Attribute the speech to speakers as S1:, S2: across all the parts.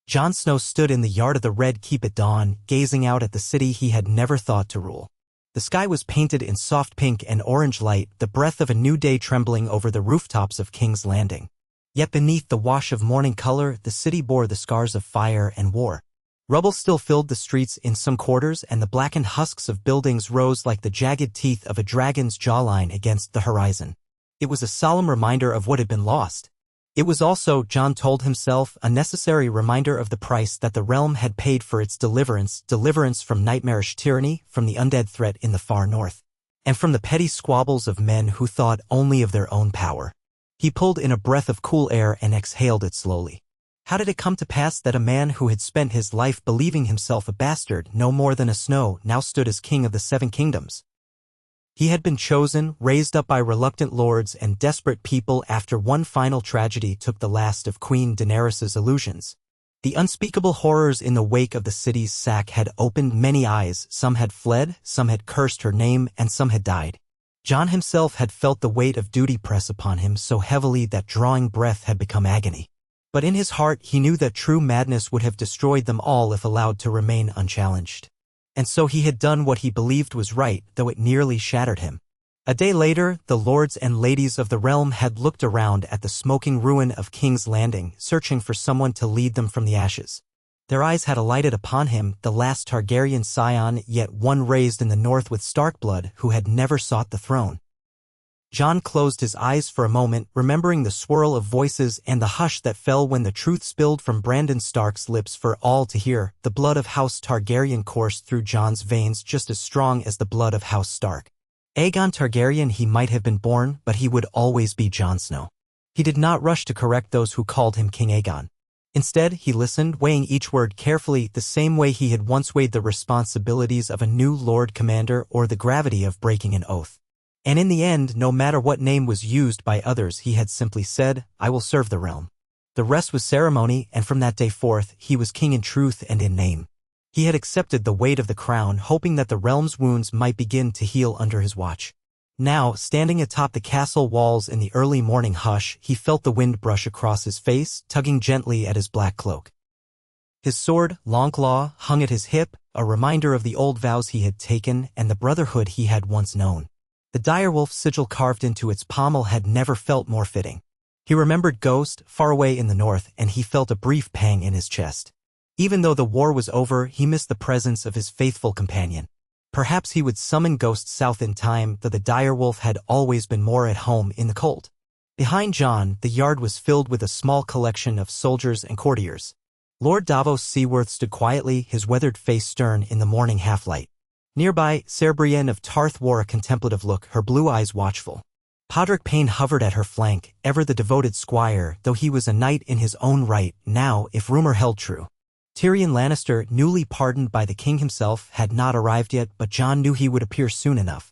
S1: Jon Snow stood in the yard of the Red Keep at dawn, gazing out at the city he had never thought to rule. The sky was painted in soft pink and orange light, the breath of a new day trembling over the rooftops of King's Landing. Yet beneath the wash of morning color, the city bore the scars of fire and war. Rubble still filled the streets in some quarters, and the blackened husks of buildings rose like the jagged teeth of a dragon's jawline against the horizon. It was a solemn reminder of what had been lost. It was also, Jon told himself, a necessary reminder of the price that the realm had paid for its deliverance from nightmarish tyranny, from the undead threat in the far north, and from the petty squabbles of men who thought only of their own power. He pulled in a breath of cool air and exhaled it slowly. How did it come to pass that a man who had spent his life believing himself a bastard, no more than a Snow, now stood as king of the Seven Kingdoms? He had been chosen, raised up by reluctant lords and desperate people after one final tragedy took the last of Queen Daenerys' illusions. The unspeakable horrors in the wake of the city's sack had opened many eyes, some had fled, some had cursed her name, and some had died. Jon himself had felt the weight of duty press upon him so heavily that drawing breath had become agony. But in his heart he knew that true madness would have destroyed them all if allowed to remain unchallenged. And so he had done what he believed was right, though it nearly shattered him. A day later, the lords and ladies of the realm had looked around at the smoking ruin of King's Landing, searching for someone to lead them from the ashes. Their eyes had alighted upon him, the last Targaryen scion, yet one raised in the north with Stark blood, who had never sought the throne. Jon closed his eyes for a moment, remembering the swirl of voices and the hush that fell when the truth spilled from Brandon Stark's lips for all to hear. The blood of House Targaryen coursed through Jon's veins just as strong as the blood of House Stark. Aegon Targaryen he might have been born, but he would always be Jon Snow. He did not rush to correct those who called him King Aegon. Instead, he listened, weighing each word carefully, the same way he had once weighed the responsibilities of a new Lord Commander or the gravity of breaking an oath. And in the end, no matter what name was used by others, he had simply said, "I will serve the realm." The rest was ceremony, and from that day forth, he was king in truth and in name. He had accepted the weight of the crown, hoping that the realm's wounds might begin to heal under his watch. Now, standing atop the castle walls in the early morning hush, he felt the wind brush across his face, tugging gently at his black cloak. His sword, Longclaw, hung at his hip, a reminder of the old vows he had taken and the brotherhood he had once known. The direwolf sigil carved into its pommel had never felt more fitting. He remembered Ghost, far away in the north, and he felt a brief pang in his chest. Even though the war was over, he missed the presence of his faithful companion. Perhaps he would summon Ghost south in time, though the direwolf had always been more at home in the cold. Behind Jon, the yard was filled with a small collection of soldiers and courtiers. Lord Davos Seaworth stood quietly, his weathered face stern in the morning half-light. Nearby, Ser Brienne of Tarth wore a contemplative look, her blue eyes watchful. Podrick Payne hovered at her flank, ever the devoted squire, though he was a knight in his own right, now, if rumor held true. Tyrion Lannister, newly pardoned by the king himself, had not arrived yet, but Jon knew he would appear soon enough.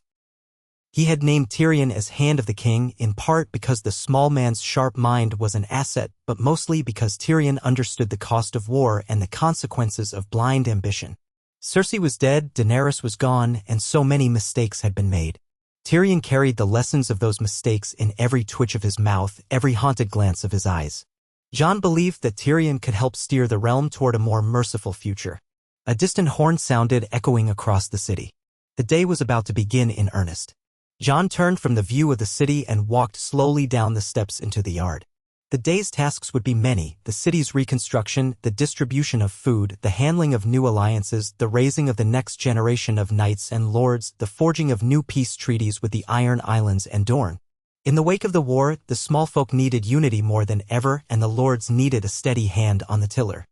S1: He had named Tyrion as Hand of the King, in part because the small man's sharp mind was an asset, but mostly because Tyrion understood the cost of war and the consequences of blind ambition. Cersei was dead, Daenerys was gone, and so many mistakes had been made. Tyrion carried the lessons of those mistakes in every twitch of his mouth, every haunted glance of his eyes. Jon believed that Tyrion could help steer the realm toward a more merciful future. A distant horn sounded, echoing across the city. The day was about to begin in earnest. Jon turned from the view of the city and walked slowly down the steps into the yard. The day's tasks would be many: the city's reconstruction, the distribution of food, the handling of new alliances, the raising of the next generation of knights and lords, the forging of new peace treaties with the Iron Islands and Dorne. In the wake of the war, the small folk needed unity more than ever, and the lords needed a steady hand on the tiller.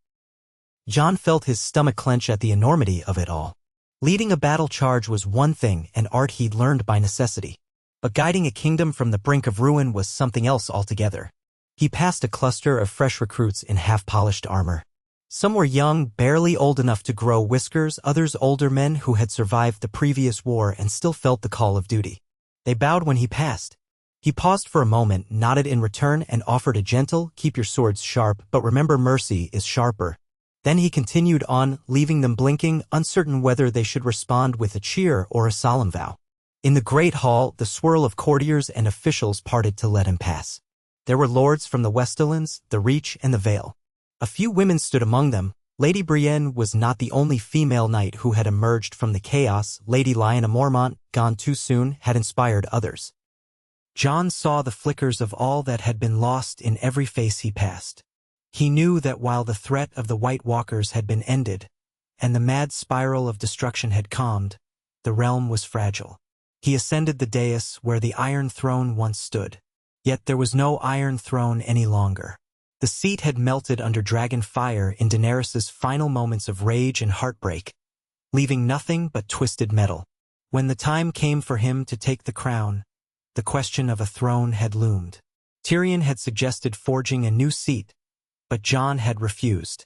S1: Jon felt his stomach clench at the enormity of it all. Leading a battle charge was one thing, an art he'd learned by necessity. But guiding a kingdom from the brink of ruin was something else altogether. He passed a cluster of fresh recruits in half-polished armor. Some were young, barely old enough to grow whiskers, others older men who had survived the previous war and still felt the call of duty. They bowed when he passed. He paused for a moment, nodded in return, and offered a gentle, "Keep your swords sharp, but remember mercy is sharper." Then he continued on, leaving them blinking, uncertain whether they should respond with a cheer or a solemn vow. In the great hall, the swirl of courtiers and officials parted to let him pass. There were lords from the Westerlands, the Reach, and the Vale. A few women stood among them. Lady Brienne was not the only female knight who had emerged from the chaos. Lady Lyanna Mormont, gone too soon, had inspired others. Jon saw the flickers of all that had been lost in every face he passed. He knew that while the threat of the White Walkers had been ended, and the mad spiral of destruction had calmed, the realm was fragile. He ascended the dais where the Iron Throne once stood. Yet there was no Iron Throne any longer. The seat had melted under dragon fire in Daenerys's final moments of rage and heartbreak, leaving nothing but twisted metal. When the time came for him to take the crown, the question of a throne had loomed. Tyrion had suggested forging a new seat, but Jon had refused.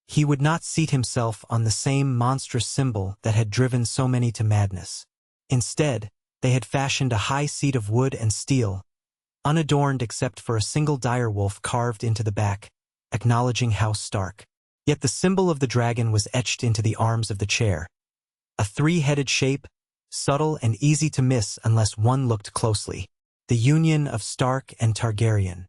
S1: He would not seat himself on the same monstrous symbol that had driven so many to madness. Instead, they had fashioned a high seat of wood and steel, unadorned except for a single direwolf carved into the back, acknowledging House Stark. Yet the symbol of the dragon was etched into the arms of the chair. A three-headed shape, subtle and easy to miss unless one looked closely. The union of Stark and Targaryen.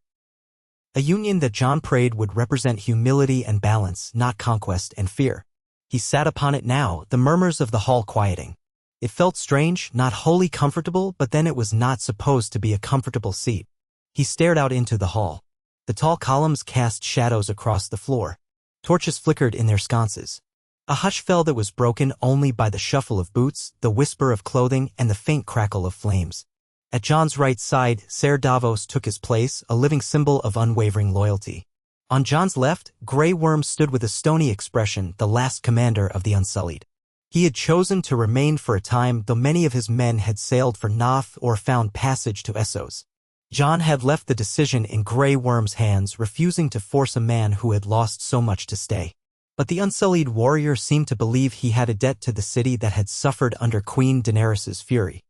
S1: A union that Jon prayed would represent humility and balance, not conquest and fear. He sat upon it now, the murmurs of the hall quieting. It felt strange, not wholly comfortable, but then it was not supposed to be a comfortable seat. He stared out into the hall. The tall columns cast shadows across the floor. Torches flickered in their sconces. A hush fell that was broken only by the shuffle of boots, the whisper of clothing, and the faint crackle of flames. At Jon's right side, Ser Davos took his place, a living symbol of unwavering loyalty. On Jon's left, Grey Worm stood with a stony expression, the last commander of the Unsullied. He had chosen to remain for a time, though many of his men had sailed for Noth or found passage to Essos. Jon had left the decision in Grey Worm's hands, refusing to force a man who had lost so much to stay. But the Unsullied warrior seemed to believe he had a debt to the city that had suffered under Queen Daenerys's fury.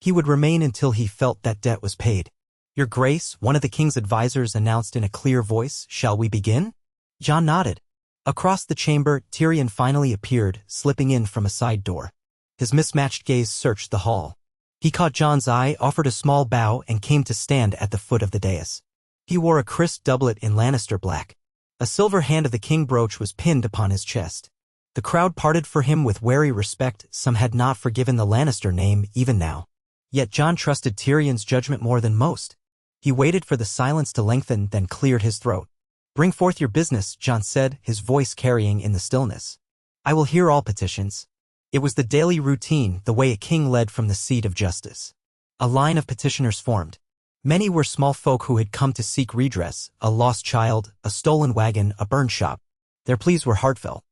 S1: He would remain until he felt that debt was paid. "Your Grace," one of the king's advisors announced in a clear voice, "shall we begin?" Jon nodded. Across the chamber, Tyrion finally appeared, slipping in from a side door. His mismatched gaze searched the hall. He caught Jon's eye, offered a small bow, and came to stand at the foot of the dais. He wore a crisp doublet in Lannister black. A silver hand of the king brooch was pinned upon his chest. The crowd parted for him with wary respect. Some had not forgiven the Lannister name, even now. Yet Jon trusted Tyrion's judgment more than most. He waited for the silence to lengthen, then cleared his throat. "Bring forth your business," Jon said, his voice carrying in the stillness. "I will hear all petitions." It was the daily routine, the way a king led from the seat of justice. A line of petitioners formed. Many were small folk who had come to seek redress, a lost child, a stolen wagon, a burned shop. Their pleas were heartfelt.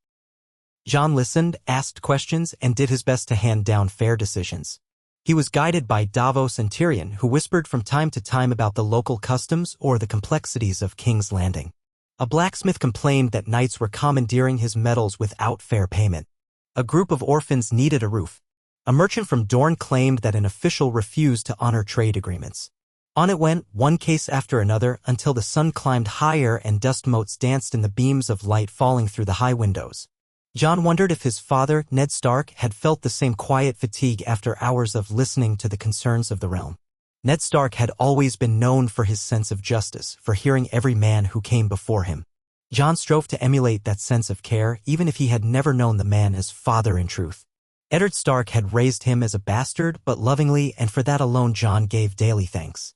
S1: Jon listened, asked questions, and did his best to hand down fair decisions. He was guided by Davos and Tyrion, who whispered from time to time about the local customs or the complexities of King's Landing. A blacksmith complained that knights were commandeering his metals without fair payment. A group of orphans needed a roof. A merchant from Dorne claimed that an official refused to honor trade agreements. On it went, one case after another, until the sun climbed higher and dust motes danced in the beams of light falling through the high windows. Jon wondered if his father, Ned Stark, had felt the same quiet fatigue after hours of listening to the concerns of the realm. Ned Stark had always been known for his sense of justice, for hearing every man who came before him. Jon strove to emulate that sense of care, even if he had never known the man as father in truth. Eddard Stark had raised him as a bastard, but lovingly, and for that alone Jon gave daily thanks.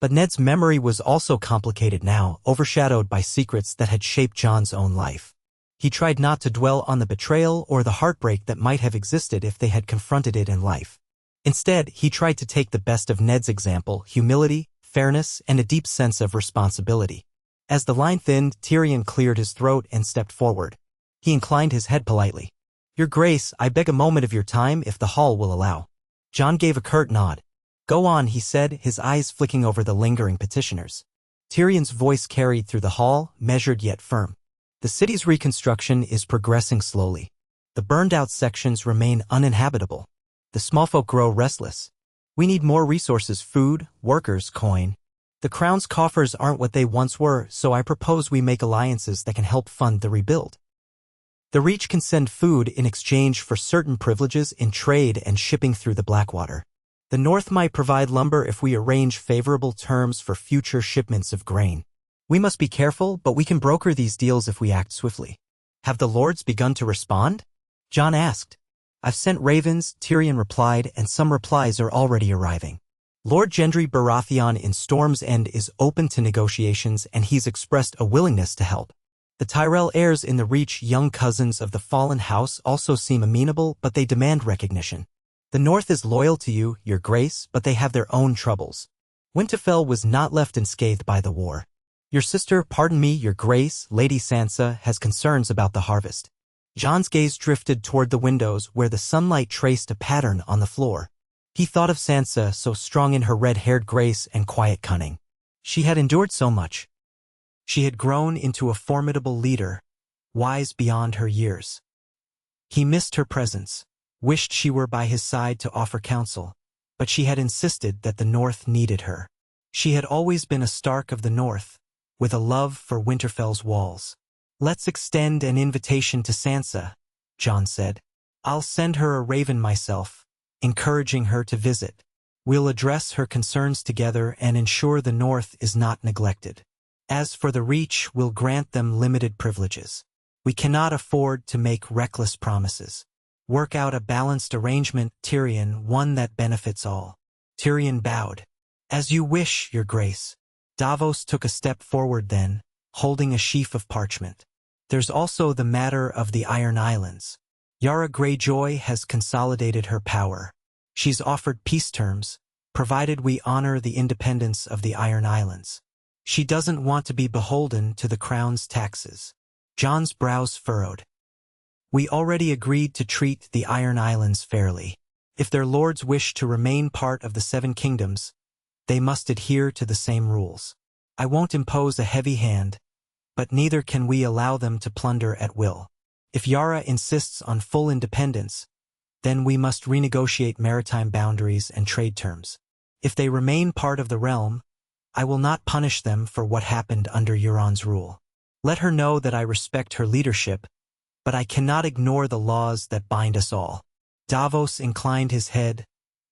S1: But Ned's memory was also complicated now, overshadowed by secrets that had shaped Jon's own life. He tried not to dwell on the betrayal or the heartbreak that might have existed if they had confronted it in life. Instead, he tried to take the best of Ned's example, humility, fairness, and a deep sense of responsibility. As the line thinned, Tyrion cleared his throat and stepped forward. He inclined his head politely. "Your Grace, I beg a moment of your time if the hall will allow." Jon gave a curt nod. "Go on," he said, his eyes flicking over the lingering petitioners. Tyrion's voice carried through the hall, measured yet firm. "The city's reconstruction is progressing slowly. The burned-out sections remain uninhabitable. The small folk grow restless. We need more resources: food, workers, coin. The crown's coffers aren't what they once were, so I propose we make alliances that can help fund the rebuild. The Reach can send food in exchange for certain privileges in trade and shipping through the Blackwater. The North might provide lumber if we arrange favorable terms for future shipments of grain. We must be careful, but we can broker these deals if we act swiftly. Have the lords begun to respond? Jon asked. I've sent ravens, Tyrion replied, and some replies are already arriving. Lord Gendry Baratheon in Storm's End is open to negotiations and he's expressed a willingness to help. The Tyrell heirs in the Reach, young cousins of the fallen house, also seem amenable, but they demand recognition. The North is loyal to you, your grace, but they have their own troubles. Winterfell was not left unscathed by the war. Your sister, pardon me, your grace, Lady Sansa, has concerns about the harvest. Jon's gaze drifted toward the windows where the sunlight traced a pattern on the floor. He thought of Sansa, so strong in her red-haired grace and quiet cunning. She had endured so much. She had grown into a formidable leader, wise beyond her years. He missed her presence, wished she were by his side to offer counsel, but she had insisted that the North needed her. She had always been a Stark of the North, with a love for Winterfell's walls. Let's extend an invitation to Sansa, Jon said. I'll send her a raven myself, encouraging her to visit. We'll address her concerns together and ensure the North is not neglected. As for the Reach, we'll grant them limited privileges. We cannot afford to make reckless promises. Work out a balanced arrangement, Tyrion, one that benefits all. Tyrion bowed. As you wish, your grace. Davos took a step forward then, holding a sheaf of parchment. There's also the matter of the Iron Islands. Yara Greyjoy has consolidated her power. She's offered peace terms, provided we honor the independence of the Iron Islands. She doesn't want to be beholden to the crown's taxes. Jon's brows furrowed. We already agreed to treat the Iron Islands fairly. If their lords wish to remain part of the Seven Kingdoms, they must adhere to the same rules. I won't impose a heavy hand, but neither can we allow them to plunder at will. If Yara insists on full independence, then we must renegotiate maritime boundaries and trade terms. If they remain part of the realm, I will not punish them for what happened under Euron's rule. Let her know that I respect her leadership, but I cannot ignore the laws that bind us all. Davos inclined his head,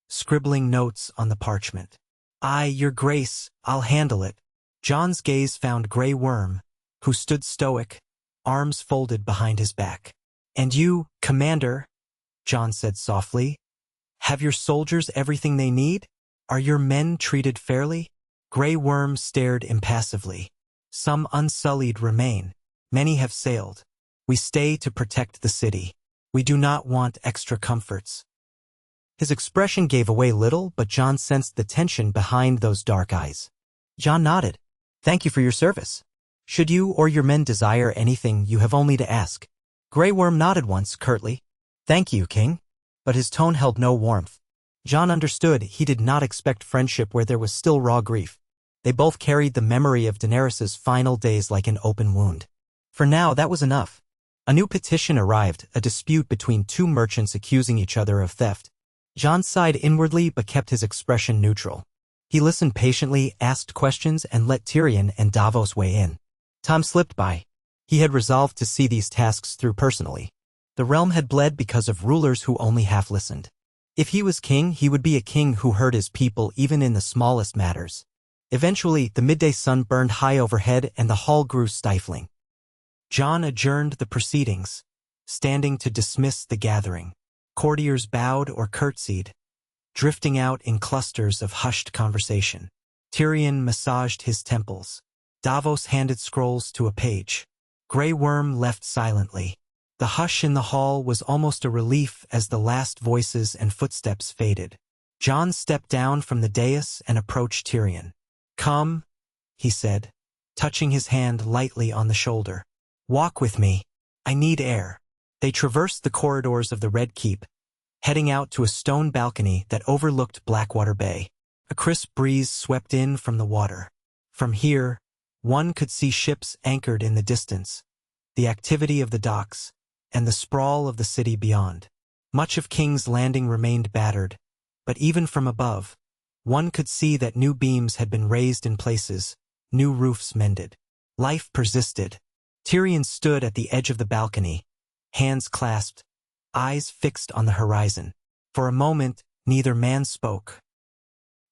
S1: scribbling notes on the parchment. Your grace, I'll handle it. Jon's gaze found Grey Worm, who stood stoic, arms folded behind his back. And you, Commander, Jon said softly, have your soldiers everything they need? Are your men treated fairly? Grey Worm stared impassively. Some unsullied remain. Many have sailed. We stay to protect the city. We do not want extra comforts. His expression gave away little, but Jon sensed the tension behind those dark eyes. Jon nodded. Thank you for your service. Should you or your men desire anything, you have only to ask. Grey Worm nodded once, curtly. Thank you, King. But his tone held no warmth. Jon understood he did not expect friendship where there was still raw grief. They both carried the memory of Daenerys's final days like an open wound. For now, that was enough. A new petition arrived, a dispute between two merchants accusing each other of theft. Jon sighed inwardly but kept his expression neutral. He listened patiently, asked questions, and let Tyrion and Davos weigh in. Time slipped by. He had resolved to see these tasks through personally. The realm had bled because of rulers who only half listened. If he was king, he would be a king who heard his people even in the smallest matters. Eventually, the midday sun burned high overhead and the hall grew stifling. Jon adjourned the proceedings, standing to dismiss the gathering. Courtiers bowed or curtsied, drifting out in clusters of hushed conversation. Tyrion massaged his temples. Davos handed scrolls to a page. Grey Worm left silently. The hush in the hall was almost a relief as the last voices and footsteps faded. Jon stepped down from the dais and approached Tyrion. Come, he said, touching his hand lightly on the shoulder. Walk with me. I need air. They traversed the corridors of the Red Keep, heading out to a stone balcony that overlooked Blackwater Bay. A crisp breeze swept in from the water. From here, one could see ships anchored in the distance, the activity of the docks, and the sprawl of the city beyond. Much of King's Landing remained battered, but even from above, one could see that new beams had been raised in places, new roofs mended. Life persisted. Tyrion stood at the edge of the balcony, hands clasped, eyes fixed on the horizon. For a moment, neither man spoke.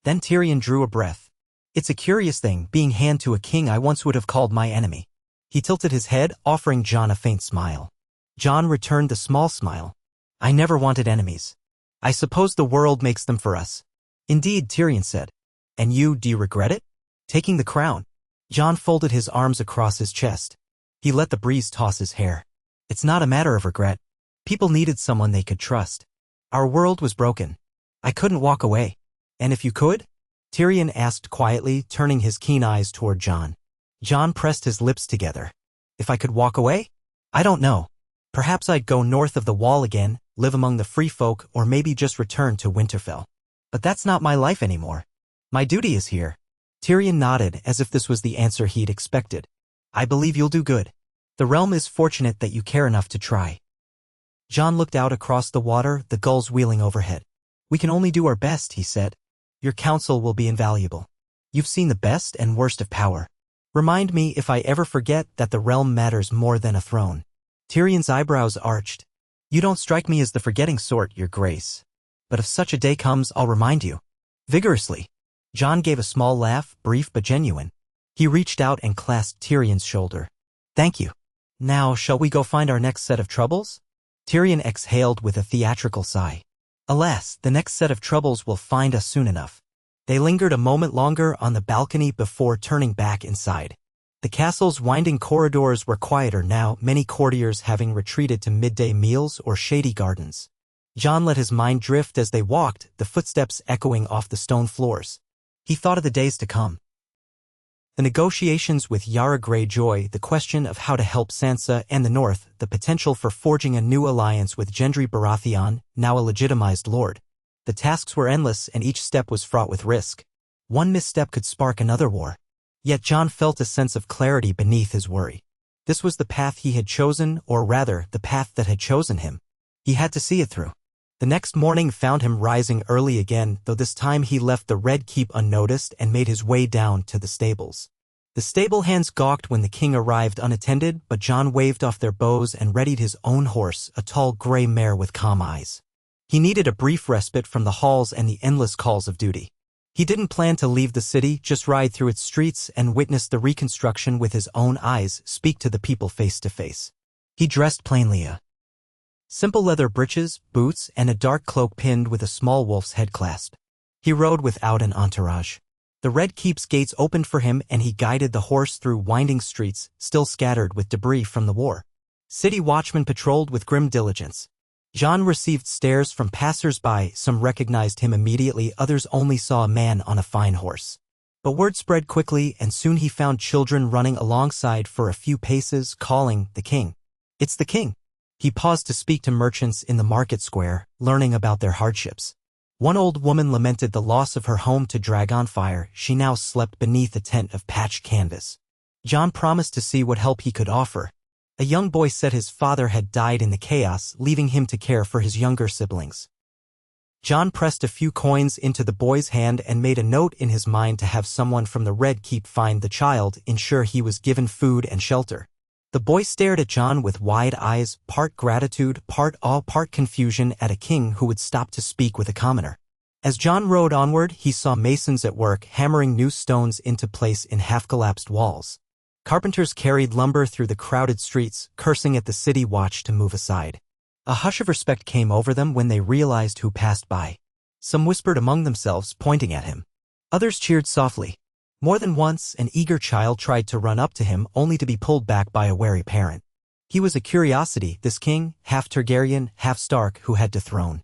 S1: Then Tyrion drew a breath. It's a curious thing, being hand to a king I once would have called my enemy. He tilted his head, offering Jon a faint smile. Jon returned the small smile. I never wanted enemies. I suppose the world makes them for us. Indeed, Tyrion said. And you, do you regret it? Taking the crown. Jon folded his arms across his chest. He let the breeze toss his hair. It's not a matter of regret. People needed someone they could trust. Our world was broken. I couldn't walk away. And if you could? Tyrion asked quietly, turning his keen eyes toward Jon. Jon pressed his lips together. If I could walk away? I don't know. Perhaps I'd go north of the wall again, live among the free folk, or maybe just return to Winterfell. But that's not my life anymore. My duty is here. Tyrion nodded as if this was the answer he'd expected. I believe you'll do good. The realm is fortunate that you care enough to try. Jon looked out across the water, the gulls wheeling overhead. We can only do our best, he said. Your counsel will be invaluable. You've seen the best and worst of power. Remind me if I ever forget that the realm matters more than a throne. Tyrion's eyebrows arched. You don't strike me as the forgetting sort, your grace. But if such a day comes, I'll remind you. Vigorously. Jon gave a small laugh, brief but genuine. He reached out and clasped Tyrion's shoulder. Thank you. Now, shall we go find our next set of troubles? Tyrion exhaled with a theatrical sigh. Alas, the next set of troubles will find us soon enough. They lingered a moment longer on the balcony before turning back inside. The castle's winding corridors were quieter now, many courtiers having retreated to midday meals or shady gardens. Jon let his mind drift as they walked, the footsteps echoing off the stone floors. He thought of the days to come. The negotiations with Yara Greyjoy, the question of how to help Sansa and the North, the potential for forging a new alliance with Gendry Baratheon, now a legitimized lord. The tasks were endless and each step was fraught with risk. One misstep could spark another war. Yet Jon felt a sense of clarity beneath his worry. This was the path he had chosen, or rather, the path that had chosen him. He had to see it through. The next morning found him rising early again, though this time he left the Red Keep unnoticed and made his way down to the stables. The stable hands gawked when the king arrived unattended, but Jon waved off their bows and readied his own horse, a tall gray mare with calm eyes. He needed a brief respite from the halls and the endless calls of duty. He didn't plan to leave the city, just ride through its streets and witness the reconstruction with his own eyes, speak to the people face to face. He dressed plainly, a simple leather breeches, boots, and a dark cloak pinned with a small wolf's head clasp. He rode without an entourage. The Red Keep's gates opened for him and he guided the horse through winding streets, still scattered with debris from the war. City watchmen patrolled with grim diligence. Jon received stares from passers-by, some recognized him immediately, others only saw a man on a fine horse. But word spread quickly and soon he found children running alongside for a few paces, calling, "The king. It's the king." He paused to speak to merchants in the market square, learning about their hardships. One old woman lamented the loss of her home to Dragon Fire. She now slept beneath a tent of patched canvas. Jon promised to see what help he could offer. A young boy said his father had died in the chaos, leaving him to care for his younger siblings. Jon pressed a few coins into the boy's hand and made a note in his mind to have someone from the Red Keep find the child, ensure he was given food and shelter. The boy stared at Jon with wide eyes, part gratitude, part awe, part confusion at a king who would stop to speak with a commoner. As Jon rode onward, he saw masons at work hammering new stones into place in half-collapsed walls. Carpenters carried lumber through the crowded streets, cursing at the city watch to move aside. A hush of respect came over them when they realized who passed by. Some whispered among themselves, pointing at him. Others cheered softly. More than once, an eager child tried to run up to him, only to be pulled back by a wary parent. He was a curiosity, this king, half Targaryen, half Stark, who had dethroned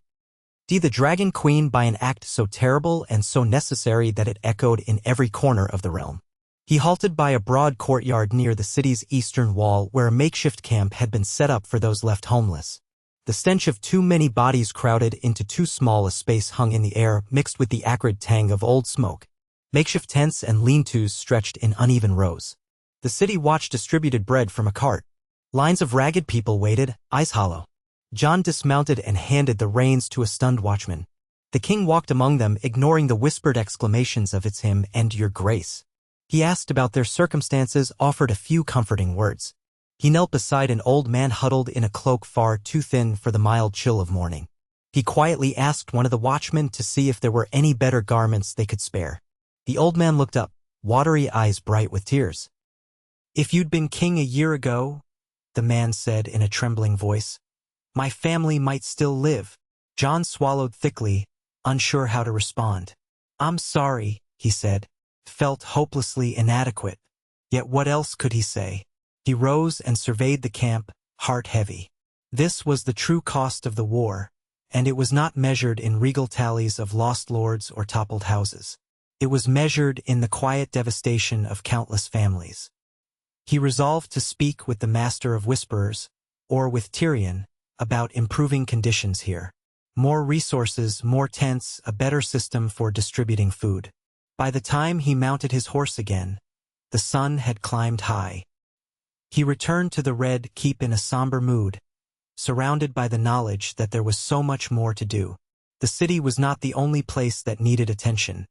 S1: the Dragon Queen by an act so terrible and so necessary that it echoed in every corner of the realm. He halted by a broad courtyard near the city's eastern wall where a makeshift camp had been set up for those left homeless. The stench of too many bodies crowded into too small a space hung in the air, mixed with the acrid tang of old smoke. Makeshift tents and lean-tos stretched in uneven rows. The city watch distributed bread from a cart. Lines of ragged people waited, eyes hollow. Jon dismounted and handed the reins to a stunned watchman. The king walked among them, ignoring the whispered exclamations of "It's him" and "Your Grace." He asked about their circumstances, offered a few comforting words. He knelt beside an old man huddled in a cloak far too thin for the mild chill of morning. He quietly asked one of the watchmen to see if there were any better garments they could spare. The old man looked up. watery eyes bright with tears. "If you'd been king a year ago," the man said in a trembling voice, "my family might still live." Jon swallowed thickly, unsure how to respond. "I'm sorry," he said, felt hopelessly inadequate. Yet what else could he say? He rose and surveyed the camp, heart heavy. This was the true cost of the war, and it was not measured in regal tallies of lost lords or toppled houses. It was measured in the quiet devastation of countless families. He resolved to speak with the Master of Whisperers, or with Tyrion, about improving conditions here. More resources, more tents, a better system for distributing food. By the time he mounted his horse again, the sun had climbed high. He returned to the Red Keep in a somber mood, surrounded by the knowledge that there was so much more to do. The city was not the only place that needed attention.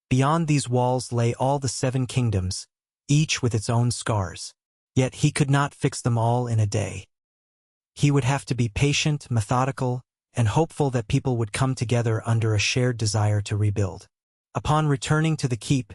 S1: Beyond these walls lay all the 7 kingdoms, each with its own scars. Yet he could not fix them all in a day. He would have to be patient, methodical, and hopeful that people would come together under a shared desire to rebuild. Upon returning to the keep,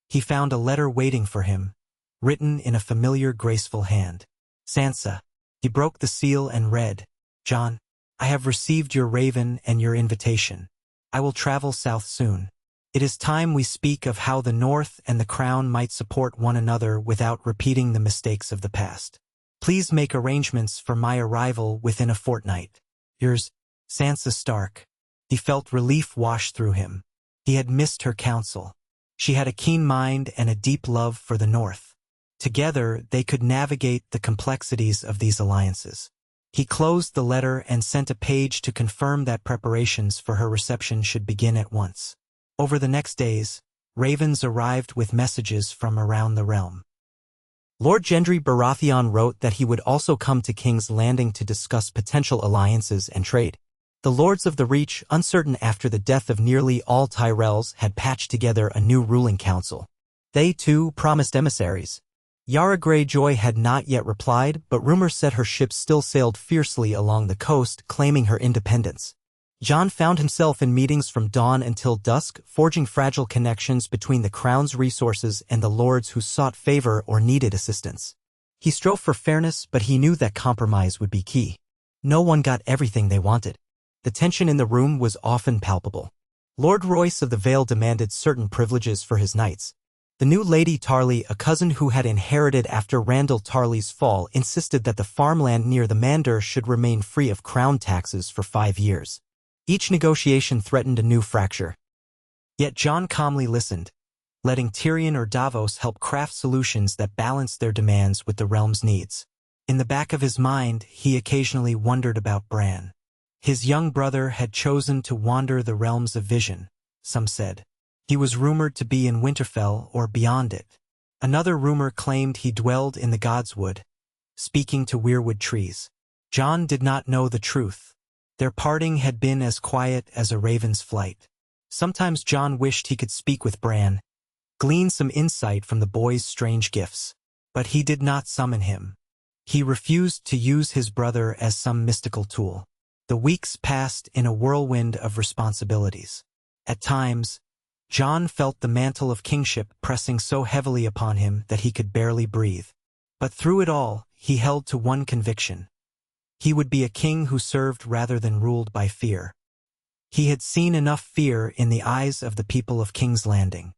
S1: he found a letter waiting for him, written in a familiar, graceful hand. "Sansa." He broke the seal and read, "Jon, I have received your raven and your invitation. I will travel south soon. It is time we speak of how the North and the Crown might support one another without repeating the mistakes of the past. Please make arrangements for my arrival within a fortnight. Yours, Sansa Stark." He felt relief wash through him. He had missed her counsel. She had a keen mind and a deep love for the North. Together, they could navigate the complexities of these alliances. He closed the letter and sent a page to confirm that preparations for her reception should begin at once. Over the next days, ravens arrived with messages from around the realm. Lord Gendry Baratheon wrote that he would also come to King's Landing to discuss potential alliances and trade. The Lords of the Reach, uncertain after the death of nearly all Tyrells, had patched together a new ruling council. They, too, promised emissaries. Yara Greyjoy had not yet replied, but rumors said her ships still sailed fiercely along the coast, claiming her independence. Jon found himself in meetings from dawn until dusk, forging fragile connections between the Crown's resources and the lords who sought favor or needed assistance. He strove for fairness, but he knew that compromise would be key. No one got everything they wanted. The tension in the room was often palpable. Lord Royce of the Vale demanded certain privileges for his knights. The new Lady Tarly, a cousin who had inherited after Randall Tarly's fall, insisted that the farmland near the Manor should remain free of crown taxes for 5 years. Each negotiation threatened a new fracture. Yet Jon calmly listened, letting Tyrion or Davos help craft solutions that balanced their demands with the realm's needs. In the back of his mind, he occasionally wondered about Bran. His young brother had chosen to wander the realms of vision, some said. He was rumored to be in Winterfell or beyond it. Another rumor claimed he dwelled in the Godswood, speaking to weirwood trees. Jon did not know the truth. Their parting had been as quiet as a raven's flight. Sometimes Jon wished he could speak with Bran, glean some insight from the boy's strange gifts. But he did not summon him. He refused to use his brother as some mystical tool. The weeks passed in a whirlwind of responsibilities. At times, Jon felt the mantle of kingship pressing so heavily upon him that he could barely breathe. But through it all, he held to one conviction. He would be a king who served rather than ruled by fear. He had seen enough fear in the eyes of the people of King's Landing.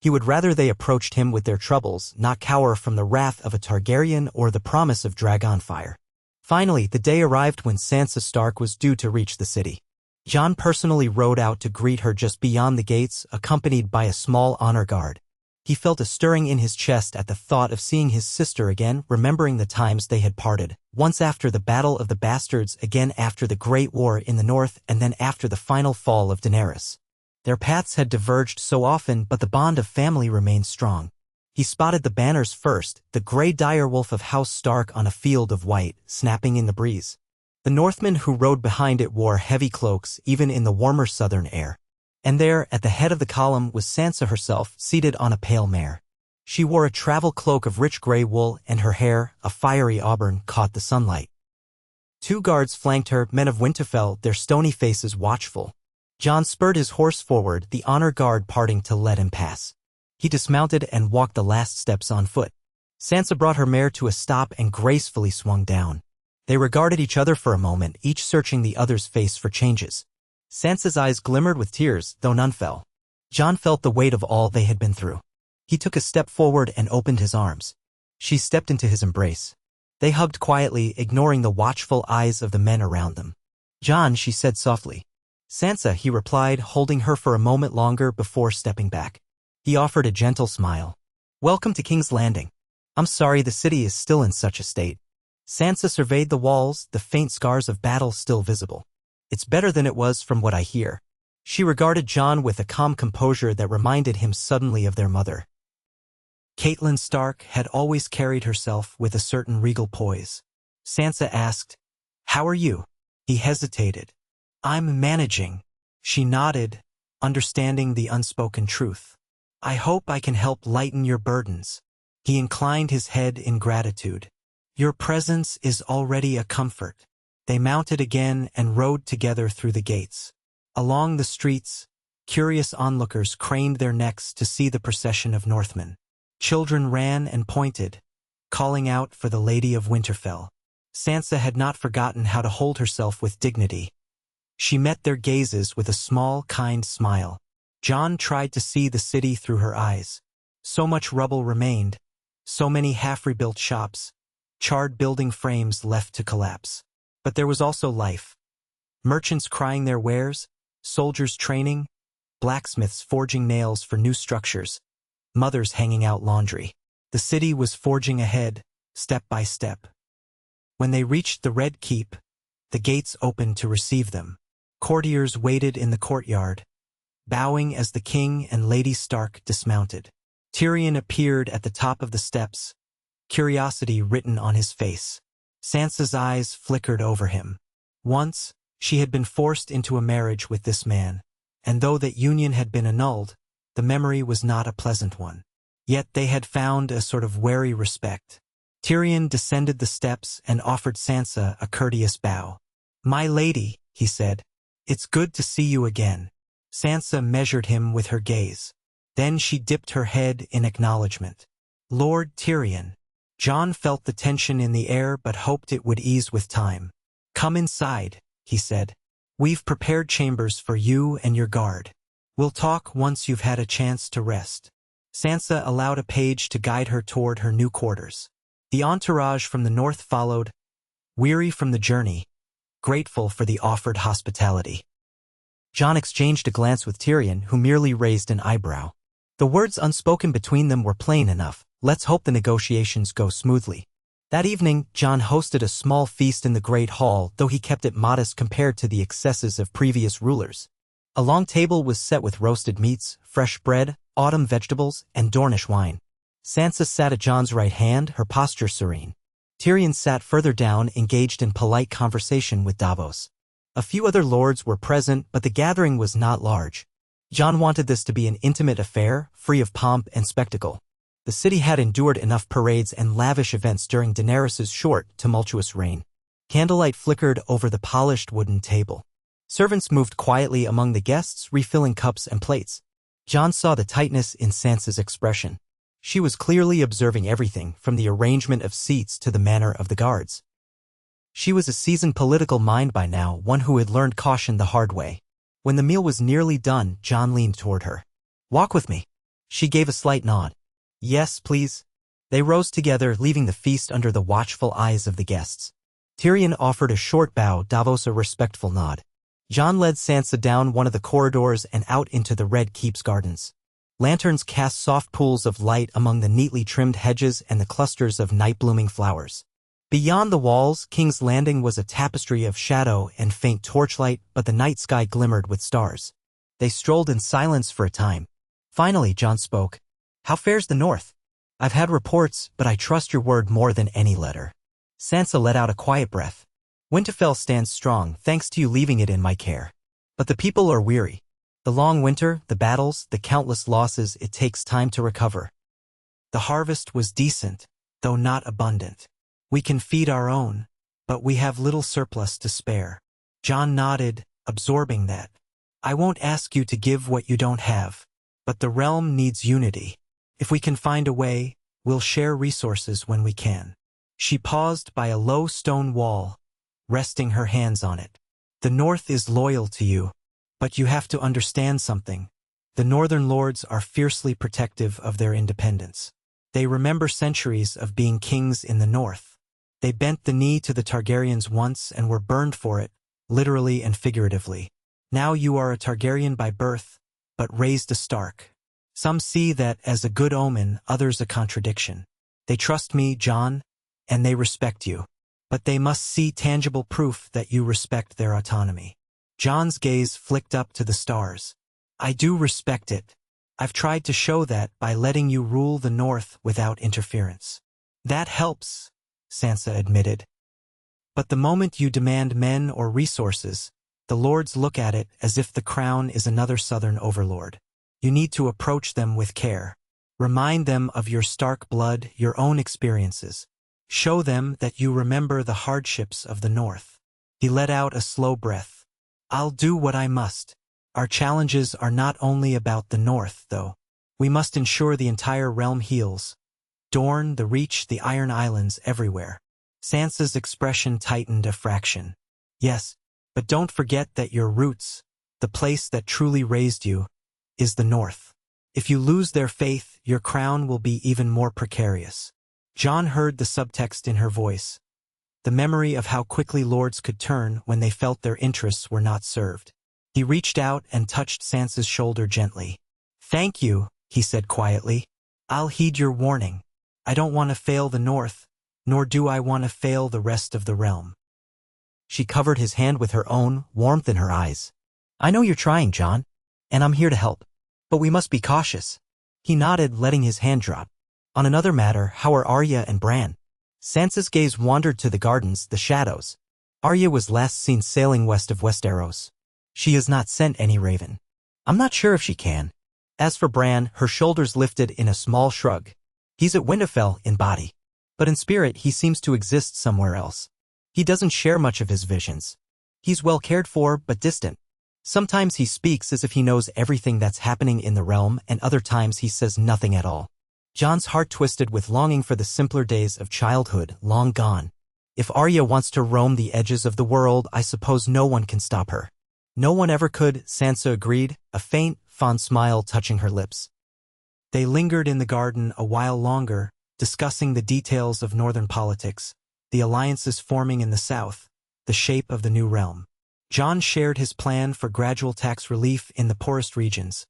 S1: He would rather they approached him with their troubles, not cower from the wrath of a Targaryen or the promise of dragonfire. Finally, the day arrived when Sansa Stark was due to reach the city. Jon personally rode out to greet her just beyond the gates, accompanied by a small honor guard. He felt a stirring in his chest at the thought of seeing his sister again, remembering the times they had parted, once after the Battle of the Bastards, again after the Great War in the north, and then after the final fall of Daenerys. Their paths had diverged so often, but the bond of family remained strong. He spotted the banners first, the grey direwolf of House Stark on a field of white, snapping in the breeze. The Northmen who rode behind it wore heavy cloaks, even in the warmer southern air. And there, at the head of the column, was Sansa herself, seated on a pale mare. She wore a travel cloak of rich grey wool, and her hair, a fiery auburn, caught the sunlight. 2 guards flanked her, men of Winterfell, their stony faces watchful. Jon spurred his horse forward, the honor guard parting to let him pass. He dismounted and walked the last steps on foot. Sansa brought her mare to a stop and gracefully swung down. They regarded each other for a moment, each searching the other's face for changes. Sansa's eyes glimmered with tears, though none fell. Jon felt the weight of all they had been through. He took a step forward and opened his arms. She stepped into his embrace. They hugged quietly, ignoring the watchful eyes of the men around them. "Jon," she said softly. "Sansa," he replied, holding her for a moment longer before stepping back. He offered a gentle smile. "Welcome to King's Landing. I'm sorry the city is still in such a state." Sansa surveyed the walls, the faint scars of battle still visible. "It's better than it was from what I hear." She regarded Jon with a calm composure that reminded him suddenly of their mother. Catelyn Stark had always carried herself with a certain regal poise. Sansa asked, "How are you?" He hesitated. "I'm managing." She nodded, understanding the unspoken truth. "I hope I can help lighten your burdens." He inclined his head in gratitude. "Your presence is already a comfort." They mounted again and rode together through the gates. Along the streets, curious onlookers craned their necks to see the procession of Northmen. Children ran and pointed, calling out for the Lady of Winterfell. Sansa had not forgotten how to hold herself with dignity. She met their gazes with a small, kind smile. Jon tried to see the city through her eyes. So much rubble remained, so many half-rebuilt shops, charred building frames left to collapse. But there was also life. Merchants crying their wares, soldiers training, blacksmiths forging nails for new structures, mothers hanging out laundry. The city was forging ahead, step by step. When they reached the Red Keep, the gates opened to receive them. Courtiers waited in the courtyard, bowing as the king and Lady Stark dismounted. Tyrion appeared at the top of the steps, curiosity written on his face. Sansa's eyes flickered over him. Once, she had been forced into a marriage with this man, and though that union had been annulled, the memory was not a pleasant one. Yet they had found a sort of wary respect. Tyrion descended the steps and offered Sansa a courteous bow. "My lady," he said, "it's good to see you again." Sansa measured him with her gaze. Then she dipped her head in acknowledgement. "Lord Tyrion." Jon felt the tension in the air but hoped it would ease with time. "Come inside," he said. "We've prepared chambers for you and your guard. We'll talk once you've had a chance to rest." Sansa allowed a page to guide her toward her new quarters. The entourage from the north followed, weary from the journey, grateful for the offered hospitality. Jon exchanged a glance with Tyrion, who merely raised an eyebrow. The words unspoken between them were plain enough. "Let's hope the negotiations go smoothly." That evening, Jon hosted a small feast in the Great Hall, though he kept it modest compared to the excesses of previous rulers. A long table was set with roasted meats, fresh bread, autumn vegetables, and Dornish wine. Sansa sat at Jon's right hand, her posture serene. Tyrion sat further down, engaged in polite conversation with Davos. A few other lords were present, but the gathering was not large. Jon wanted this to be an intimate affair, free of pomp and spectacle. The city had endured enough parades and lavish events during Daenerys's short, tumultuous reign. Candlelight flickered over the polished wooden table. Servants moved quietly among the guests, refilling cups and plates. Jon saw the tightness in Sansa's expression. She was clearly observing everything, from the arrangement of seats to the manner of the guards. She was a seasoned political mind by now, one who had learned caution the hard way. When the meal was nearly done, Jon leaned toward her. "Walk with me." She gave a slight nod. "Yes, please." They rose together, leaving the feast under the watchful eyes of the guests. Tyrion offered a short bow, Davos a respectful nod. Jon led Sansa down one of the corridors and out into the Red Keep's gardens. Lanterns cast soft pools of light among the neatly trimmed hedges and the clusters of night-blooming flowers. Beyond the walls, King's Landing was a tapestry of shadow and faint torchlight, but the night sky glimmered with stars. They strolled in silence for a time. Finally, Jon spoke. "How fares the north? I've had reports, but I trust your word more than any letter." Sansa let out a quiet breath. "Winterfell stands strong, thanks to you leaving it in my care. But the people are weary. The long winter, the battles, the countless losses, it takes time to recover. The harvest was decent, though not abundant. We can feed our own, but we have little surplus to spare." Jon nodded, absorbing that. "I won't ask you to give what you don't have, but the realm needs unity." If we can find a way, we'll share resources when we can. She paused by a low stone wall, resting her hands on it. The North is loyal to you, but you have to understand something. The Northern Lords are fiercely protective of their independence. They remember centuries of being kings in the North. They bent the knee to the Targaryens once and were burned for it, literally and figuratively. Now you are a Targaryen by birth, but raised a Stark. Some see that as a good omen, others a contradiction. They trust me, Jon, and they respect you. But they must see tangible proof that you respect their autonomy. Jon's gaze flicked up to the stars. I do respect it. I've tried to show that by letting you rule the North without interference. That helps, Sansa admitted. But the moment you demand men or resources, the lords look at it as if the crown is another southern overlord. You need to approach them with care. Remind them of your Stark blood, your own experiences. Show them that you remember the hardships of the North. He let out a slow breath. I'll do what I must. Our challenges are not only about the North, though. We must ensure the entire realm heals. Dorne, the Reach, the Iron Islands, everywhere. Sansa's expression tightened a fraction. Yes, but don't forget that your roots, the place that truly raised you, is the North. If you lose their faith, your crown will be even more precarious. Jon heard the subtext in her voice. The memory of how quickly lords could turn when they felt their interests were not served. He reached out and touched Sansa's shoulder gently. Thank you, he said quietly. I'll heed your warning. I don't want to fail the North, nor do I want to fail the rest of the realm. She covered his hand with her own, warmth in her eyes. I know you're trying, Jon, and I'm here to help. But we must be cautious. He nodded, letting his hand drop. On another matter, how are Arya and Bran? Sansa's gaze wandered to the gardens, the shadows. Arya was last seen sailing west of Westeros. She has not sent any raven. I'm not sure if she can. As for Bran, her shoulders lifted in a small shrug. He's at Winterfell in body. But in spirit he seems to exist somewhere else. He doesn't share much of his visions. He's well cared for, but distant. Sometimes he speaks as if he knows everything that's happening in the realm, and other times he says nothing at all. Jon's heart twisted with longing for the simpler days of childhood, long gone. If Arya wants to roam the edges of the world, I suppose no one can stop her. No one ever could, Sansa agreed, a faint, fond smile touching her lips. They lingered in the garden a while longer, discussing the details of northern politics, the alliances forming in the south, the shape of the new realm. Jon shared his plan for gradual tax relief in the poorest regions,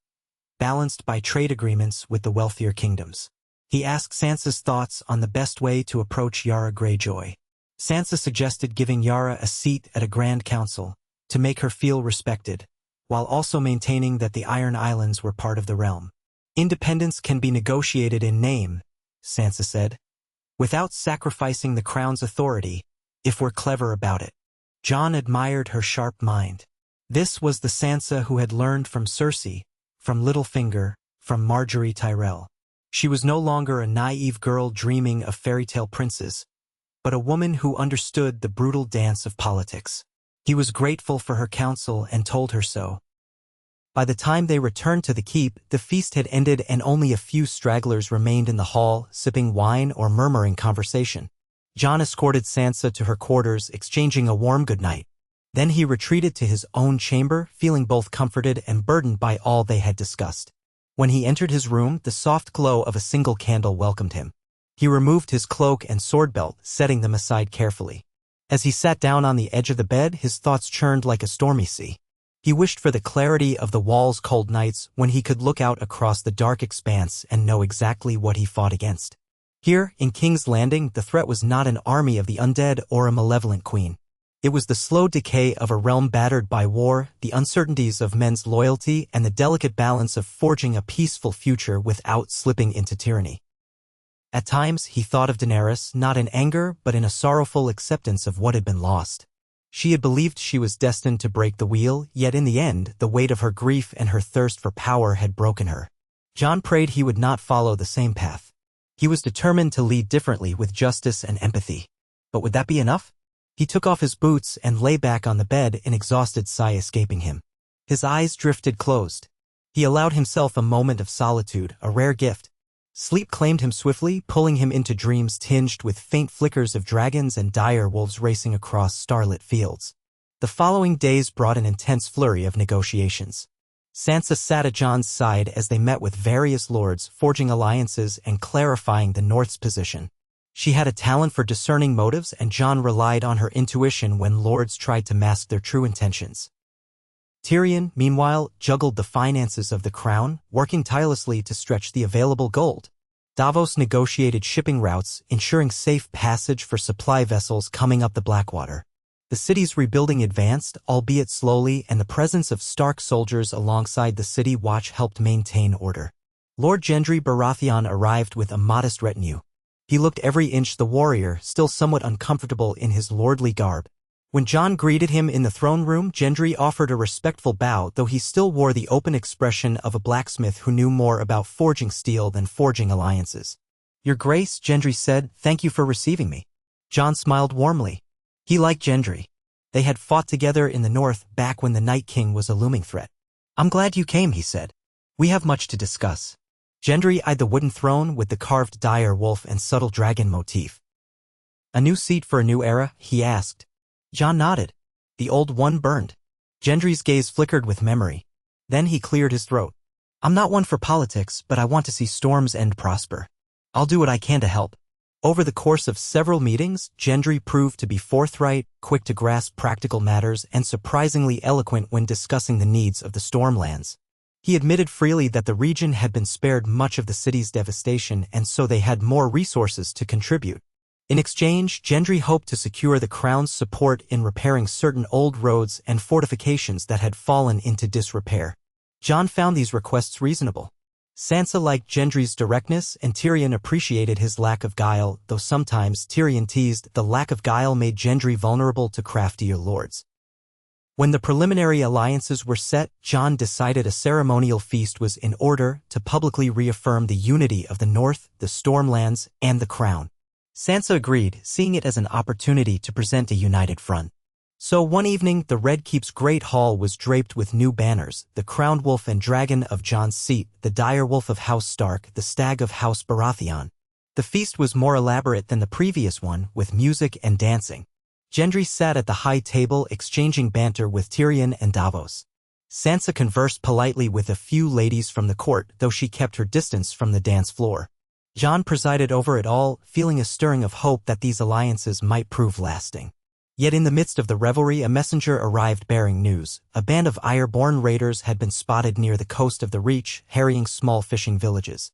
S1: balanced by trade agreements with the wealthier kingdoms. He asked Sansa's thoughts on the best way to approach Yara Greyjoy. Sansa suggested giving Yara a seat at a Grand Council, to make her feel respected, while also maintaining that the Iron Islands were part of the realm. Independence can be negotiated in name, Sansa said, without sacrificing the crown's authority, if we're clever about it. Jon admired her sharp mind. This was the Sansa who had learned from Cersei, from Littlefinger, from Margaery Tyrell. She was no longer a naive girl dreaming of fairy tale princes, but a woman who understood the brutal dance of politics. He was grateful for her counsel and told her so. By the time they returned to the keep, the feast had ended and only a few stragglers remained in the hall, sipping wine or murmuring conversation. Jon escorted Sansa to her quarters, exchanging a warm goodnight. Then he retreated to his own chamber, feeling both comforted and burdened by all they had discussed. When he entered his room, the soft glow of a single candle welcomed him. He removed his cloak and sword belt, setting them aside carefully. As he sat down on the edge of the bed, his thoughts churned like a stormy sea. He wished for the clarity of the wall's cold nights when he could look out across the dark expanse and know exactly what he fought against. Here, in King's Landing, the threat was not an army of the undead or a malevolent queen. It was the slow decay of a realm battered by war, the uncertainties of men's loyalty, and the delicate balance of forging a peaceful future without slipping into tyranny. At times, he thought of Daenerys not in anger but in a sorrowful acceptance of what had been lost. She had believed she was destined to break the wheel, yet in the end, the weight of her grief and her thirst for power had broken her. Jon prayed he would not follow the same path. He was determined to lead differently with justice and empathy. But would that be enough? He took off his boots and lay back on the bed, an exhausted sigh escaping him. His eyes drifted closed. He allowed himself a moment of solitude, a rare gift. Sleep claimed him swiftly, pulling him into dreams tinged with faint flickers of dragons and dire wolves racing across starlit fields. The following days brought an intense flurry of negotiations. Sansa sat at Jon's side as they met with various lords, forging alliances and clarifying the North's position. She had a talent for discerning motives, and Jon relied on her intuition when lords tried to mask their true intentions. Tyrion, meanwhile, juggled the finances of the crown, working tirelessly to stretch the available gold. Davos negotiated shipping routes, ensuring safe passage for supply vessels coming up the Blackwater. The city's rebuilding advanced, albeit slowly, and the presence of Stark soldiers alongside the city watch helped maintain order. Lord Gendry Baratheon arrived with a modest retinue. He looked every inch the warrior, still somewhat uncomfortable in his lordly garb. When Jon greeted him in the throne room, Gendry offered a respectful bow, though he still wore the open expression of a blacksmith who knew more about forging steel than forging alliances. "Your Grace," Gendry said, "thank you for receiving me." Jon smiled warmly. He liked Gendry. They had fought together in the north back when the Night King was a looming threat. "I'm glad you came," he said. "We have much to discuss." Gendry eyed the wooden throne with the carved dire wolf and subtle dragon motif. "A new seat for a new era?" he asked. Jon nodded. The old one burned. Gendry's gaze flickered with memory. Then he cleared his throat. "I'm not one for politics, but I want to see Storm's End prosper. I'll do what I can to help." Over the course of several meetings, Gendry proved to be forthright, quick to grasp practical matters, and surprisingly eloquent when discussing the needs of the Stormlands. He admitted freely that the region had been spared much of the city's devastation, and so they had more resources to contribute. In exchange, Gendry hoped to secure the crown's support in repairing certain old roads and fortifications that had fallen into disrepair. Jon found these requests reasonable. Sansa liked Gendry's directness, and Tyrion appreciated his lack of guile, though sometimes Tyrion teased the lack of guile made Gendry vulnerable to craftier lords. When the preliminary alliances were set, Jon decided a ceremonial feast was in order to publicly reaffirm the unity of the North, the Stormlands, and the Crown. Sansa agreed, seeing it as an opportunity to present a united front. So one evening, the Red Keep's great hall was draped with new banners: the crowned wolf and dragon of Jon's seat, the dire wolf of House Stark, the stag of House Baratheon. The feast was more elaborate than the previous one, with music and dancing. Gendry sat at the high table exchanging banter with Tyrion and Davos. Sansa conversed politely with a few ladies from the court, though she kept her distance from the dance floor. Jon presided over it all, feeling a stirring of hope that these alliances might prove lasting. Yet in the midst of the revelry, a messenger arrived bearing news. A band of ironborn raiders had been spotted near the coast of the Reach, harrying small fishing villages.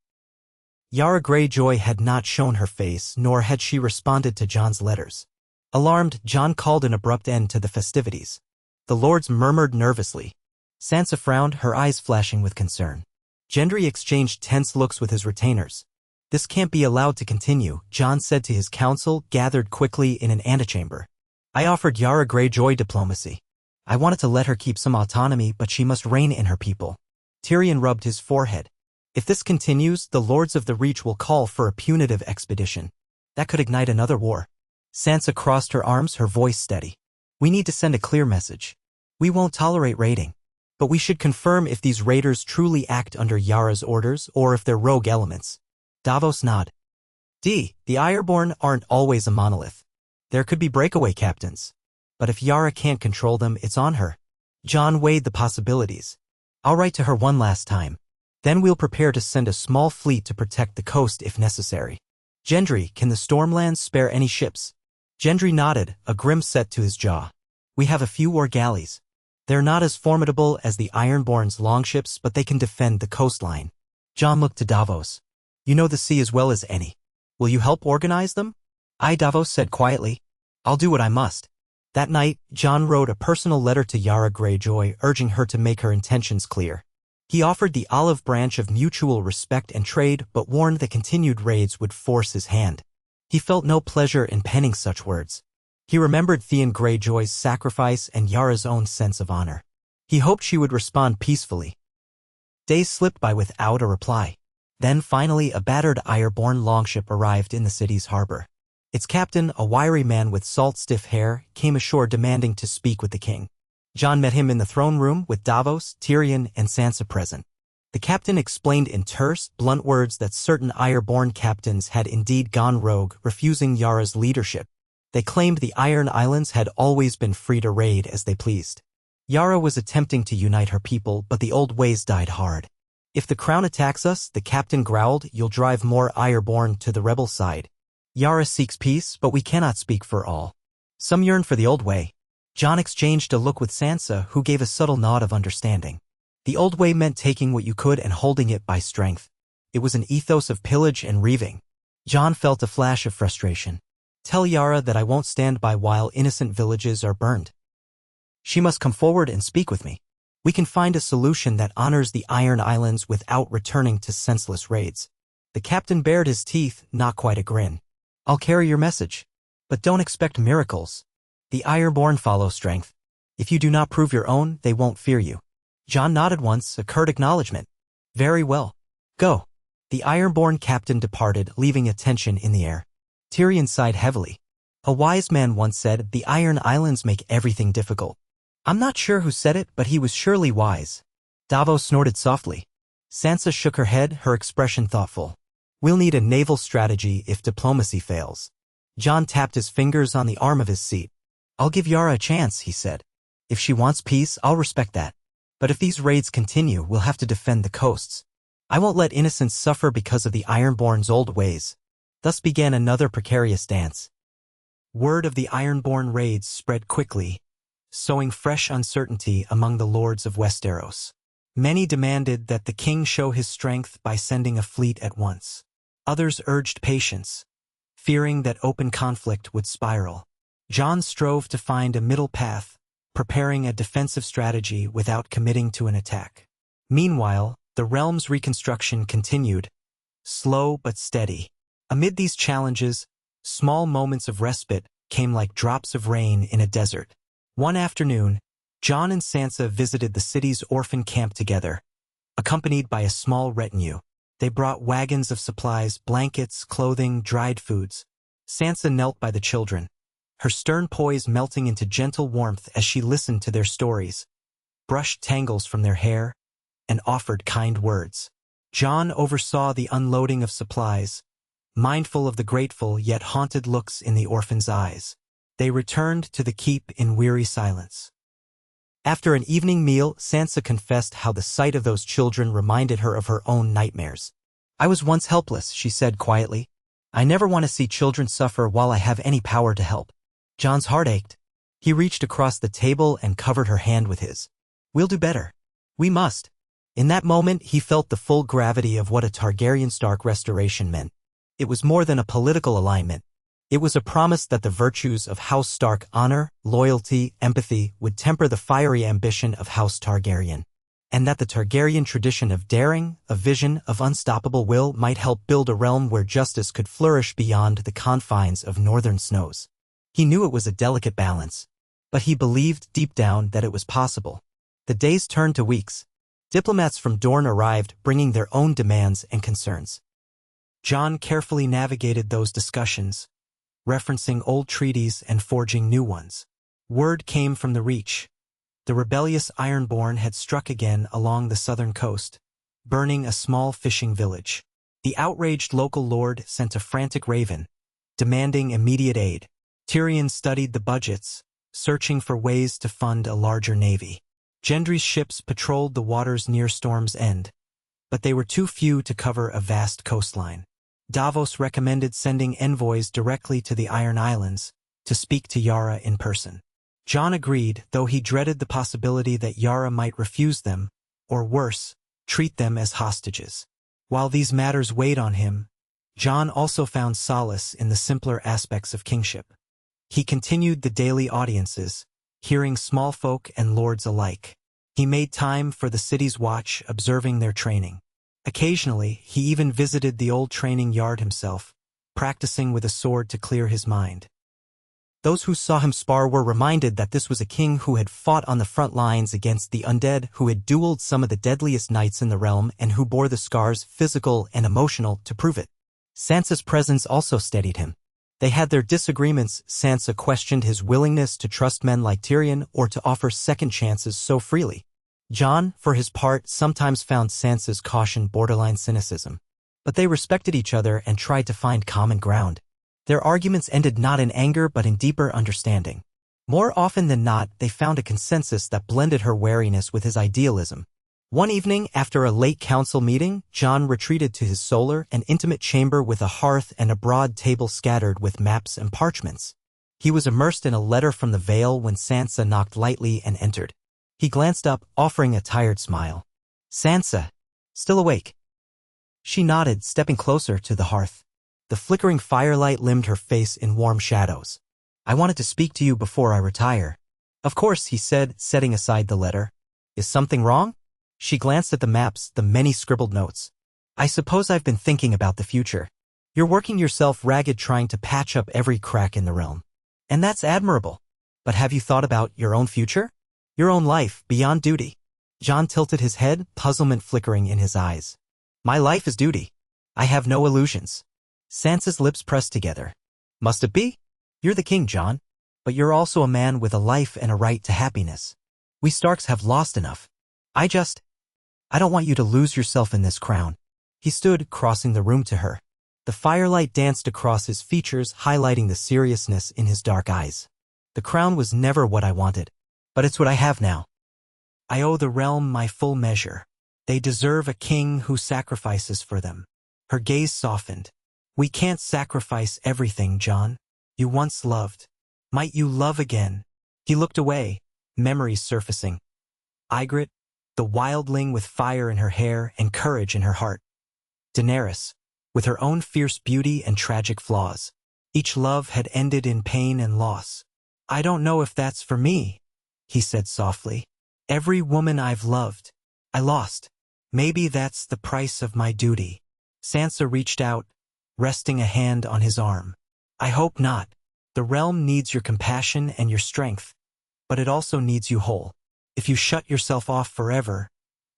S1: Yara Greyjoy had not shown her face, nor had she responded to Jon's letters. Alarmed, Jon called an abrupt end to the festivities. The lords murmured nervously. Sansa frowned, her eyes flashing with concern. Gendry exchanged tense looks with his retainers. "This can't be allowed to continue," Jon said to his council, gathered quickly in an antechamber. "I offered Yara Greyjoy diplomacy. I wanted to let her keep some autonomy, but she must reign in her people." Tyrion rubbed his forehead. "If this continues, the lords of the Reach will call for a punitive expedition. That could ignite another war." Sansa crossed her arms, her voice steady. "We need to send a clear message. We won't tolerate raiding. But we should confirm if these raiders truly act under Yara's orders or if they're rogue elements." Davos nodded. The ironborn aren't always a monolith. There could be breakaway captains. But if Yara can't control them, it's on her. Jon weighed the possibilities. "I'll write to her one last time. Then we'll prepare to send a small fleet to protect the coast if necessary." "Gendry, can the Stormlands spare any ships?" Gendry nodded, a grim set to his jaw. "We have a few war galleys. They're not as formidable as the Ironborn's longships, but they can defend the coastline." Jon looked to Davos. "You know the sea as well as any. Will you help organize them?" "I," Davos said quietly. "I'll do what I must." That night, Jon wrote a personal letter to Yara Greyjoy, urging her to make her intentions clear. He offered the olive branch of mutual respect and trade, but warned that continued raids would force his hand. He felt no pleasure in penning such words. He remembered Theon Greyjoy's sacrifice and Yara's own sense of honor. He hoped she would respond peacefully. Days slipped by without a reply. Then finally a battered ironborn longship arrived in the city's harbor. Its captain, a wiry man with salt-stiff hair, came ashore demanding to speak with the king. Jon met him in the throne room with Davos, Tyrion, and Sansa present. The captain explained in terse, blunt words that certain ironborn captains had indeed gone rogue, refusing Yara's leadership. They claimed the Iron Islands had always been free to raid as they pleased. Yara was attempting to unite her people, but the old ways died hard. If the crown attacks us, the captain growled, you'll drive more ironborn to the rebel side. Yara seeks peace, but we cannot speak for all. Some yearn for the old way. Jon exchanged a look with Sansa, who gave a subtle nod of understanding. The old way meant taking what you could and holding it by strength. It was an ethos of pillage and reaving. Jon felt a flash of frustration. Tell Yara that I won't stand by while innocent villages are burned. She must come forward and speak with me. We can find a solution that honors the Iron Islands without returning to senseless raids. The captain bared his teeth, not quite a grin. I'll carry your message. But don't expect miracles. The Ironborn follow strength. If you do not prove your own, they won't fear you. Jon nodded once, a curt acknowledgement. Very well. Go. The Ironborn captain departed, leaving a tension in the air. Tyrion sighed heavily. A wise man once said, the Iron Islands make everything difficult. I'm not sure who said it, but he was surely wise. Davos snorted softly. Sansa shook her head, her expression thoughtful. We'll need a naval strategy if diplomacy fails. Jon tapped his fingers on the arm of his seat. I'll give Yara a chance, he said. If she wants peace, I'll respect that. But if these raids continue, we'll have to defend the coasts. I won't let innocents suffer because of the Ironborn's old ways. Thus began another precarious dance. Word of the Ironborn raids spread quickly, sowing fresh uncertainty among the lords of Westeros. Many demanded that the king show his strength by sending a fleet at once. Others urged patience, fearing that open conflict would spiral. Jon strove to find a middle path, preparing a defensive strategy without committing to an attack. Meanwhile, the realm's reconstruction continued, slow but steady. Amid these challenges, small moments of respite came like drops of rain in a desert. One afternoon, Jon and Sansa visited the city's orphan camp together. Accompanied by a small retinue, they brought wagons of supplies, blankets, clothing, dried foods. Sansa knelt by the children, her stern poise melting into gentle warmth as she listened to their stories, brushed tangles from their hair, and offered kind words. Jon oversaw the unloading of supplies, mindful of the grateful yet haunted looks in the orphans' eyes. They returned to the keep in weary silence. After an evening meal, Sansa confessed how the sight of those children reminded her of her own nightmares. I was once helpless, she said quietly. I never want to see children suffer while I have any power to help. Jon's heart ached. He reached across the table and covered her hand with his. We'll do better. We must. In that moment, he felt the full gravity of what a Targaryen-Stark restoration meant. It was more than a political alignment. It was a promise that the virtues of House Stark, honor, loyalty, empathy, would temper the fiery ambition of House Targaryen, and that the Targaryen tradition of daring, a vision of unstoppable will, might help build a realm where justice could flourish beyond the confines of northern snows. He knew it was a delicate balance, but he believed deep down that it was possible. The days turned to weeks. Diplomats from Dorne arrived, bringing their own demands and concerns. Jon carefully navigated those discussions, referencing old treaties and forging new ones. Word came from the Reach. The rebellious Ironborn had struck again along the southern coast, burning a small fishing village. The outraged local lord sent a frantic raven, demanding immediate aid. Tyrion studied the budgets, searching for ways to fund a larger navy. Gendry's ships patrolled the waters near Storm's End, but they were too few to cover a vast coastline. Davos recommended sending envoys directly to the Iron Islands to speak to Yara in person. Jon agreed, though he dreaded the possibility that Yara might refuse them, or worse, treat them as hostages. While these matters weighed on him, Jon also found solace in the simpler aspects of kingship. He continued the daily audiences, hearing small folk and lords alike. He made time for the city's watch, observing their training. Occasionally, he even visited the old training yard himself, practicing with a sword to clear his mind. Those who saw him spar were reminded that this was a king who had fought on the front lines against the undead, who had dueled some of the deadliest knights in the realm, and who bore the scars, physical and emotional, to prove it. Sansa's presence also steadied him. They had their disagreements. Sansa questioned his willingness to trust men like Tyrion or to offer second chances so freely. Jon, for his part, sometimes found Sansa's caution borderline cynicism. But they respected each other and tried to find common ground. Their arguments ended not in anger but in deeper understanding. More often than not, they found a consensus that blended her wariness with his idealism. One evening, after a late council meeting, Jon retreated to his solar and intimate chamber with a hearth and a broad table scattered with maps and parchments. He was immersed in a letter from the Vale when Sansa knocked lightly and entered. He glanced up, offering a tired smile. "Sansa, still awake?" She nodded, stepping closer to the hearth. The flickering firelight limned her face in warm shadows. "I wanted to speak to you before I retire." "Of course," he said, setting aside the letter. "Is something wrong?" She glanced at the maps, the many scribbled notes. "I suppose I've been thinking about the future. You're working yourself ragged trying to patch up every crack in the realm. And that's admirable. But have you thought about your own future? Your own life, beyond duty?" Jon tilted his head, puzzlement flickering in his eyes. "My life is duty. I have no illusions." Sansa's lips pressed together. "Must it be? You're the king, Jon. But you're also a man with a life and a right to happiness. We Starks have lost enough. I don't want you to lose yourself in this crown." He stood, crossing the room to her. The firelight danced across his features, highlighting the seriousness in his dark eyes. "The crown was never what I wanted, but it's what I have now. I owe the realm my full measure. They deserve a king who sacrifices for them." Her gaze softened. "We can't sacrifice everything, Jon. You once loved. Might you love again?" He looked away, memories surfacing. Ygritte, the wildling with fire in her hair and courage in her heart. Daenerys, with her own fierce beauty and tragic flaws. Each love had ended in pain and loss. "I don't know if that's for me," he said softly. "Every woman I've loved, I lost. Maybe that's the price of my duty." Sansa reached out, resting a hand on his arm. "I hope not. The realm needs your compassion and your strength, but it also needs you whole. If you shut yourself off forever,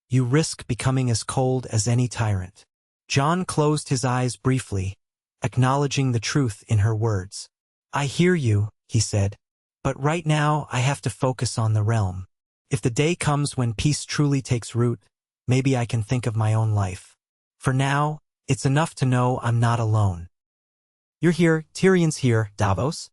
S1: you risk becoming as cold as any tyrant." Jon closed his eyes briefly, acknowledging the truth in her words. "I hear you," he said, "but right now I have to focus on the realm. If the day comes when peace truly takes root, maybe I can think of my own life. For now, it's enough to know I'm not alone. You're here, Tyrion's here, Davos.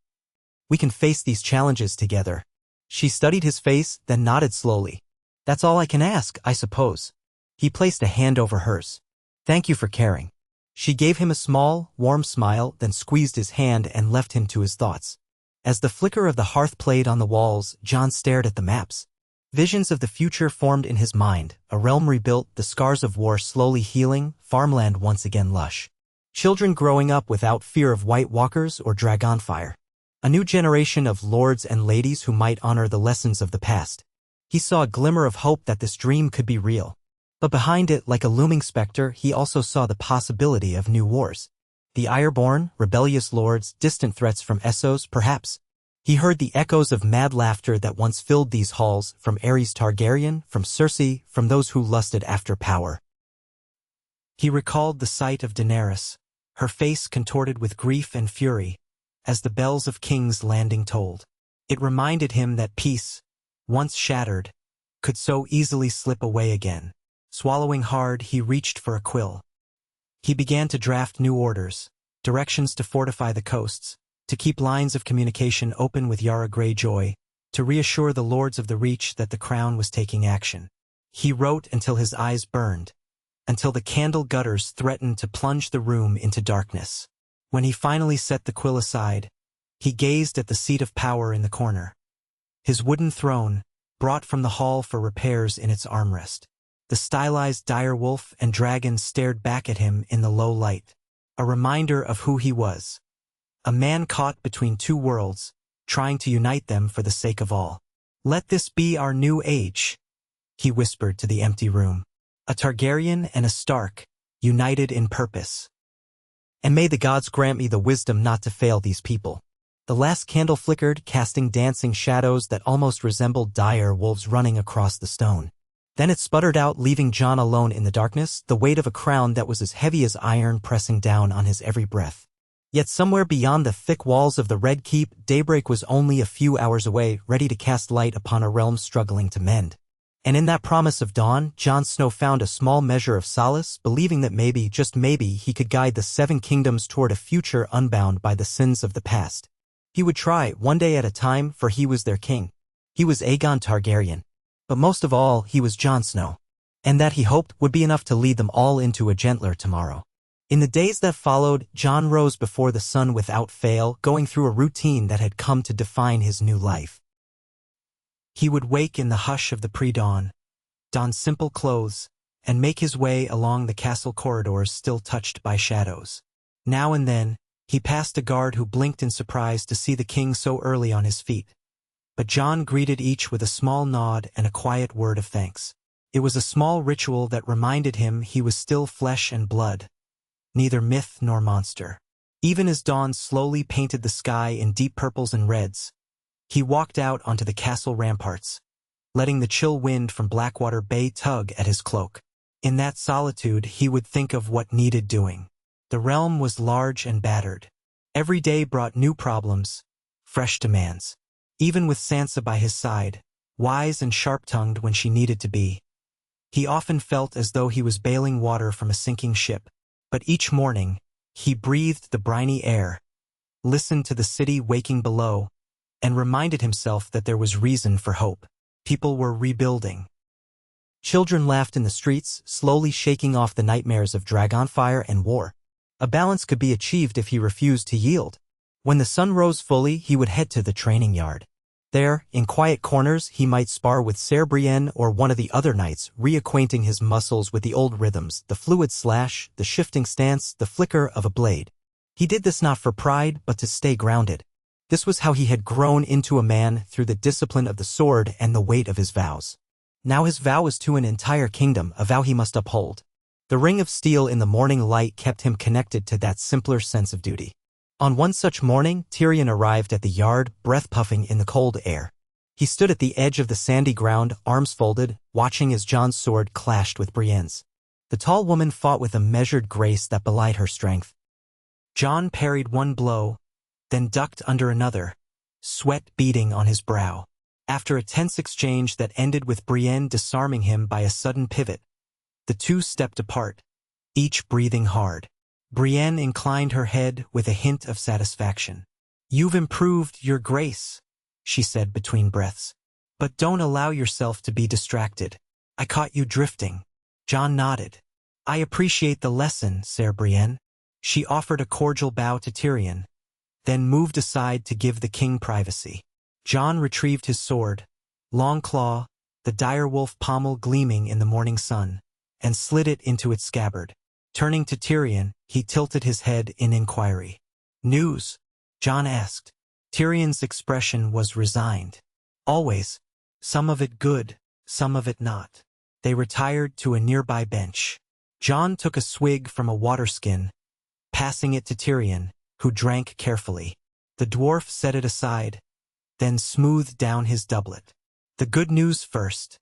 S1: We can face these challenges together." She studied his face, then nodded slowly. "That's all I can ask, I suppose." He placed a hand over hers. "Thank you for caring." She gave him a small, warm smile, then squeezed his hand and left him to his thoughts. As the flicker of the hearth played on the walls, Jon stared at the maps. Visions of the future formed in his mind, a realm rebuilt, the scars of war slowly healing, farmland once again lush. Children growing up without fear of White Walkers or Dragonfire. A new generation of lords and ladies who might honor the lessons of the past. He saw a glimmer of hope that this dream could be real. But behind it, like a looming specter, he also saw the possibility of new wars. The ironborn, rebellious lords, distant threats from Essos, perhaps. He heard the echoes of mad laughter that once filled these halls, from Aerys Targaryen, from Cersei, from those who lusted after power. He recalled the sight of Daenerys, her face contorted with grief and fury, as the bells of King's Landing tolled. It reminded him that peace, once shattered, could so easily slip away again. Swallowing hard, he reached for a quill. He began to draft new orders, directions to fortify the coasts, to keep lines of communication open with Yara Greyjoy, to reassure the Lords of the Reach that the Crown was taking action. He wrote until his eyes burned, until the candle gutters threatened to plunge the room into darkness. When he finally set the quill aside, he gazed at the seat of power in the corner. His wooden throne, brought from the hall for repairs in its armrest. The stylized direwolf and dragon stared back at him in the low light, a reminder of who he was. A man caught between two worlds, trying to unite them for the sake of all. "Let this be our new age," he whispered to the empty room. "A Targaryen and a Stark, united in purpose. And may the gods grant me the wisdom not to fail these people." The last candle flickered, casting dancing shadows that almost resembled dire wolves running across the stone. Then it sputtered out, leaving Jon alone in the darkness, the weight of a crown that was as heavy as iron pressing down on his every breath. Yet somewhere beyond the thick walls of the Red Keep, daybreak was only a few hours away, ready to cast light upon a realm struggling to mend. And in that promise of dawn, Jon Snow found a small measure of solace, believing that maybe, just maybe, he could guide the Seven Kingdoms toward a future unbound by the sins of the past. He would try, one day at a time, for he was their king. He was Aegon Targaryen. But most of all, he was Jon Snow. And that, he hoped, would be enough to lead them all into a gentler tomorrow. In the days that followed, Jon rose before the sun without fail, going through a routine that had come to define his new life. He would wake in the hush of the pre-dawn, don simple clothes, and make his way along the castle corridors still touched by shadows. Now and then, he passed a guard who blinked in surprise to see the king so early on his feet. But Jon greeted each with a small nod and a quiet word of thanks. It was a small ritual that reminded him he was still flesh and blood, neither myth nor monster. Even as dawn slowly painted the sky in deep purples and reds, he walked out onto the castle ramparts, letting the chill wind from Blackwater Bay tug at his cloak. In that solitude, he would think of what needed doing. The realm was large and battered. Every day brought new problems, fresh demands. Even with Sansa by his side, wise and sharp-tongued when she needed to be, he often felt as though he was bailing water from a sinking ship. But each morning, he breathed the briny air, listened to the city waking below, and reminded himself that there was reason for hope. People were rebuilding. Children laughed in the streets, slowly shaking off the nightmares of dragonfire and war. A balance could be achieved if he refused to yield. When the sun rose fully, he would head to the training yard. There, in quiet corners, he might spar with Ser Brienne or one of the other knights, reacquainting his muscles with the old rhythms, the fluid slash, the shifting stance, the flicker of a blade. He did this not for pride, but to stay grounded. This was how he had grown into a man, through the discipline of the sword and the weight of his vows. Now his vow was to an entire kingdom, a vow he must uphold. The ring of steel in the morning light kept him connected to that simpler sense of duty. On one such morning, Tyrion arrived at the yard, breath-puffing in the cold air. He stood at the edge of the sandy ground, arms folded, watching as Jon's sword clashed with Brienne's. The tall woman fought with a measured grace that belied her strength. Jon parried one blow, then ducked under another, sweat beading on his brow. After a tense exchange that ended with Brienne disarming him by a sudden pivot, the two stepped apart, each breathing hard. Brienne inclined her head with a hint of satisfaction. "You've improved, Your Grace," she said between breaths. "But don't allow yourself to be distracted. I caught you drifting." Jon nodded. "I appreciate the lesson, Ser Brienne." She offered a cordial bow to Tyrion, then moved aside to give the king privacy. Jon retrieved his sword, long claw, the direwolf pommel gleaming in the morning sun, and slid it into its scabbard. Turning to Tyrion, he tilted his head in inquiry. "News?" Jon asked. Tyrion's expression was resigned. "Always. Some of it good, some of it not." They retired to a nearby bench. Jon took a swig from a water skin, passing it to Tyrion, who drank carefully. The dwarf set it aside, then smoothed down his doublet. "The good news first.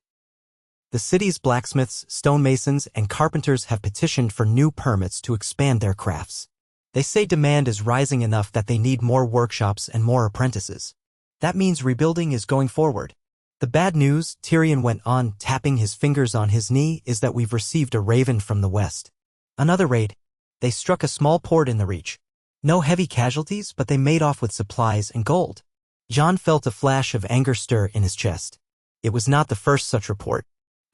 S1: The city's blacksmiths, stonemasons, and carpenters have petitioned for new permits to expand their crafts. They say demand is rising enough that they need more workshops and more apprentices. That means rebuilding is going forward. The bad news," Tyrion went on, tapping his fingers on his knee, "is that we've received a raven from the west. Another raid. They struck a small port in the Reach. No heavy casualties, but they made off with supplies and gold." Jon felt a flash of anger stir in his chest. It was not the first such report.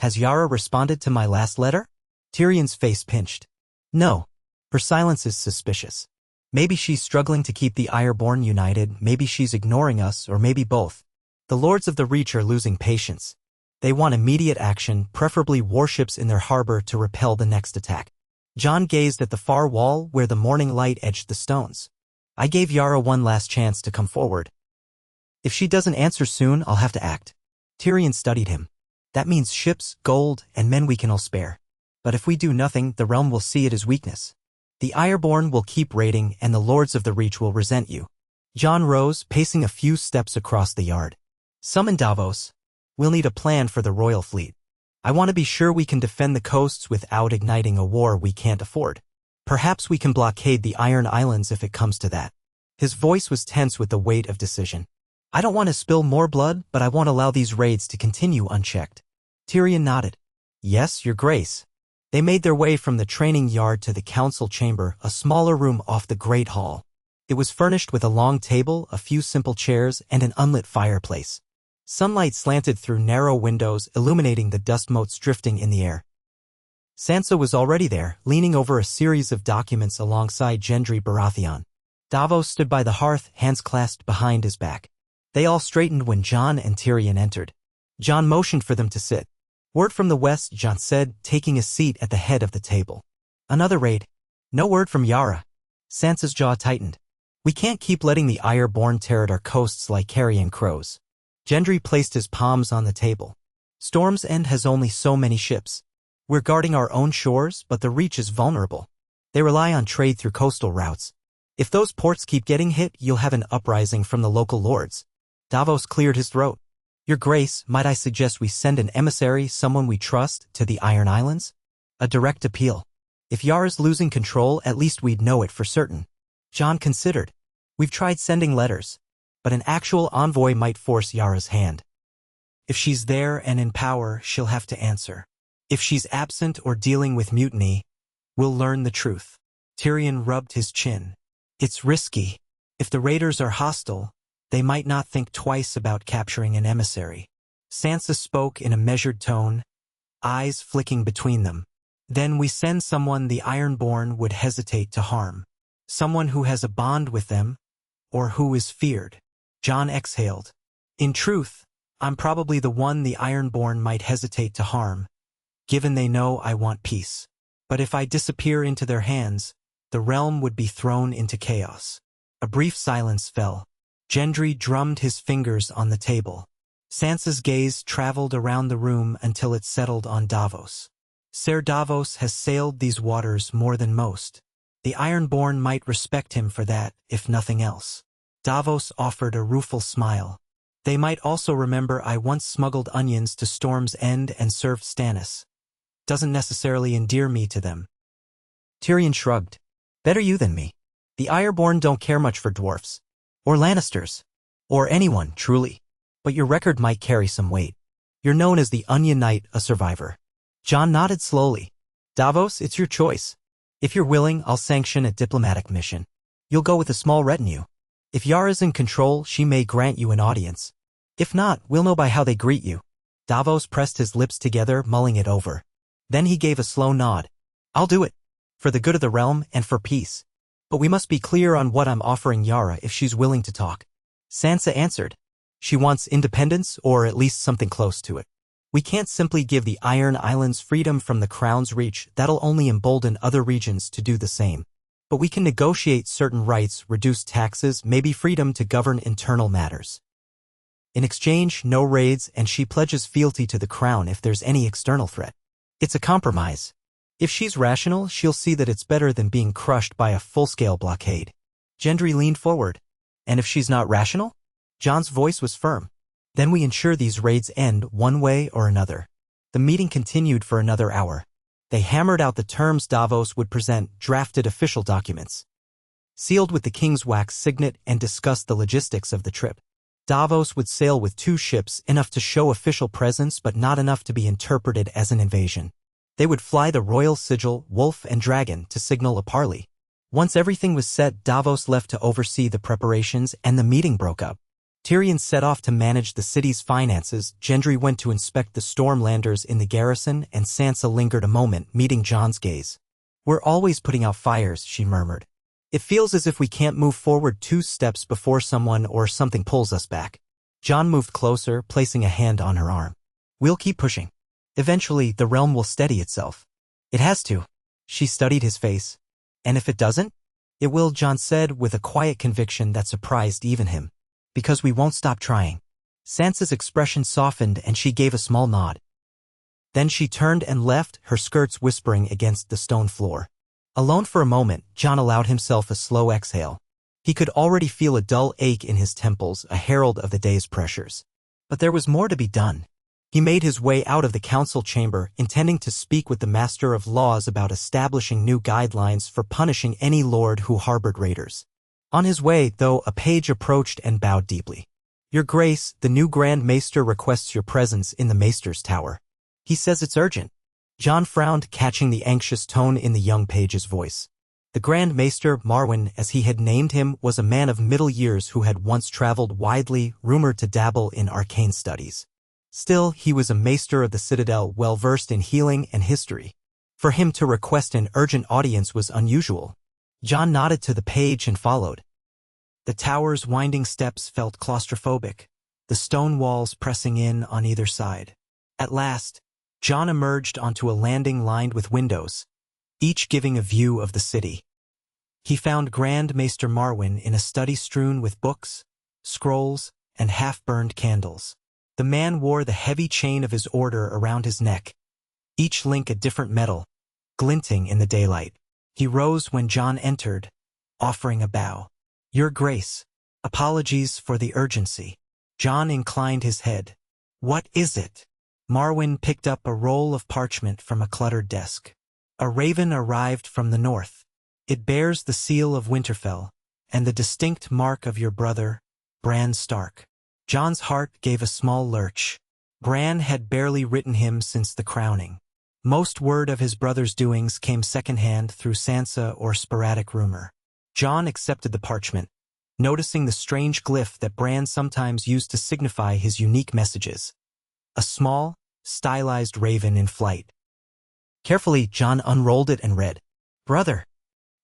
S1: "Has Yara responded to my last letter?" Tyrion's face pinched. "No. Her silence is suspicious. Maybe she's struggling to keep the ironborn united, maybe she's ignoring us, or maybe both. The Lords of the Reach are losing patience. They want immediate action, preferably warships in their harbor to repel the next attack." Jon gazed at the far wall where the morning light edged the stones. "I gave Yara one last chance to come forward. If she doesn't answer soon, I'll have to act." Tyrion studied him. "That means ships, gold, and men we can all spare. But if we do nothing, the realm will see it as weakness. The ironborn will keep raiding, and the Lords of the Reach will resent you." Jon rose, pacing a few steps across the yard. "Summon Davos. We'll need a plan for the royal fleet. I want to be sure we can defend the coasts without igniting a war we can't afford. Perhaps we can blockade the Iron Islands if it comes to that." His voice was tense with the weight of decision. "I don't want to spill more blood, but I won't allow these raids to continue unchecked." Tyrion nodded. Yes, your grace. They made their way from the training yard to the council chamber, a smaller room off the great hall. It was furnished with a long table, a few simple chairs, and an unlit fireplace. Sunlight slanted through narrow windows, illuminating the dust motes drifting in the air. Sansa was already there, leaning over a series of documents alongside Gendry Baratheon. Davos stood by the hearth, hands clasped behind his back. They all straightened when Jon and Tyrion entered. Jon motioned for them to sit. Word from the west, Jon said, taking a seat at the head of the table. Another raid. No word from Yara. Sansa's jaw tightened. We can't keep letting the ironborn tear at our coasts like carrion crows. Gendry placed his palms on the table. Storm's End has only so many ships. We're guarding our own shores, but the Reach is vulnerable. They rely on trade through coastal routes. If those ports keep getting hit, you'll have an uprising from the local lords. Davos cleared his throat. Your Grace, might I suggest we send an emissary, someone we trust, to the Iron Islands? A direct appeal. If Yara's losing control, at least we'd know it for certain. Jon considered. We've tried sending letters, but an actual envoy might force Yara's hand. If she's there and in power, she'll have to answer. If she's absent or dealing with mutiny, we'll learn the truth. Tyrion rubbed his chin. It's risky. If the raiders are hostile, they might not think twice about capturing an emissary. Sansa spoke in a measured tone, eyes flicking between them. Then we send someone the Ironborn would hesitate to harm. Someone who has a bond with them, or who is feared. Jon exhaled. In truth, I'm probably the one the Ironborn might hesitate to harm, given they know I want peace. But if I disappear into their hands, the realm would be thrown into chaos. A brief silence fell. Gendry drummed his fingers on the table. Sansa's gaze traveled around the room until it settled on Davos. Ser Davos has sailed these waters more than most. The Ironborn might respect him for that, if nothing else. Davos offered a rueful smile. They might also remember I once smuggled onions to Storm's End and served Stannis. Doesn't necessarily endear me to them. Tyrion shrugged. Better you than me. The Ironborn don't care much for dwarfs. Or Lannisters. Or anyone, truly. But your record might carry some weight. You're known as the Onion Knight, a survivor. Jon nodded slowly. Davos, it's your choice. If you're willing, I'll sanction a diplomatic mission. You'll go with a small retinue. If Yara's in control, she may grant you an audience. If not, we'll know by how they greet you. Davos pressed his lips together, mulling it over. Then he gave a slow nod. I'll do it. For the good of the realm and for peace. But we must be clear on what I'm offering Yara if she's willing to talk. Sansa answered. She wants independence, or at least something close to it. We can't simply give the Iron Islands freedom from the Crown's reach. That'll only embolden other regions to do the same. But we can negotiate certain rights, reduce taxes, maybe freedom to govern internal matters. In exchange, no raids, and she pledges fealty to the Crown if there's any external threat. It's a compromise. If she's rational, she'll see that it's better than being crushed by a full-scale blockade. Gendry leaned forward. And if she's not rational? Jon's voice was firm. Then we ensure these raids end one way or another. The meeting continued for another hour. They hammered out the terms Davos would present, drafted official documents, sealed with the king's wax signet, and discussed the logistics of the trip. Davos would sail with 2 ships, enough to show official presence but not enough to be interpreted as an invasion. They would fly the royal sigil, Wolf and Dragon, to signal a parley. Once everything was set, Davos left to oversee the preparations, and the meeting broke up. Tyrion set off to manage the city's finances, Gendry went to inspect the Stormlanders in the garrison, and Sansa lingered a moment, meeting Jon's gaze. We're always putting out fires, she murmured. It feels as if we can't move forward 2 steps before someone or something pulls us back. Jon moved closer, placing a hand on her arm. We'll keep pushing. Eventually, the realm will steady itself. It has to. She studied his face. And if it doesn't? It will, Jon said with a quiet conviction that surprised even him. Because we won't stop trying. Sansa's expression softened and she gave a small nod. Then she turned and left, her skirts whispering against the stone floor. Alone for a moment, Jon allowed himself a slow exhale. He could already feel a dull ache in his temples, a herald of the day's pressures. But there was more to be done. He made his way out of the council chamber, intending to speak with the Master of Laws about establishing new guidelines for punishing any lord who harbored raiders. On his way, though, a page approached and bowed deeply. Your Grace, the new Grand Maester requests your presence in the Maester's Tower. He says it's urgent. Jon frowned, catching the anxious tone in the young page's voice. The Grand Maester, Marwyn, as he had named him, was a man of middle years who had once traveled widely, rumored to dabble in arcane studies. Still, he was a maester of the Citadel, well-versed in healing and history. For him to request an urgent audience was unusual. Jon nodded to the page and followed. The tower's winding steps felt claustrophobic, the stone walls pressing in on either side. At last, Jon emerged onto a landing lined with windows, each giving a view of the city. He found Grand Maester Marwyn in a study strewn with books, scrolls, and half-burned candles. The man wore the heavy chain of his order around his neck, each link a different metal, glinting in the daylight. He rose when Jon entered, offering a bow. "Your Grace, apologies for the urgency." Jon inclined his head. "What is it?" Marwyn picked up a roll of parchment from a cluttered desk. "A raven arrived from the north. It bears the seal of Winterfell, and the distinct mark of your brother, Bran Stark." Jon's heart gave a small lurch. Bran had barely written him since the crowning. Most word of his brother's doings came secondhand through Sansa or sporadic rumor. Jon accepted the parchment, noticing the strange glyph that Bran sometimes used to signify his unique messages. A small, stylized raven in flight. Carefully, Jon unrolled it and read, "Brother,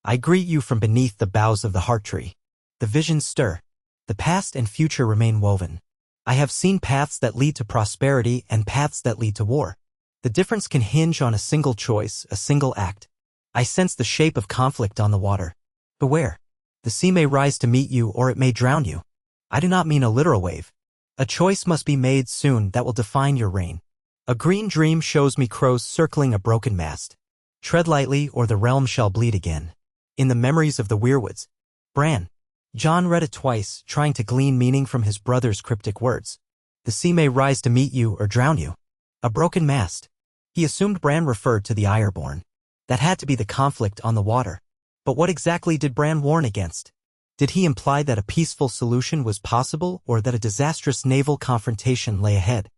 S1: I greet you from beneath the boughs of the heart tree. The visions stir. The past and future remain woven. I have seen paths that lead to prosperity and paths that lead to war. The difference can hinge on a single choice, a single act. I sense the shape of conflict on the water. Beware. The sea may rise to meet you or it may drown you. I do not mean a literal wave. A choice must be made soon that will define your reign. A green dream shows me crows circling a broken mast. Tread lightly or the realm shall bleed again. In the memories of the Weirwoods. Bran." Jon read it twice, trying to glean meaning from his brother's cryptic words. The sea may rise to meet you or drown you. A broken mast. He assumed Bran referred to the ironborn. That had to be the conflict on the water. But what exactly did Bran warn against? Did he imply that a peaceful solution was possible or that a disastrous naval confrontation lay ahead?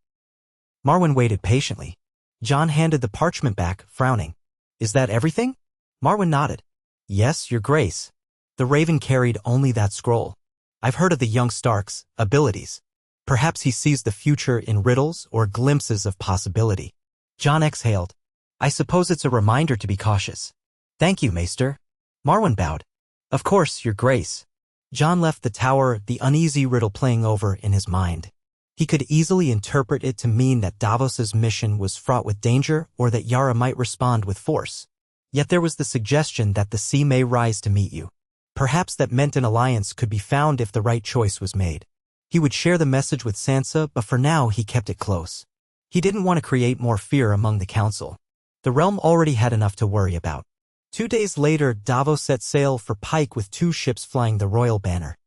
S1: Marwyn waited patiently. Jon handed the parchment back, frowning. "Is that everything?" Marwyn nodded. "Yes, your grace." The raven carried only that scroll. "I've heard of the young Stark's abilities. Perhaps he sees the future in riddles or glimpses of possibility." Jon exhaled. "I suppose it's a reminder to be cautious." "Thank you, Maester." Marwyn bowed. "Of course, your grace." Jon left the tower, the uneasy riddle playing over in his mind. He could easily interpret it to mean that Davos's mission was fraught with danger or that Yara might respond with force. Yet there was the suggestion that the sea may rise to meet you. Perhaps that meant an alliance could be found if the right choice was made. He would share the message with Sansa, but for now he kept it close. He didn't want to create more fear among the council. The realm already had enough to worry about. 2 days later, Davos set sail for Pike with 2 ships flying the royal banner.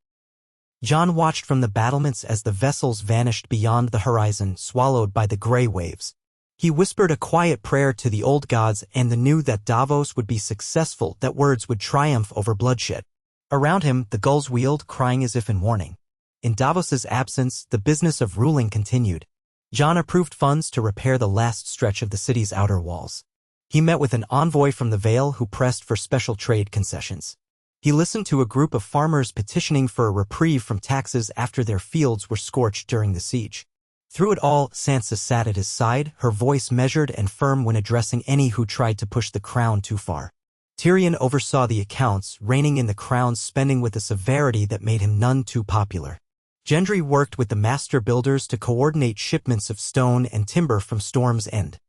S1: Jon watched from the battlements as the vessels vanished beyond the horizon, swallowed by the gray waves. He whispered a quiet prayer to the old gods and knew that Davos would be successful, that words would triumph over bloodshed. Around him, the gulls wheeled, crying as if in warning. In Davos's absence, the business of ruling continued. Jon approved funds to repair the last stretch of the city's outer walls. He met with an envoy from the Vale who pressed for special trade concessions. He listened to a group of farmers petitioning for a reprieve from taxes after their fields were scorched during the siege. Through it all, Sansa sat at his side, her voice measured and firm when addressing any who tried to push the crown too far. Tyrion oversaw the accounts, reining in the crown's spending with a severity that made him none too popular. Gendry worked with the master builders to coordinate shipments of stone and timber from Storm's End.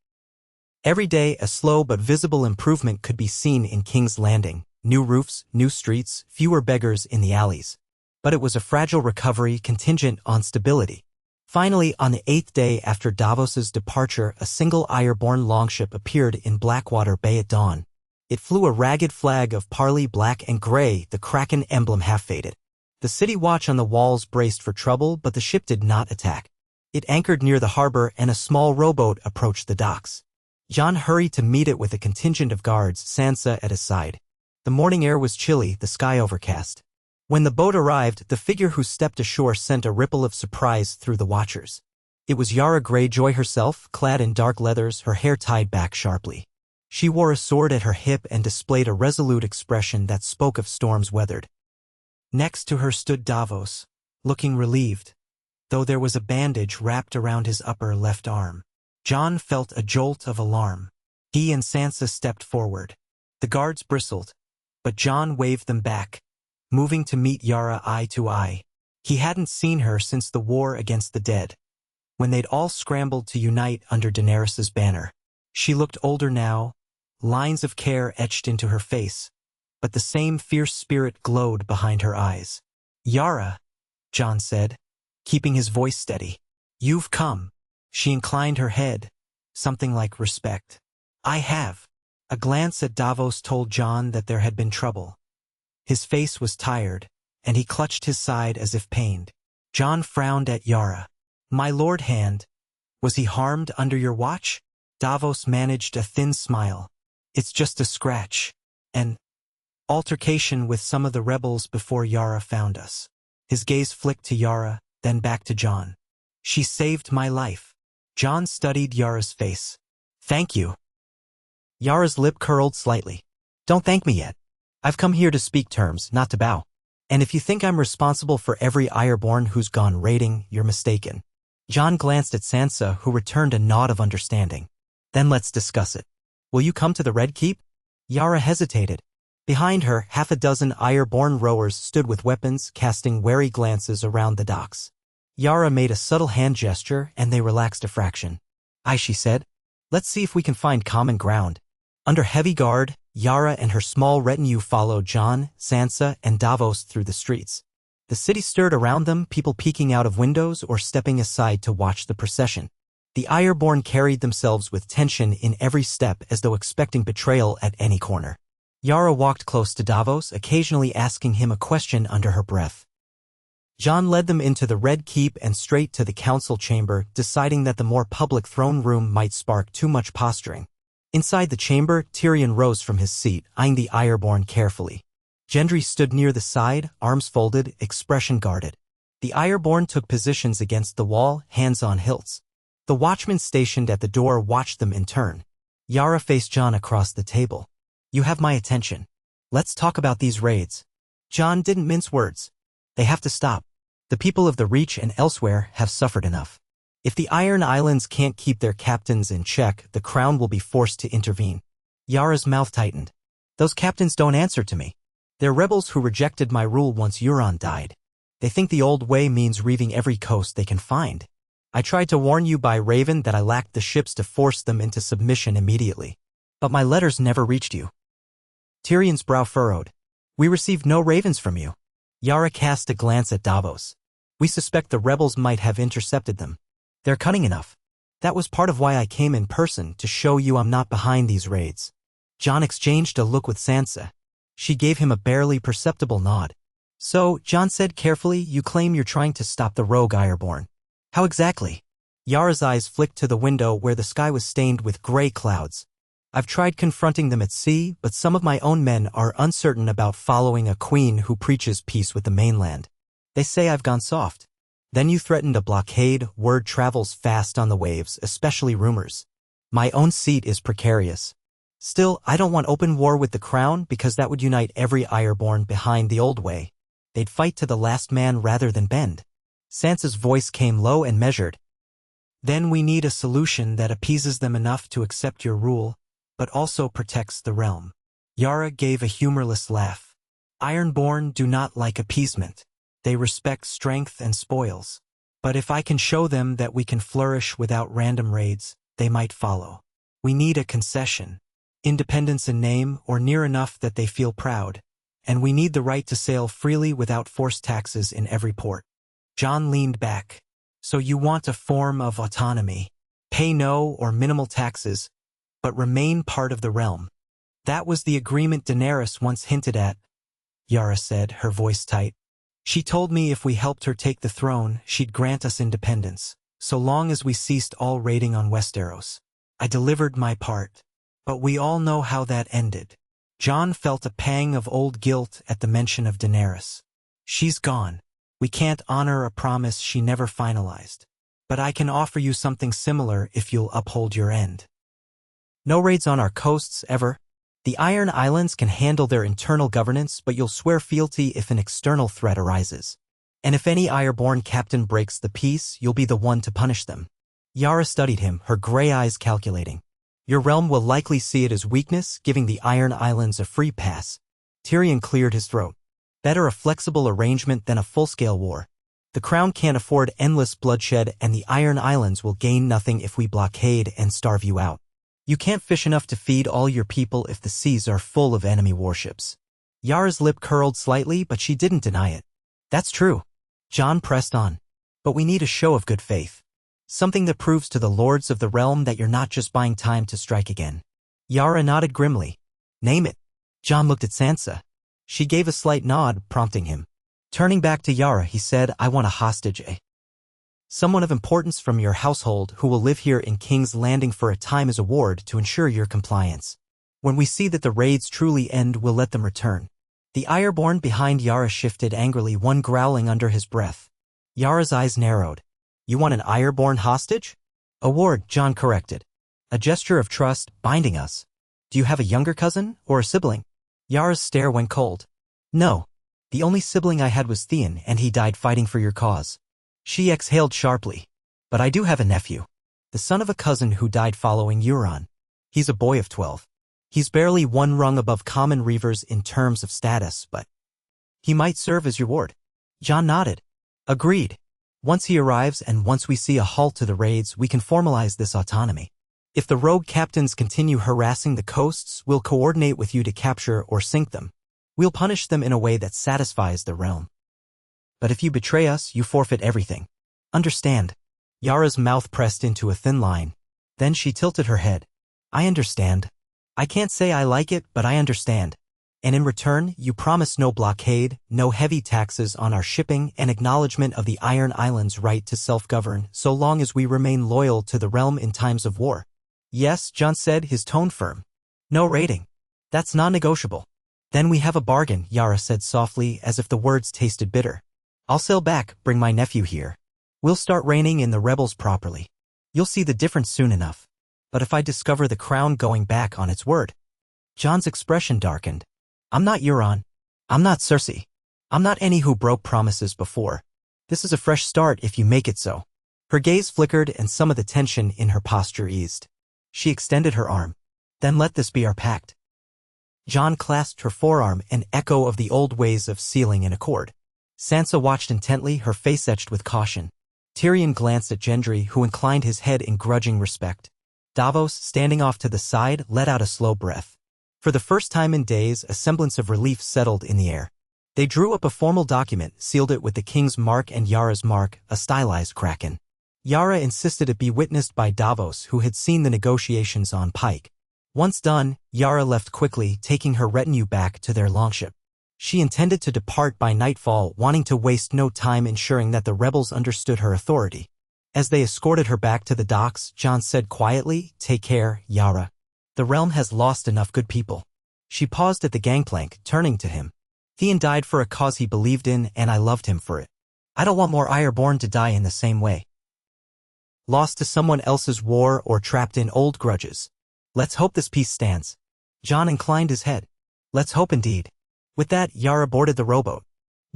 S1: Every day, a slow but visible improvement could be seen in King's Landing. New roofs, new streets, fewer beggars in the alleys. But it was a fragile recovery contingent on stability. Finally, on the 8th day after Davos's departure, a single ironborn longship appeared in Blackwater Bay at dawn. It flew a ragged flag of parley black and gray, the Kraken emblem half faded. The city watch on the walls braced for trouble, but the ship did not attack. It anchored near the harbor and a small rowboat approached the docks. Jon hurried to meet it with a contingent of guards, Sansa at his side. The morning air was chilly, the sky overcast. When the boat arrived, the figure who stepped ashore sent a ripple of surprise through the watchers. It was Yara Greyjoy herself, clad in dark leathers, her hair tied back sharply. She wore a sword at her hip and displayed a resolute expression that spoke of storms weathered. Next to her stood Davos, looking relieved, though there was a bandage wrapped around his upper left arm. Jon felt a jolt of alarm. He and Sansa stepped forward. The guards bristled, but Jon waved them back, moving to meet Yara eye to eye. He hadn't seen her since the war against the dead, when they'd all scrambled to unite under Daenerys's banner. She looked older now, lines of care etched into her face, but the same fierce spirit glowed behind her eyes. "Yara," Jon said, keeping his voice steady. "You've come." She inclined her head, something like respect. "I have." A glance at Davos told Jon that there had been trouble. His face was tired, and he clutched his side as if pained. Jon frowned at Yara. "My lord Hand, was he harmed under your watch?" Davos managed a thin smile. "It's just a scratch. An altercation with some of the rebels before Yara found us." His gaze flicked to Yara, then back to Jon. "She saved my life." Jon studied Yara's face. "Thank you." Yara's lip curled slightly. "Don't thank me yet. I've come here to speak terms, not to bow. And if you think I'm responsible for every ironborn who's gone raiding, you're mistaken." Jon glanced at Sansa, who returned a nod of understanding. "Then let's discuss it. Will you come to the Red Keep?" Yara hesitated. Behind her, half a dozen ironborn rowers stood with weapons, casting wary glances around the docks. Yara made a subtle hand gesture, and they relaxed a fraction. "Aye," she said. "Let's see if we can find common ground." Under heavy guard, Yara and her small retinue followed Jon, Sansa, and Davos through the streets. The city stirred around them, people peeking out of windows or stepping aside to watch the procession. The ironborn carried themselves with tension in every step, as though expecting betrayal at any corner. Yara walked close to Davos, occasionally asking him a question under her breath. Jon led them into the Red Keep and straight to the council chamber, deciding that the more public throne room might spark too much posturing. Inside the chamber, Tyrion rose from his seat, eyeing the ironborn carefully. Gendry stood near the side, arms folded, expression guarded. The ironborn took positions against the wall, hands on hilts. The watchman stationed at the door watched them in turn. Yara faced Jon across the table. "You have my attention. Let's talk about these raids." Jon didn't mince words. "They have to stop. The people of the Reach and elsewhere have suffered enough. If the Iron Islands can't keep their captains in check, the Crown will be forced to intervene." Yara's mouth tightened. "Those captains don't answer to me. They're rebels who rejected my rule once Euron died. They think the old way means reaving every coast they can find. I tried to warn you by Raven that I lacked the ships to force them into submission immediately. But my letters never reached you." Tyrion's brow furrowed. "We received no ravens from you." Yara cast a glance at Davos. "We suspect the rebels might have intercepted them. They're cunning enough. That was part of why I came in person, to show you I'm not behind these raids." Jon exchanged a look with Sansa. She gave him a barely perceptible nod. "So," Jon said carefully, "you claim you're trying to stop the rogue Ironborn. How exactly?" Yara's eyes flicked to the window where the sky was stained with gray clouds. "I've tried confronting them at sea, but some of my own men are uncertain about following a queen who preaches peace with the mainland. They say I've gone soft. Then you threatened a blockade. Word travels fast on the waves, especially rumors. My own seat is precarious. Still, I don't want open war with the Crown, because that would unite every Ironborn behind the old way. They'd fight to the last man rather than bend." Sansa's voice came low and measured. "Then we need a solution that appeases them enough to accept your rule, but also protects the realm." Yara gave a humorless laugh. "Ironborn do not like appeasement. They respect strength and spoils. But if I can show them that we can flourish without random raids, they might follow. We need a concession. Independence in name, or near enough that they feel proud. And we need the right to sail freely without forced taxes in every port." Jon leaned back. "So you want a form of autonomy. Pay no or minimal taxes, but remain part of the realm." "That was the agreement Daenerys once hinted at," Yara said, her voice tight. "She told me if we helped her take the throne, she'd grant us independence, so long as we ceased all raiding on Westeros. I delivered my part. But we all know how that ended." Jon felt a pang of old guilt at the mention of Daenerys. "She's gone. We can't honor a promise she never finalized." but I can offer you something similar if you'll uphold your end. No raids on our coasts, ever. The Iron Islands can handle their internal governance, but you'll swear fealty if an external threat arises. And if any ironborn captain breaks the peace, you'll be the one to punish them. Yara studied him, her gray eyes calculating. Your realm will likely see it as weakness, giving the Iron Islands a free pass. Tyrion cleared his throat. Better a flexible arrangement than a full-scale war. The crown can't afford endless bloodshed, and the Iron Islands will gain nothing if we blockade and starve you out. You can't fish enough to feed all your people if the seas are full of enemy warships. Yara's lip curled slightly, but she didn't deny it. That's true. Jon pressed on. But we need a show of good faith. Something that proves to the lords of the realm that you're not just buying time to strike again. Yara nodded grimly. Name it. Jon looked at Sansa. She gave a slight nod, prompting him. Turning back to Yara, he said, I want a hostage, someone of importance from your household who will live here in King's Landing for a time as a ward to ensure your compliance. When we see that the raids truly end, we'll let them return. The ironborn behind Yara shifted angrily, one growling under his breath. Yara's eyes narrowed. You want an ironborn hostage? A ward, Jon corrected. A gesture of trust, binding us. Do you have a younger cousin, or a sibling? Yara's stare went cold. No. The only sibling I had was Theon, and he died fighting for your cause. She exhaled sharply. But I do have a nephew. The son of a cousin who died following Euron. He's a boy of 12. He's barely one rung above common reavers in terms of status, but he might serve as your ward. Jon nodded. Agreed. Once he arrives and once we see a halt to the raids, we can formalize this autonomy. If the rogue captains continue harassing the coasts, we'll coordinate with you to capture or sink them. We'll punish them in a way that satisfies the realm. But if you betray us, you forfeit everything. Understand? Yara's mouth pressed into a thin line. Then she tilted her head. I understand. I can't say I like it, but I understand. And in return, you promise no blockade, no heavy taxes on our shipping, and acknowledgement of the Iron Islands' right to self-govern, so long as we remain loyal to the realm in times of war. Yes, Jon said, his tone firm. No raiding. That's non-negotiable. Then we have a bargain, Yara said softly, as if the words tasted bitter. I'll sail back, bring my nephew here. We'll start reigning in the rebels properly. You'll see the difference soon enough. But if I discover the crown going back on its word? Jon's expression darkened. I'm not Euron. I'm not Cersei. I'm not any who broke promises before. This is a fresh start if you make it so. Her gaze flickered and some of the tension in her posture eased. She extended her arm. Then let this be our pact. Jon clasped her forearm, an echo of the old ways of sealing an accord. Sansa watched intently, her face etched with caution. Tyrion glanced at Gendry, who inclined his head in grudging respect. Davos, standing off to the side, let out a slow breath. For the first time in days, a semblance of relief settled in the air. They drew up a formal document, sealed it with the king's mark and Yara's mark, a stylized kraken. Yara insisted it be witnessed by Davos, who had seen the negotiations on Pike. Once done, Yara left quickly, taking her retinue back to their longship. She intended to depart by nightfall, wanting to waste no time ensuring that the rebels understood her authority. As they escorted her back to the docks, Jon said quietly, Take care, Yara. The realm has lost enough good people. She paused at the gangplank, turning to him. Theon died for a cause he believed in, and I loved him for it. I don't want more Ironborn to die in the same way. Lost to someone else's war or trapped in old grudges. Let's hope this peace stands. Jon inclined his head. Let's hope indeed. With that, Yara boarded the rowboat.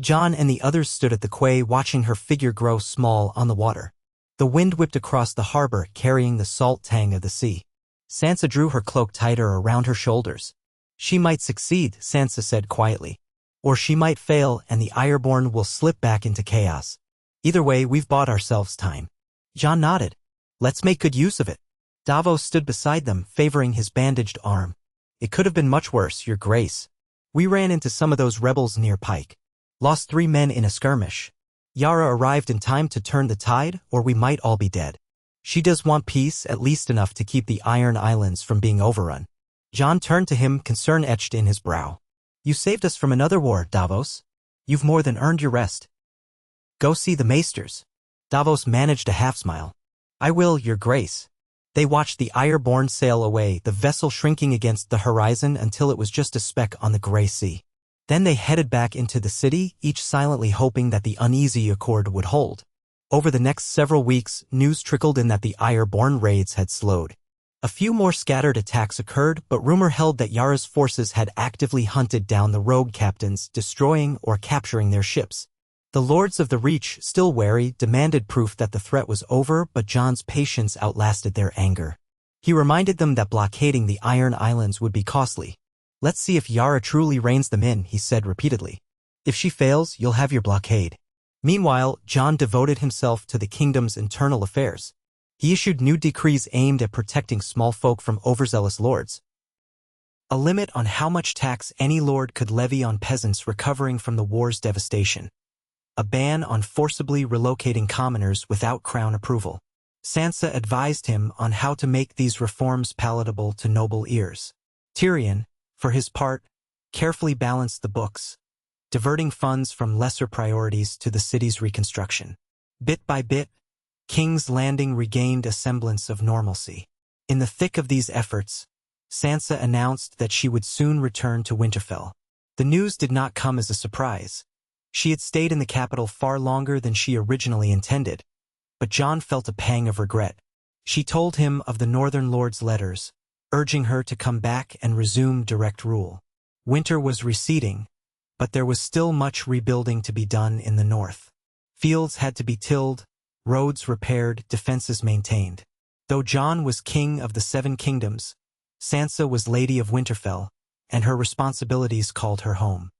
S1: Jon and the others stood at the quay, watching her figure grow small on the water. The wind whipped across the harbor, carrying the salt tang of the sea. Sansa drew her cloak tighter around her shoulders. She might succeed, Sansa said quietly. Or she might fail, and the Ironborn will slip back into chaos. Either way, we've bought ourselves time. Jon nodded. Let's make good use of it. Davos stood beside them, favoring his bandaged arm. It could have been much worse, Your Grace. We ran into some of those rebels near Pike. Lost 3 men in a skirmish. Yara arrived in time to turn the tide, or we might all be dead. She does want peace, at least enough to keep the Iron Islands from being overrun. Jon turned to him, concern etched in his brow. You saved us from another war, Davos. You've more than earned your rest. Go see the maesters. Davos managed a half-smile. I will, Your Grace. They watched the Ironborn sail away, the vessel shrinking against the horizon until it was just a speck on the gray sea. Then they headed back into the city, each silently hoping that the uneasy accord would hold. Over the next several weeks, news trickled in that the ironborn raids had slowed. A few more scattered attacks occurred, but rumor held that Yara's forces had actively hunted down the rogue captains, destroying or capturing their ships. The Lords of the Reach, still wary, demanded proof that the threat was over, but Jon's patience outlasted their anger. He reminded them that blockading the Iron Islands would be costly. "Let's see if Yara truly reins them in," he said repeatedly. "If she fails, you'll have your blockade." Meanwhile, Jon devoted himself to the kingdom's internal affairs. He issued new decrees aimed at protecting small folk from overzealous lords. A limit on how much tax any lord could levy on peasants recovering from the war's devastation. A ban on forcibly relocating commoners without crown approval. Sansa advised him on how to make these reforms palatable to noble ears. Tyrion, for his part, carefully balanced the books, diverting funds from lesser priorities to the city's reconstruction. Bit by bit, King's Landing regained a semblance of normalcy. In the thick of these efforts, Sansa announced that she would soon return to Winterfell. The news did not come as a surprise. She had stayed in the capital far longer than she originally intended, but Jon felt a pang of regret. She told him of the Northern Lord's letters, urging her to come back and resume direct rule. Winter was receding, but there was still much rebuilding to be done in the north. Fields had to be tilled, roads repaired, defenses maintained. Though Jon was king of the Seven Kingdoms, Sansa was Lady of Winterfell, and her responsibilities called her home.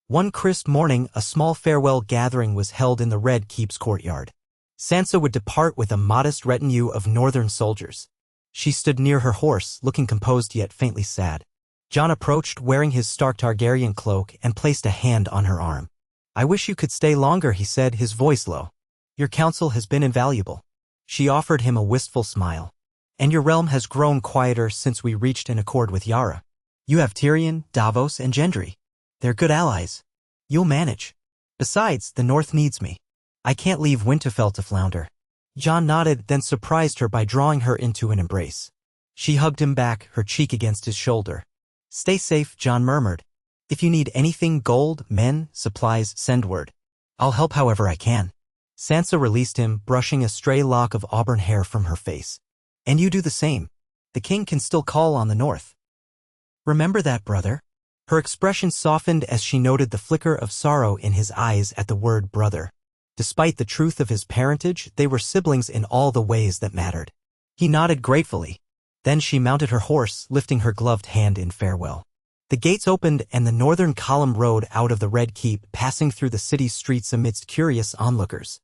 S1: One crisp morning, a small farewell gathering was held in the Red Keep's courtyard. Sansa would depart with a modest retinue of northern soldiers. She stood near her horse, looking composed yet faintly sad. Jon approached, wearing his Stark Targaryen cloak, and placed a hand on her arm. "I wish you could stay longer," he said, his voice low. "Your counsel has been invaluable." She offered him a wistful smile. "And your realm has grown quieter since we reached an accord with Yara. You have Tyrion, Davos, and Gendry. They're good allies. You'll manage. Besides, the North needs me. I can't leave Winterfell to flounder." Jon nodded, then surprised her by drawing her into an embrace. She hugged him back, her cheek against his shoulder. "Stay safe," Jon murmured. "If you need anything, gold, men, supplies, send word. I'll help however I can." Sansa released him, brushing a stray lock of auburn hair from her face. "And you do the same. The king can still call on the North. Remember that, brother." Her expression softened as she noted the flicker of sorrow in his eyes at the word brother. Despite the truth of his parentage, they were siblings in all the ways that mattered. He nodded gratefully. Then she mounted her horse, lifting her gloved hand in farewell. The gates opened and the northern column rode out of the Red Keep, passing through the city's streets amidst curious onlookers.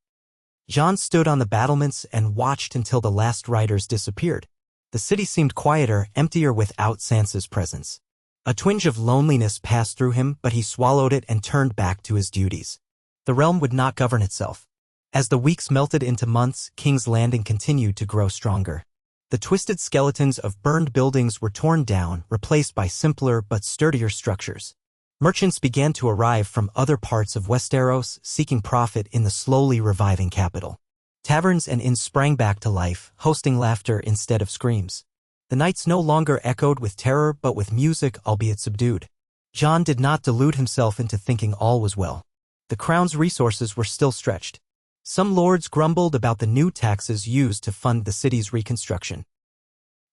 S1: Jon stood on the battlements and watched until the last riders disappeared. The city seemed quieter, emptier without Sansa's presence. A twinge of loneliness passed through him, but he swallowed it and turned back to his duties. The realm would not govern itself. As the weeks melted into months, King's Landing continued to grow stronger. The twisted skeletons of burned buildings were torn down, replaced by simpler but sturdier structures. Merchants began to arrive from other parts of Westeros, seeking profit in the slowly reviving capital. Taverns and inns sprang back to life, hosting laughter instead of screams. The nights no longer echoed with terror but with music, albeit subdued. Jon did not delude himself into thinking all was well. The crown's resources were still stretched. Some lords grumbled about the new taxes used to fund the city's reconstruction.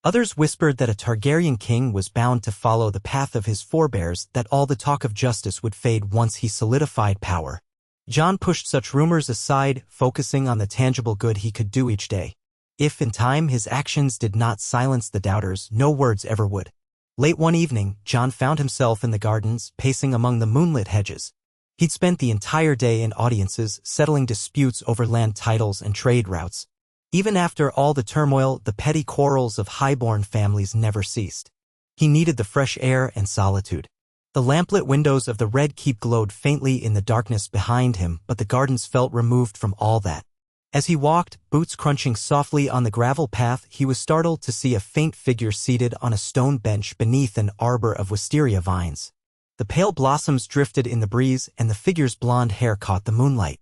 S1: Others whispered that a Targaryen king was bound to follow the path of his forebears, that all the talk of justice would fade once he solidified power. Jon pushed such rumors aside, focusing on the tangible good he could do each day. If in time his actions did not silence the doubters, no words ever would. Late one evening, Jon found himself in the gardens, pacing among the moonlit hedges. He'd spent the entire day in audiences, settling disputes over land titles and trade routes. Even after all the turmoil, the petty quarrels of highborn families never ceased. He needed the fresh air and solitude. The lamplit windows of the Red Keep glowed faintly in the darkness behind him, but the gardens felt removed from all that. As he walked, boots crunching softly on the gravel path, he was startled to see a faint figure seated on a stone bench beneath an arbor of wisteria vines. The pale blossoms drifted in the breeze, and the figure's blonde hair caught the moonlight.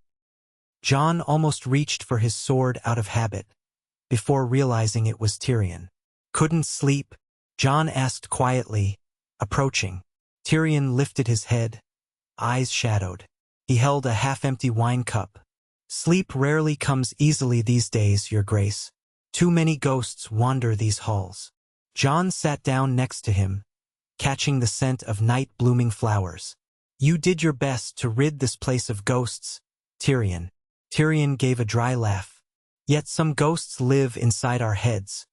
S1: Jon almost reached for his sword out of habit, before realizing it was Tyrion. "Couldn't sleep?" Jon asked quietly, approaching. Tyrion lifted his head, eyes shadowed. He held a half-empty wine cup, Sleep rarely comes easily these days, Your Grace. Too many ghosts wander these halls. Jon sat down next to him, catching the scent of night-blooming flowers. You did your best to rid this place of ghosts, Tyrion. Tyrion gave a dry laugh. Yet some ghosts live inside our heads,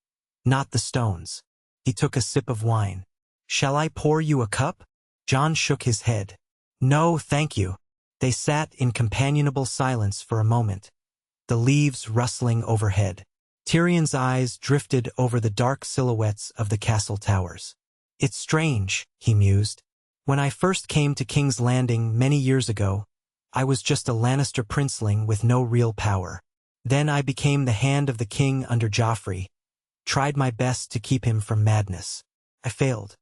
S1: not the stones. He took a sip of wine. Shall I pour you a cup? Jon shook his head. No, thank you. They sat in companionable silence for a moment, the leaves rustling overhead. Tyrion's eyes drifted over the dark silhouettes of the castle towers. It's strange, he mused. When I first came to King's Landing many years ago, I was just a Lannister princeling with no real power. Then I became the hand of the king under Joffrey, tried my best to keep him from madness. I failed.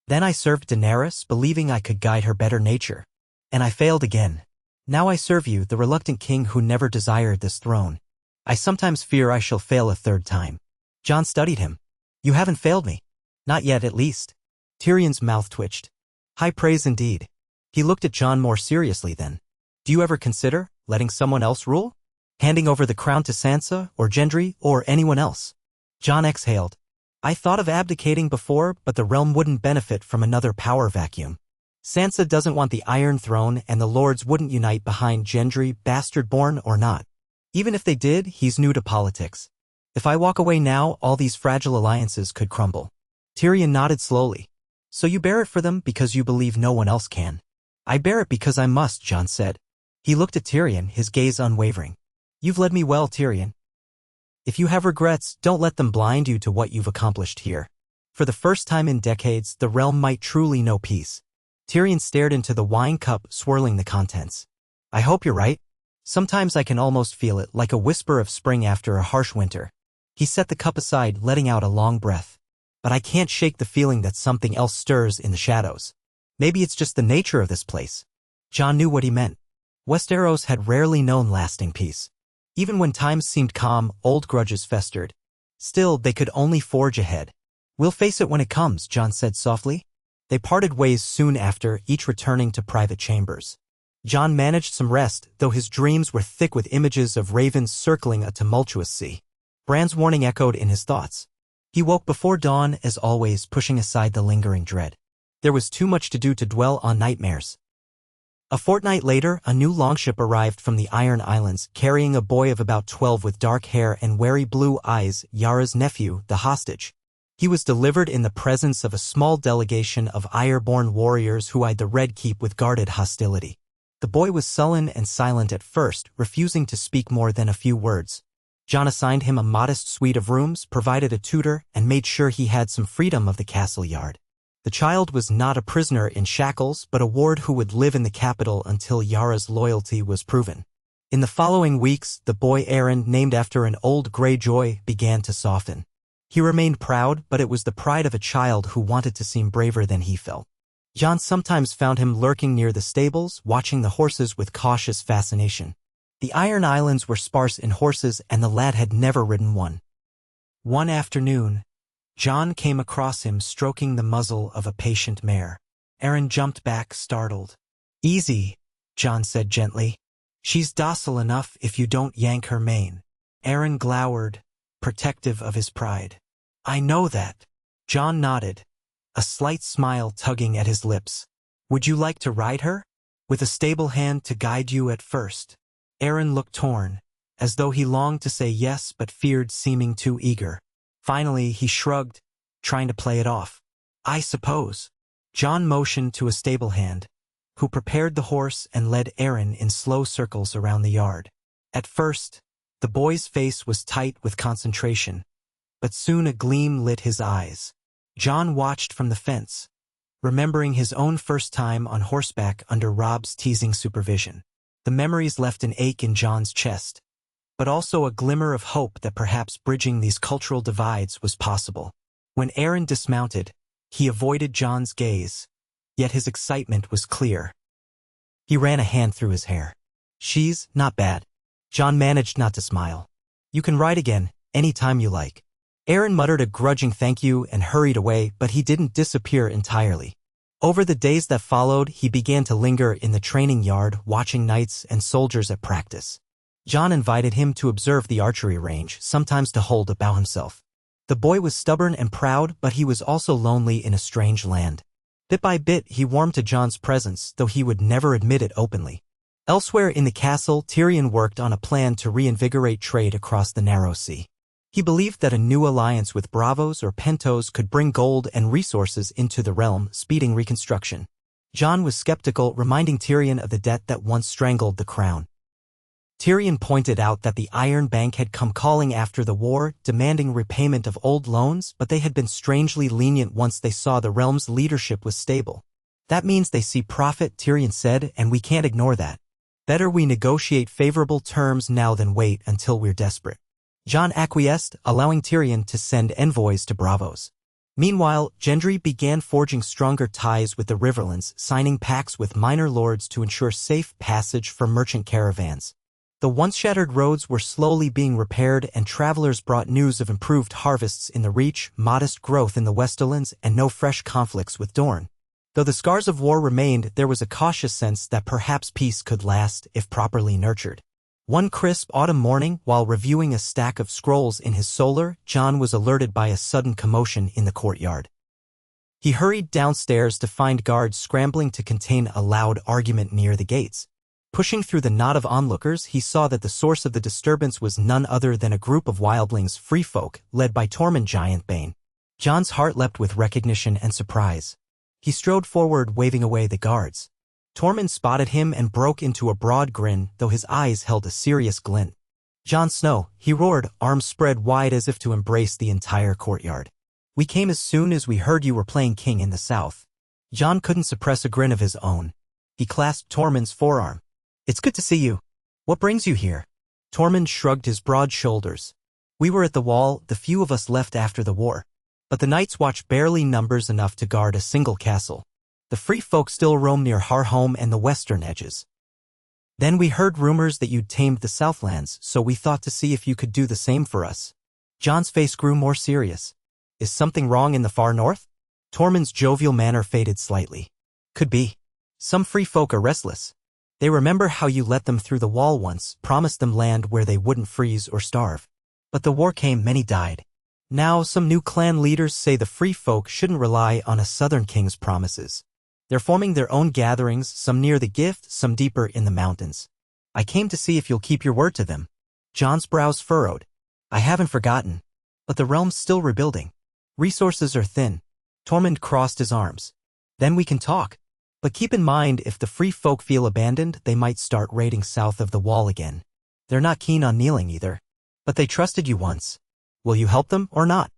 S1: Then I served Daenerys, believing I could guide her better nature. And I failed again. Now I serve you, the reluctant king who never desired this throne. I sometimes fear I shall fail a third time. Jon studied him. You haven't failed me. Not yet, at least. Tyrion's mouth twitched. High praise indeed. He looked at Jon more seriously then. Do you ever consider letting someone else rule? Handing over the crown to Sansa, or Gendry, or anyone else? Jon exhaled. I thought of abdicating before, but the realm wouldn't benefit from another power vacuum. Sansa doesn't want the Iron Throne, and the lords wouldn't unite behind Gendry, bastard-born or not. Even if they did, he's new to politics. If I walk away now, all these fragile alliances could crumble. Tyrion nodded slowly. So you bear it for them because you believe no one else can. I bear it because I must, Jon said. He looked at Tyrion, his gaze unwavering. You've led me well, Tyrion. If you have regrets, don't let them blind you to what you've accomplished here. For the first time in decades, the realm might truly know peace. Tyrion stared into the wine cup, swirling the contents. I hope you're right. Sometimes I can almost feel it, like a whisper of spring after a harsh winter. He set the cup aside, letting out a long breath. But I can't shake the feeling that something else stirs in the shadows. Maybe it's just the nature of this place. Jon knew what he meant. Westeros had rarely known lasting peace. Even when times seemed calm, old grudges festered. Still, they could only forge ahead. We'll face it when it comes, Jon said softly. They parted ways soon after, each returning to private chambers. Jon managed some rest, though his dreams were thick with images of ravens circling a tumultuous sea. Bran's warning echoed in his thoughts. He woke before dawn, as always, pushing aside the lingering dread. There was too much to do to dwell on nightmares. A fortnight later, a new longship arrived from the Iron Islands, carrying a boy of about 12 with dark hair and wary blue eyes, Yara's nephew, the hostage. He was delivered in the presence of a small delegation of ironborn warriors who eyed the Red Keep with guarded hostility. The boy was sullen and silent at first, refusing to speak more than a few words. Jon assigned him a modest suite of rooms, provided a tutor, and made sure he had some freedom of the castle yard. The child was not a prisoner in shackles, but a ward who would live in the capital until Yara's loyalty was proven. In the following weeks, the boy Aaron, named after an old Greyjoy, began to soften. He remained proud, but it was the pride of a child who wanted to seem braver than he felt. Jon sometimes found him lurking near the stables, watching the horses with cautious fascination. The Iron Islands were sparse in horses, and the lad had never ridden one. One afternoon, Jon came across him stroking the muzzle of a patient mare. Aaron jumped back, startled. Easy, Jon said gently. She's docile enough if you don't yank her mane. Aaron glowered, protective of his pride. I know that. Jon nodded, a slight smile tugging at his lips. Would you like to ride her? With a stable hand to guide you at first. Aaron looked torn, as though he longed to say yes but feared seeming too eager. Finally, he shrugged, trying to play it off. I suppose. Jon motioned to a stable hand, who prepared the horse and led Aaron in slow circles around the yard. At first, the boy's face was tight with concentration, but soon a gleam lit his eyes. Jon watched from the fence, remembering his own first time on horseback under Robb's teasing supervision. The memories left an ache in Jon's chest, but also a glimmer of hope that perhaps bridging these cultural divides was possible. When Aaron dismounted, he avoided Jon's gaze, yet his excitement was clear. He ran a hand through his hair. She's not bad. Jon managed not to smile. You can ride again, any time you like. Aaron muttered a grudging thank you and hurried away, but he didn't disappear entirely. Over the days that followed, he began to linger in the training yard, watching knights and soldiers at practice. Jon invited him to observe the archery range, sometimes to hold a bow himself. The boy was stubborn and proud, but he was also lonely in a strange land. Bit by bit, he warmed to Jon's presence, though he would never admit it openly. Elsewhere in the castle, Tyrion worked on a plan to reinvigorate trade across the narrow sea. He believed that a new alliance with Bravos or Pentos could bring gold and resources into the realm, speeding reconstruction. Jon was skeptical, reminding Tyrion of the debt that once strangled the crown. Tyrion pointed out that the Iron Bank had come calling after the war, demanding repayment of old loans, but they had been strangely lenient once they saw the realm's leadership was stable. That means they see profit, Tyrion said, and we can't ignore that. Better we negotiate favorable terms now than wait until we're desperate. Jon acquiesced, allowing Tyrion to send envoys to Bravos. Meanwhile, Gendry began forging stronger ties with the Riverlands, signing pacts with minor lords to ensure safe passage for merchant caravans. The once-shattered roads were slowly being repaired, and travelers brought news of improved harvests in the Reach, modest growth in the Westerlands, and no fresh conflicts with Dorne. Though the scars of war remained, there was a cautious sense that perhaps peace could last if properly nurtured. One crisp autumn morning, while reviewing a stack of scrolls in his solar, Jon was alerted by a sudden commotion in the courtyard. He hurried downstairs to find guards scrambling to contain a loud argument near the gates. Pushing through the knot of onlookers, he saw that the source of the disturbance was none other than a group of wildlings, free folk, led by Tormund Giantbane. Jon's heart leapt with recognition and surprise. He strode forward, waving away the guards. Tormund spotted him and broke into a broad grin, though his eyes held a serious glint. "Jon Snow," he roared, arms spread wide as if to embrace the entire courtyard. "We came as soon as we heard you were playing king in the south." Jon couldn't suppress a grin of his own. He clasped Tormund's forearm. "It's good to see you. What brings you here?" Tormund shrugged his broad shoulders. "We were at the wall, the few of us left after the war. But the Night's Watch barely numbers enough to guard a single castle. The free folk still roam near Harhome and the western edges. Then we heard rumors that you'd tamed the Southlands, so we thought to see if you could do the same for us." Jon's face grew more serious. "Is something wrong in the far north?" Tormund's jovial manner faded slightly. "Could be. Some free folk are restless. They remember how you let them through the wall once, promised them land where they wouldn't freeze or starve. But the war came, many died. Now some new clan leaders say the free folk shouldn't rely on a southern king's promises. They're forming their own gatherings, some near the Gift, some deeper in the mountains. I came to see if you'll keep your word to them." Jon's brows furrowed. "I haven't forgotten. But the realm's still rebuilding. Resources are thin." Tormund crossed his arms. "Then we can talk. But keep in mind, if the free folk feel abandoned, they might start raiding south of the wall again. They're not keen on kneeling either. But they trusted you once. Will you help them or not?"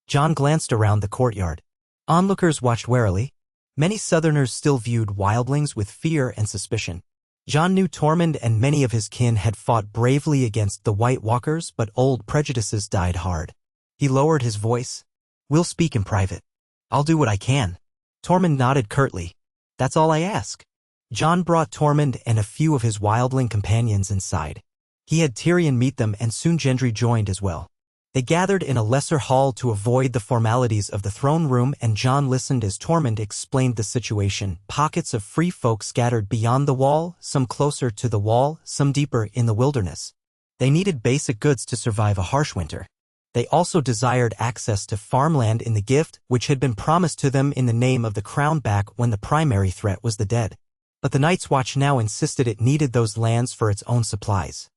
S1: Jon glanced around the courtyard. Onlookers watched warily. Many Southerners still viewed wildlings with fear and suspicion. Jon knew Tormund and many of his kin had fought bravely against the White Walkers, but old prejudices died hard. He lowered his voice. "We'll speak in private. I'll do what I can." Tormund nodded curtly. "That's all I ask." Jon brought Tormund and a few of his wildling companions inside. He had Tyrion meet them, and soon Gendry joined as well. They gathered in a lesser hall to avoid the formalities of the throne room, and Jon listened as Tormund explained the situation. Pockets of free folk scattered beyond the wall, some closer to the wall, some deeper in the wilderness. They needed basic goods to survive a harsh winter. They also desired access to farmland in the Gift, which had been promised to them in the name of the crown back when the primary threat was the dead. But the Night's Watch now insisted it needed those lands for its own supplies.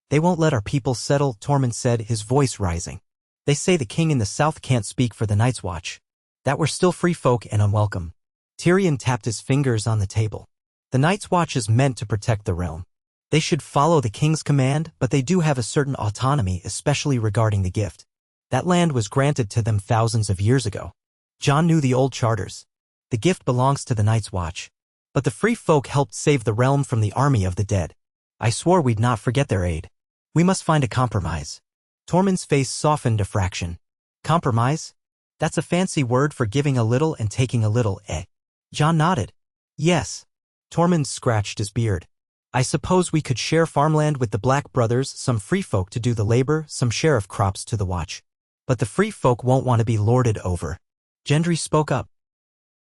S1: "They won't let our people settle," Tormund said, his voice rising. "They say the king in the south can't speak for the Night's Watch. That we're still free folk and unwelcome." Tyrion tapped his fingers on the table. "The Night's Watch is meant to protect the realm. They should follow the king's command, but they do have a certain autonomy, especially regarding the Gift. That land was granted to them thousands of years ago." Jon knew the old charters. The Gift belongs to the Night's Watch. But the free folk helped save the realm from the army of the dead. I swore we'd not forget their aid. We must find a compromise. Tormund's face softened a fraction. Compromise? That's a fancy word for giving a little and taking a little, eh? Jon nodded. Yes. Tormund scratched his beard. I suppose we could share farmland with the Black Brothers, some free folk to do the labor, some sheriff crops to the watch. But the free folk won't want to be lorded over. Gendry spoke up.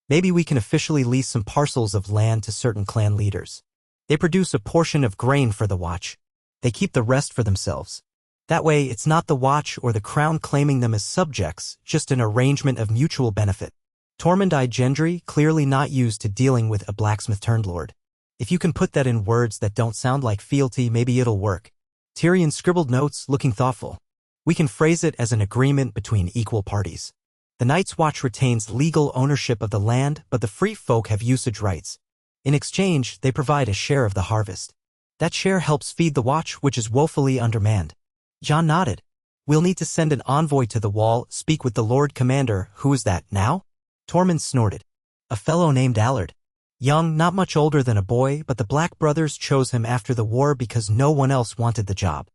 S1: Maybe we can officially lease some parcels of land to certain clan leaders. They produce a portion of grain for the watch. They keep the rest for themselves. That way, it's not the Watch or the Crown claiming them as subjects, just an arrangement of mutual benefit. Tormund eyed Gendry, clearly not used to dealing with a blacksmith-turned-lord. If you can put that in words that don't sound like fealty, maybe it'll work. Tyrion scribbled notes, looking thoughtful. We can phrase it as an agreement between equal parties. The Night's Watch retains legal ownership of the land, but the free folk have usage rights. In exchange, they provide a share of the harvest. That share helps feed the Watch, which is woefully undermanned. Jon nodded. We'll need to send an envoy to the Wall, speak with the Lord Commander. Who is that, now? Tormund snorted. A fellow named Allard. Young, not much older than a boy, but the Black brothers chose him after the war because no one else wanted the job.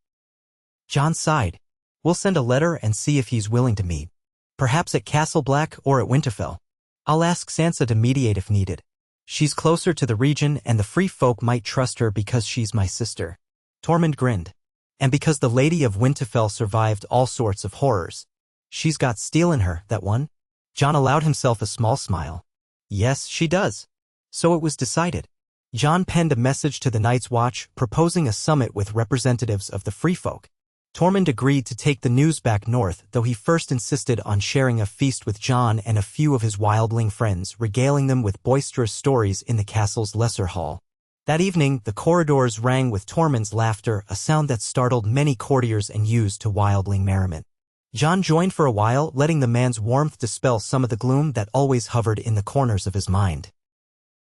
S1: Jon sighed. We'll send a letter and see if he's willing to meet. Perhaps at Castle Black or at Winterfell. I'll ask Sansa to mediate if needed. She's closer to the region and the free folk might trust her because she's my sister. Tormund grinned. And because the Lady of Winterfell survived all sorts of horrors. She's got steel in her, that one? Jon allowed himself a small smile. Yes, she does. So it was decided. Jon penned a message to the Night's Watch, proposing a summit with representatives of the free folk. Tormund agreed to take the news back north, though he first insisted on sharing a feast with Jon and a few of his wildling friends, regaling them with boisterous stories in the castle's lesser hall. That evening, the corridors rang with Tormund's laughter, a sound that startled many courtiers and used to wildling merriment. Jon joined for a while, letting the man's warmth dispel some of the gloom that always hovered in the corners of his mind.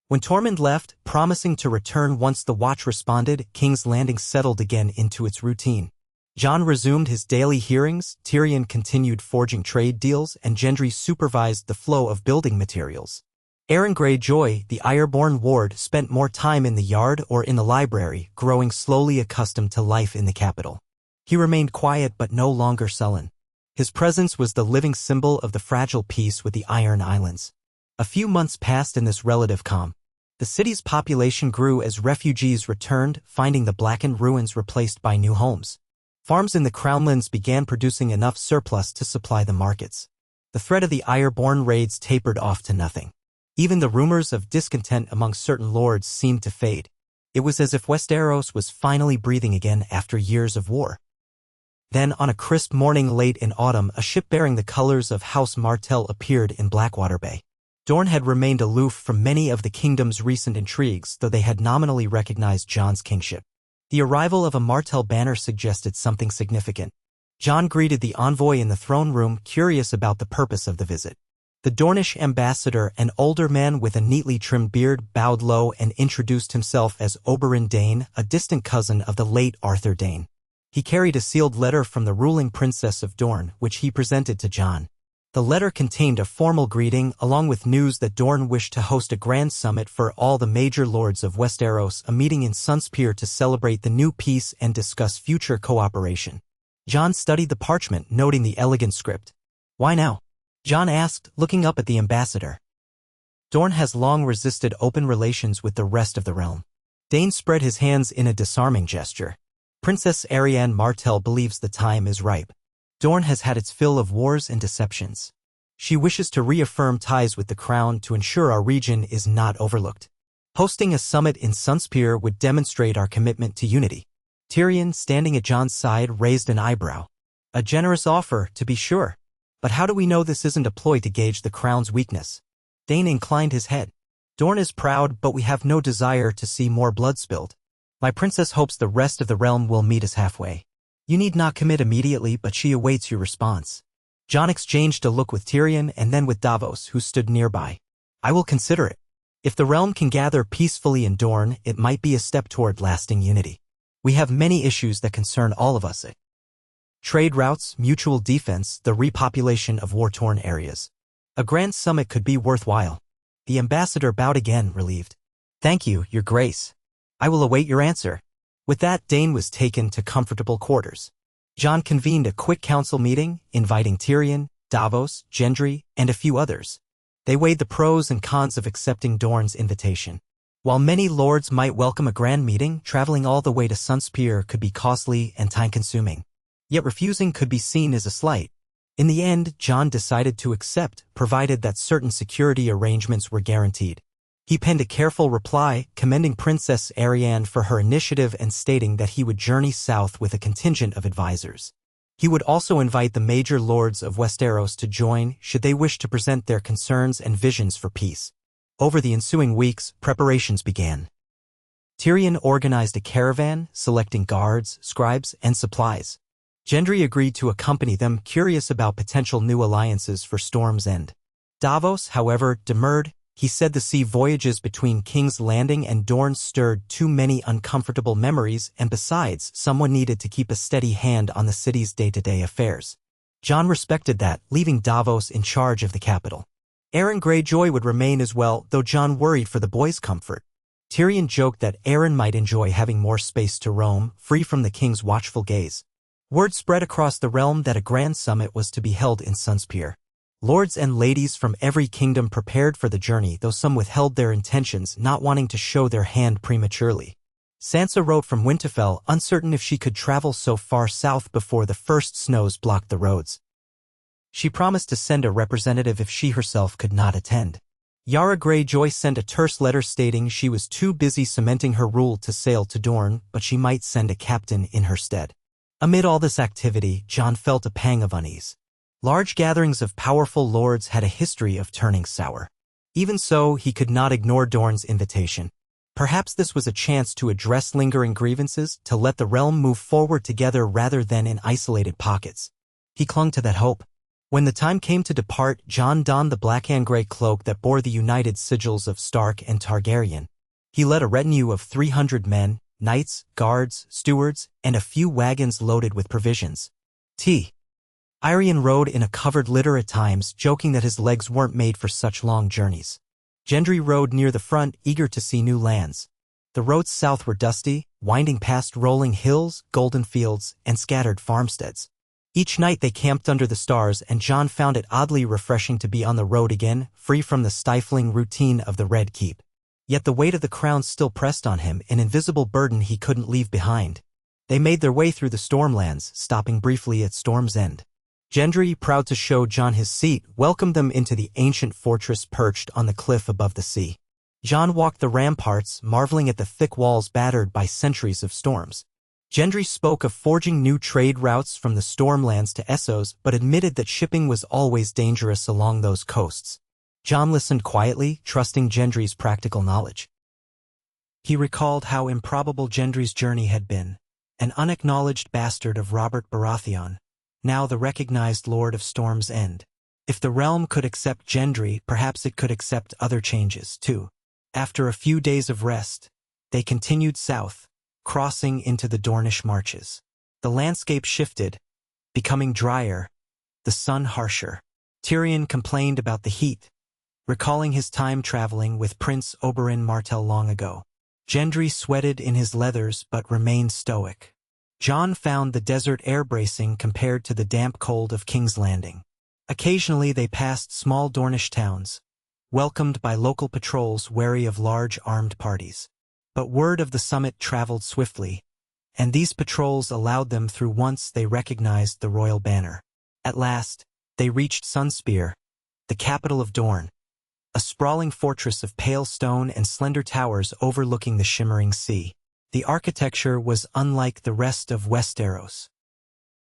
S1: When Tormund left, promising to return once the Watch responded, King's Landing settled again into its routine. Jon resumed his daily hearings, Tyrion continued forging trade deals, and Gendry supervised the flow of building materials. Aeron Greyjoy, the ironborn ward, spent more time in the yard or in the library, growing slowly accustomed to life in the capital. He remained quiet but no longer sullen. His presence was the living symbol of the fragile peace with the Iron Islands. A few months passed in this relative calm. The city's population grew as refugees returned, finding the blackened ruins replaced by new homes. Farms in the Crownlands began producing enough surplus to supply the markets. The threat of the ironborn raids tapered off to nothing. Even the rumors of discontent among certain lords seemed to fade. It was as if Westeros was finally breathing again after years of war. Then, on a crisp morning late in autumn, a ship bearing the colors of House Martell appeared in Blackwater Bay. Dorne had remained aloof from many of the kingdom's recent intrigues, though they had nominally recognized Jon's kingship. The arrival of a Martell banner suggested something significant. Jon greeted the envoy in the throne room, curious about the purpose of the visit. The Dornish ambassador, an older man with a neatly trimmed beard, bowed low and introduced himself as Oberyn Dane, a distant cousin of the late Arthur Dane. He carried a sealed letter from the ruling princess of Dorne, which he presented to Jon. The letter contained a formal greeting, along with news that Dorne wished to host a grand summit for all the major lords of Westeros, a meeting in Sunspear to celebrate the new peace and discuss future cooperation. Jon studied the parchment, noting the elegant script. Why now? Jon asked, looking up at the ambassador. Dorne has long resisted open relations with the rest of the realm. Dane spread his hands in a disarming gesture. Princess Arianne Martell believes the time is ripe. Dorne has had its fill of wars and deceptions. She wishes to reaffirm ties with the crown to ensure our region is not overlooked. Hosting a summit in Sunspear would demonstrate our commitment to unity. Tyrion, standing at Jon's side, raised an eyebrow. A generous offer, to be sure. But how do we know this isn't a ploy to gauge the crown's weakness? Dane inclined his head. Dorne is proud, but we have no desire to see more blood spilled. My princess hopes the rest of the realm will meet us halfway. You need not commit immediately, but she awaits your response. Jon exchanged a look with Tyrion and then with Davos, who stood nearby. I will consider it. If the realm can gather peacefully in Dorne, it might be a step toward lasting unity. We have many issues that concern all of us. Trade routes, mutual defense, the repopulation of war-torn areas. A grand summit could be worthwhile. The ambassador bowed again, relieved. Thank you, Your Grace. I will await your answer. With that, Dane was taken to comfortable quarters. Jon convened a quick council meeting, inviting Tyrion, Davos, Gendry, and a few others. They weighed the pros and cons of accepting Dorne's invitation. While many lords might welcome a grand meeting, traveling all the way to Sunspear could be costly and time-consuming. Yet refusing could be seen as a slight. In the end, Jon decided to accept, provided that certain security arrangements were guaranteed. He penned a careful reply, commending Princess Arianne for her initiative and stating that he would journey south with a contingent of advisors. He would also invite the major lords of Westeros to join should they wish to present their concerns and visions for peace. Over the ensuing weeks, preparations began. Tyrion organized a caravan, selecting guards, scribes, and supplies. Gendry agreed to accompany them, curious about potential new alliances for Storm's End. Davos, however, demurred. He said the sea voyages between King's Landing and Dorne stirred too many uncomfortable memories, and besides, someone needed to keep a steady hand on the city's day-to-day affairs. Jon respected that, leaving Davos in charge of the capital. Aeron Greyjoy would remain as well, though Jon worried for the boys' comfort. Tyrion joked that Aeron might enjoy having more space to roam, free from the king's watchful gaze. Word spread across the realm that a grand summit was to be held in Sunspear. Lords and ladies from every kingdom prepared for the journey, though some withheld their intentions, not wanting to show their hand prematurely. Sansa wrote from Winterfell, uncertain if she could travel so far south before the first snows blocked the roads. She promised to send a representative if she herself could not attend. Yara Greyjoy sent a terse letter stating she was too busy cementing her rule to sail to Dorne, but she might send a captain in her stead. Amid all this activity, Jon felt a pang of unease. Large gatherings of powerful lords had a history of turning sour. Even so, he could not ignore Dorne's invitation. Perhaps this was a chance to address lingering grievances, to let the realm move forward together rather than in isolated pockets. He clung to that hope. When the time came to depart, Jon donned the black and gray cloak that bore the united sigils of Stark and Targaryen. He led a retinue of 300 men, knights, guards, stewards, and a few wagons loaded with provisions. Tyrion rode in a covered litter at times, joking that his legs weren't made for such long journeys. Gendry rode near the front, eager to see new lands. The roads south were dusty, winding past rolling hills, golden fields, and scattered farmsteads. Each night they camped under the stars, and Jon found it oddly refreshing to be on the road again, free from the stifling routine of the Red Keep. Yet the weight of the crown still pressed on him, an invisible burden he couldn't leave behind. They made their way through the Stormlands, stopping briefly at Storm's End. Gendry, proud to show Jon his seat, welcomed them into the ancient fortress perched on the cliff above the sea. Jon walked the ramparts, marveling at the thick walls battered by centuries of storms. Gendry spoke of forging new trade routes from the Stormlands to Essos, but admitted that shipping was always dangerous along those coasts. Jon listened quietly, trusting Gendry's practical knowledge. He recalled how improbable Gendry's journey had been, an unacknowledged bastard of Robert Baratheon, now the recognized Lord of Storm's End. If the realm could accept Gendry, perhaps it could accept other changes, too. After a few days of rest, they continued south, crossing into the Dornish marches. The landscape shifted, becoming drier, the sun harsher. Tyrion complained about the heat, recalling his time traveling with Prince Oberyn Martell long ago. Gendry sweated in his leathers but remained stoic. Jon found the desert air bracing compared to the damp cold of King's Landing. Occasionally they passed small Dornish towns, welcomed by local patrols wary of large armed parties. But word of the summit traveled swiftly, and these patrols allowed them through once they recognized the royal banner. At last, they reached Sunspear, the capital of Dorne, a sprawling fortress of pale stone and slender towers overlooking the shimmering sea. The architecture was unlike the rest of Westeros.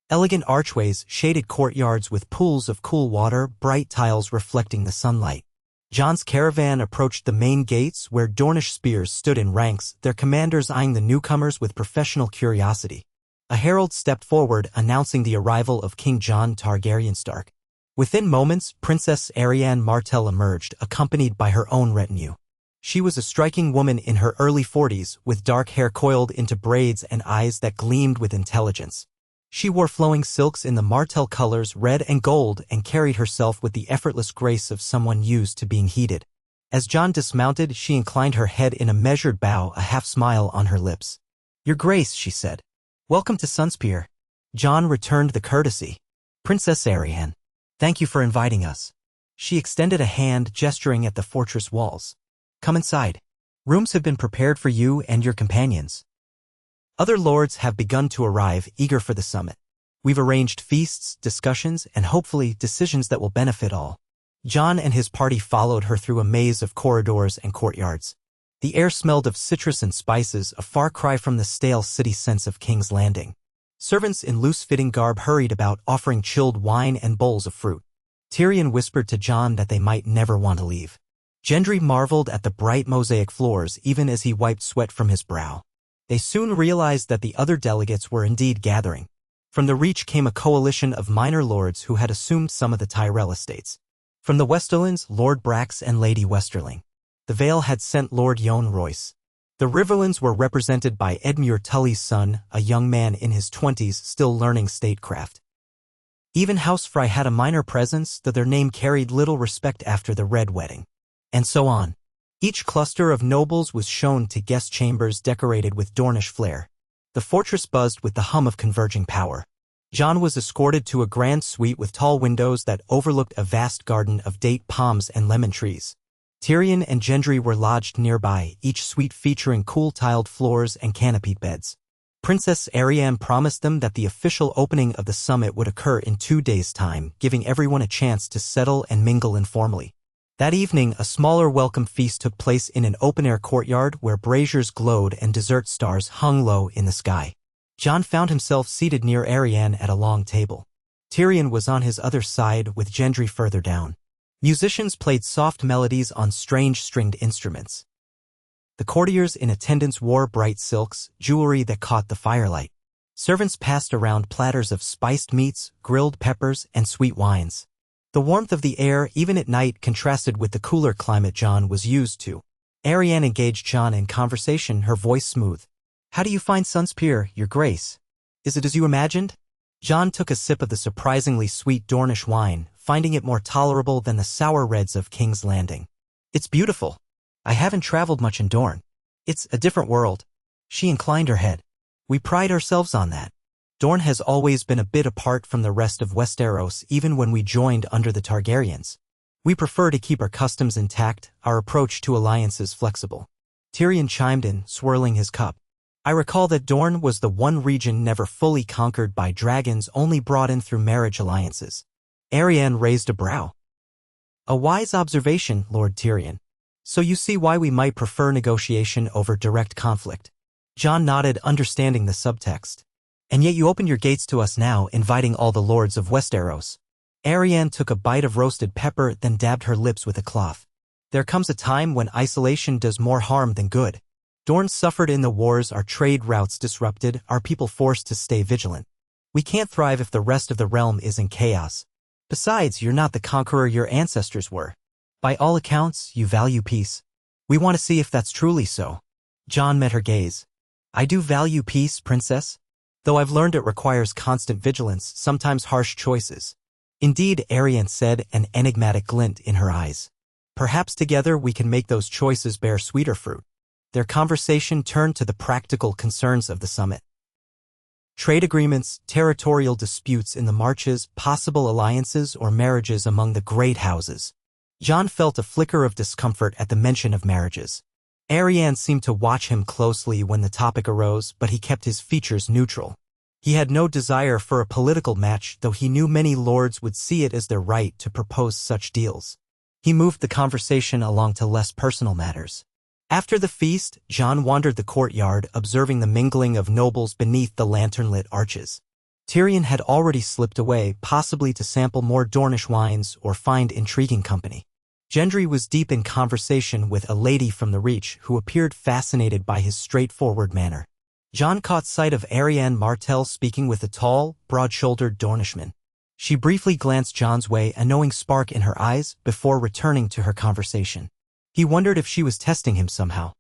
S1: Elegant archways, shaded courtyards with pools of cool water, bright tiles reflecting the sunlight. Jon's caravan approached the main gates where Dornish spears stood in ranks, their commanders eyeing the newcomers with professional curiosity. A herald stepped forward, announcing the arrival of King Jon Targaryen-Stark. Within moments, Princess Arianne Martell emerged, accompanied by her own retinue. She was a striking woman in her early 40s, with dark hair coiled into braids and eyes that gleamed with intelligence. She wore flowing silks in the Martell colors red and gold and carried herself with the effortless grace of someone used to being heated. As Jon dismounted, she inclined her head in a measured bow, a half-smile on her lips. "Your Grace," she said. "Welcome to Sunspear." Jon returned the courtesy. "Princess Arianne, thank you for inviting us." She extended a hand, gesturing at the fortress walls. "Come inside. Rooms have been prepared for you and your companions." Other lords have begun to arrive, eager for the summit. "We've arranged feasts, discussions, and hopefully decisions that will benefit all." Jon and his party followed her through a maze of corridors and courtyards. The air smelled of citrus and spices, a far cry from the stale city scents of King's Landing. Servants in loose-fitting garb hurried about, offering chilled wine and bowls of fruit. Tyrion whispered to Jon that they might never want to leave. Gendry marveled at the bright mosaic floors even as he wiped sweat from his brow. They soon realized that the other delegates were indeed gathering. From the Reach came a coalition of minor lords who had assumed some of the Tyrell estates. From the Westerlands, Lord Brax and Lady Westerling. The Vale had sent Lord Yohn Royce. The Riverlands were represented by Edmure Tully's son, a young man in his 20s still learning statecraft. Even House Frey had a minor presence, though their name carried little respect after the Red Wedding. And so on. Each cluster of nobles was shown to guest chambers decorated with Dornish flair. The fortress buzzed with the hum of converging power. Jon was escorted to a grand suite with tall windows that overlooked a vast garden of date palms and lemon trees. Tyrion and Gendry were lodged nearby, each suite featuring cool tiled floors and canopied beds. Princess Arianne promised them that the official opening of the summit would occur in 2 days' time, giving everyone a chance to settle and mingle informally. That evening, a smaller welcome feast took place in an open-air courtyard where braziers glowed and dessert stars hung low in the sky. Jon found himself seated near Arianne at a long table. Tyrion was on his other side, with Gendry further down. Musicians played soft melodies on strange stringed instruments. The courtiers in attendance wore bright silks, jewelry that caught the firelight. Servants passed around platters of spiced meats, grilled peppers, and sweet wines. The warmth of the air, even at night, contrasted with the cooler climate Jon was used to. Arianne engaged Jon in conversation, her voice smooth. "How do you find Sunspear, your grace? Is it as you imagined?" Jon took a sip of the surprisingly sweet Dornish wine, finding it more tolerable than the sour reds of King's Landing. "It's beautiful. I haven't traveled much in Dorne. It's a different world." She inclined her head. "We pride ourselves on that. Dorne has always been a bit apart from the rest of Westeros, even when we joined under the Targaryens. We prefer to keep our customs intact, our approach to alliances flexible." Tyrion chimed in, swirling his cup. "I recall that Dorne was the one region never fully conquered by dragons, only brought in through marriage alliances." Arianne raised a brow. "A wise observation, Lord Tyrion. So you see why we might prefer negotiation over direct conflict." Jon nodded, understanding the subtext. "And yet you opened your gates to us now, inviting all the lords of Westeros." Arianne took a bite of roasted pepper, then dabbed her lips with a cloth. "There comes a time when isolation does more harm than good. Dorne suffered in the wars, our trade routes disrupted, our people forced to stay vigilant. We can't thrive if the rest of the realm is in chaos. Besides, you're not the conqueror your ancestors were. By all accounts, you value peace. We want to see if that's truly so." Jon met her gaze. "I do value peace, princess. Though I've learned it requires constant vigilance, sometimes harsh choices." "Indeed," Arianne said, an enigmatic glint in her eyes. "Perhaps together we can make those choices bear sweeter fruit." Their conversation turned to the practical concerns of the summit. Trade agreements, territorial disputes in the marches, possible alliances or marriages among the great houses. Jon felt a flicker of discomfort at the mention of marriages. Arianne seemed to watch him closely when the topic arose, but he kept his features neutral. He had no desire for a political match, though he knew many lords would see it as their right to propose such deals. He moved the conversation along to less personal matters. After the feast, Jon wandered the courtyard, observing the mingling of nobles beneath the lantern-lit arches. Tyrion had already slipped away, possibly to sample more Dornish wines or find intriguing company. Gendry was deep in conversation with a lady from the Reach who appeared fascinated by his straightforward manner. Jon caught sight of Arianne Martell speaking with a tall, broad-shouldered Dornishman. She briefly glanced Jon's way, a knowing spark in her eyes, before returning to her conversation. He wondered if she was testing him somehow.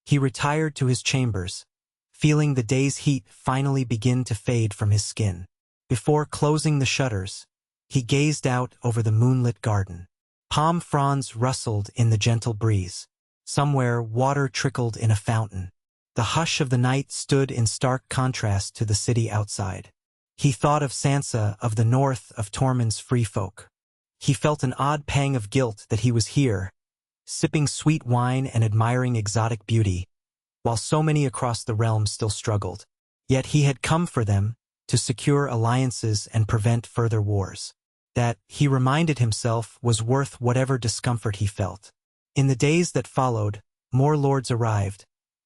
S1: He retired to his chambers, feeling the day's heat finally begin to fade from his skin. Before closing the shutters, he gazed out over the moonlit garden. Palm fronds rustled in the gentle breeze. Somewhere, water trickled in a fountain. The hush of the night stood in stark contrast to the city outside. He thought of Sansa, of the north, of Tormund's free folk. He felt an odd pang of guilt that he was here, sipping sweet wine and admiring exotic beauty, while so many across the realm still struggled. Yet he had come for them, to secure alliances and prevent further wars. That, he reminded himself, was worth whatever discomfort he felt. In the days that followed, more lords arrived,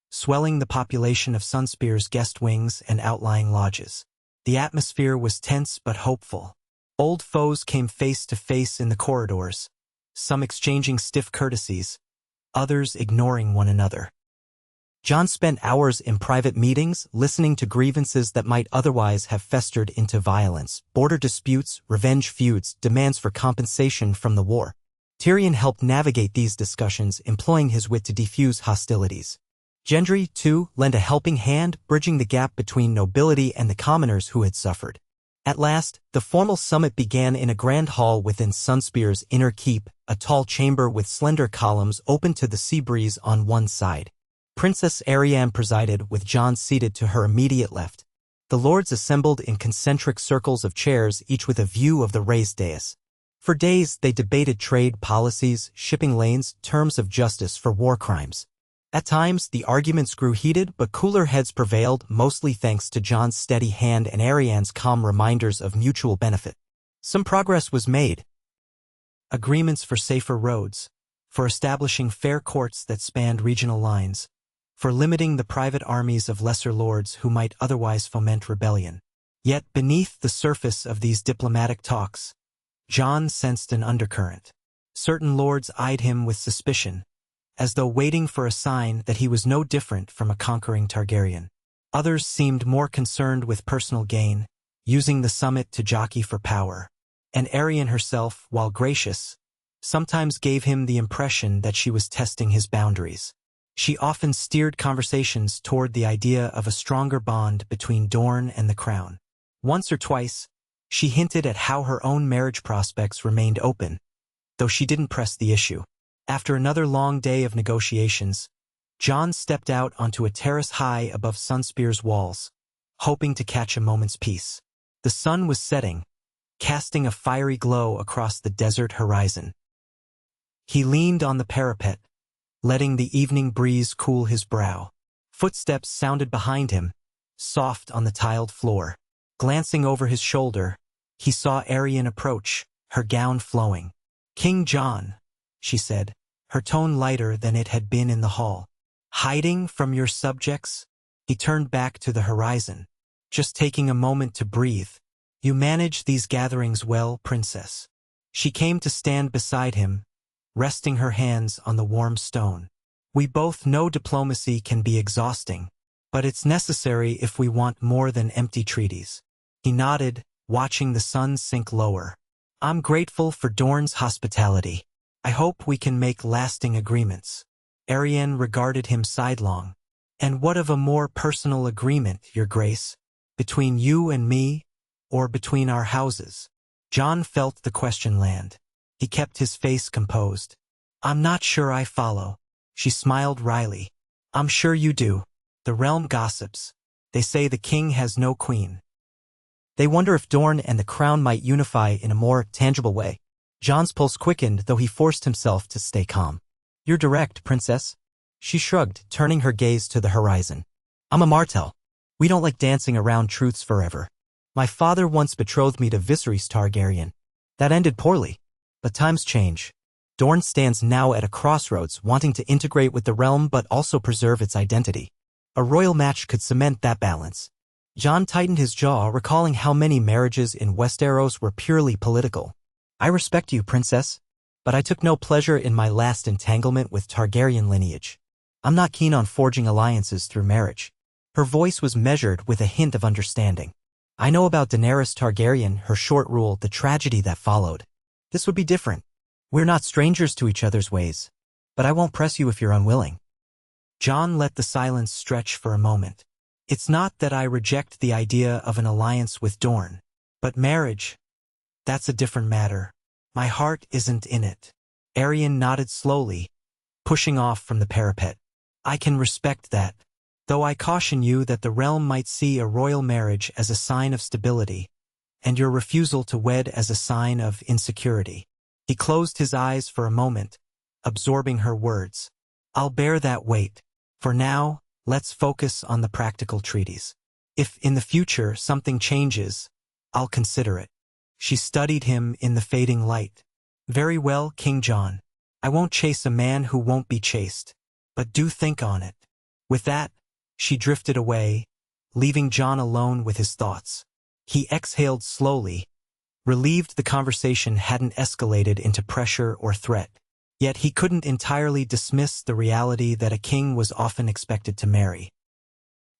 S1: swelling the population of Sunspear's guest wings and outlying lodges. The atmosphere was tense but hopeful. Old foes came face to face in the corridors, some exchanging stiff courtesies, others ignoring one another. Jon spent hours in private meetings listening to grievances that might otherwise have festered into violence, border disputes, revenge feuds, demands for compensation from the war. Tyrion helped navigate these discussions, employing his wit to defuse hostilities. Gendry, too, lent a helping hand, bridging the gap between nobility and the commoners who had suffered. At last, the formal summit began in a grand hall within Sunspear's inner keep, a tall chamber with slender columns open to the sea breeze on one side. Princess Arianne presided, with Jon seated to her immediate left. The lords assembled in concentric circles of chairs, each with a view of the raised dais. For days they debated trade policies, shipping lanes, terms of justice for war crimes. At times the arguments grew heated, but cooler heads prevailed, mostly thanks to Jon's steady hand and Arianne's calm reminders of mutual benefit. Some progress was made. Agreements for safer roads, for establishing fair courts that spanned regional lines, for limiting the private armies of lesser lords who might otherwise foment rebellion. Yet beneath the surface of these diplomatic talks, Jon sensed an undercurrent. Certain lords eyed him with suspicion, as though waiting for a sign that he was no different from a conquering Targaryen. Others seemed more concerned with personal gain, using the summit to jockey for power. And Arianne herself, while gracious, sometimes gave him the impression that she was testing his boundaries. She often steered conversations toward the idea of a stronger bond between Dorne and the crown. Once or twice, she hinted at how her own marriage prospects remained open, though she didn't press the issue. After another long day of negotiations, Jon stepped out onto a terrace high above Sunspear's walls, hoping to catch a moment's peace. The sun was setting, casting a fiery glow across the desert horizon. He leaned on the parapet, letting the evening breeze cool his brow. Footsteps sounded behind him, soft on the tiled floor. Glancing over his shoulder, he saw Arianne approach, her gown flowing. "King Jon," she said, her tone lighter than it had been in the hall. "Hiding from your subjects?" He turned back to the horizon, just taking a moment to breathe. "You manage these gatherings well, Princess." She came to stand beside him, resting her hands on the warm stone. "We both know diplomacy can be exhausting, but it's necessary if we want more than empty treaties." He nodded, watching the sun sink lower. "I'm grateful for Dorne's hospitality. I hope we can make lasting agreements." Arianne regarded him sidelong. "And what of a more personal agreement, Your Grace? Between you and me, or between our houses?" Jon felt the question land. He kept his face composed. "I'm not sure I follow." She smiled wryly. "I'm sure you do. The realm gossips. They say the king has no queen. They wonder if Dorne and the crown might unify in a more tangible way." Jon's pulse quickened, though he forced himself to stay calm. "You're direct, Princess." She shrugged, turning her gaze to the horizon. "I'm a Martell. We don't like dancing around truths forever. My father once betrothed me to Viserys Targaryen. That ended poorly. But times change. Dorne stands now at a crossroads, wanting to integrate with the realm but also preserve its identity. A royal match could cement that balance." Jon tightened his jaw, recalling how many marriages in Westeros were purely political. "I respect you, Princess, but I took no pleasure in my last entanglement with Targaryen lineage. I'm not keen on forging alliances through marriage." Her voice was measured with a hint of understanding. "I know about Daenerys Targaryen, her short rule, the tragedy that followed. This would be different. We're not strangers to each other's ways, but I won't press you if you're unwilling." Jon let the silence stretch for a moment. "It's not that I reject the idea of an alliance with Dorne, but marriage, that's a different matter. My heart isn't in it." Arianne nodded slowly, pushing off from the parapet. "I can respect that, though I caution you that the realm might see a royal marriage as a sign of stability, and your refusal to wed as a sign of insecurity." He closed his eyes for a moment, absorbing her words. "I'll bear that weight. For now, let's focus on the practical treaties. If in the future something changes, I'll consider it." She studied him in the fading light. "Very well, King John. I won't chase a man who won't be chased. But do think on it." With that, she drifted away, leaving John alone with his thoughts. He exhaled slowly, relieved the conversation hadn't escalated into pressure or threat. Yet he couldn't entirely dismiss the reality that a king was often expected to marry.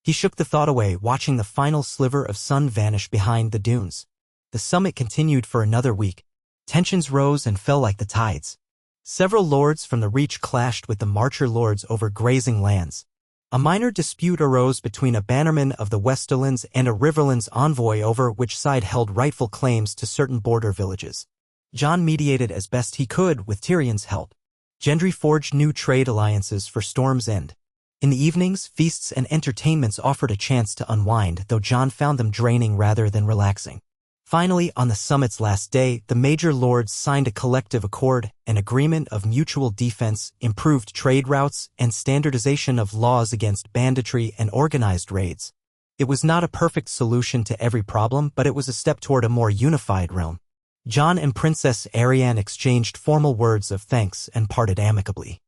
S1: He shook the thought away, watching the final sliver of sun vanish behind the dunes. The summit continued for another week. Tensions rose and fell like the tides. Several lords from the Reach clashed with the Marcher lords over grazing lands. A minor dispute arose between a bannerman of the Westerlands and a Riverlands envoy over which side held rightful claims to certain border villages. Jon mediated as best he could with Tyrion's help. Gendry forged new trade alliances for Storm's End. In the evenings, feasts and entertainments offered a chance to unwind, though Jon found them draining rather than relaxing. Finally, on the summit's last day, the major lords signed a collective accord, an agreement of mutual defense, improved trade routes, and standardization of laws against banditry and organized raids. It was not a perfect solution to every problem, but it was a step toward a more unified realm. Jon and Princess Arianne exchanged formal words of thanks and parted amicably.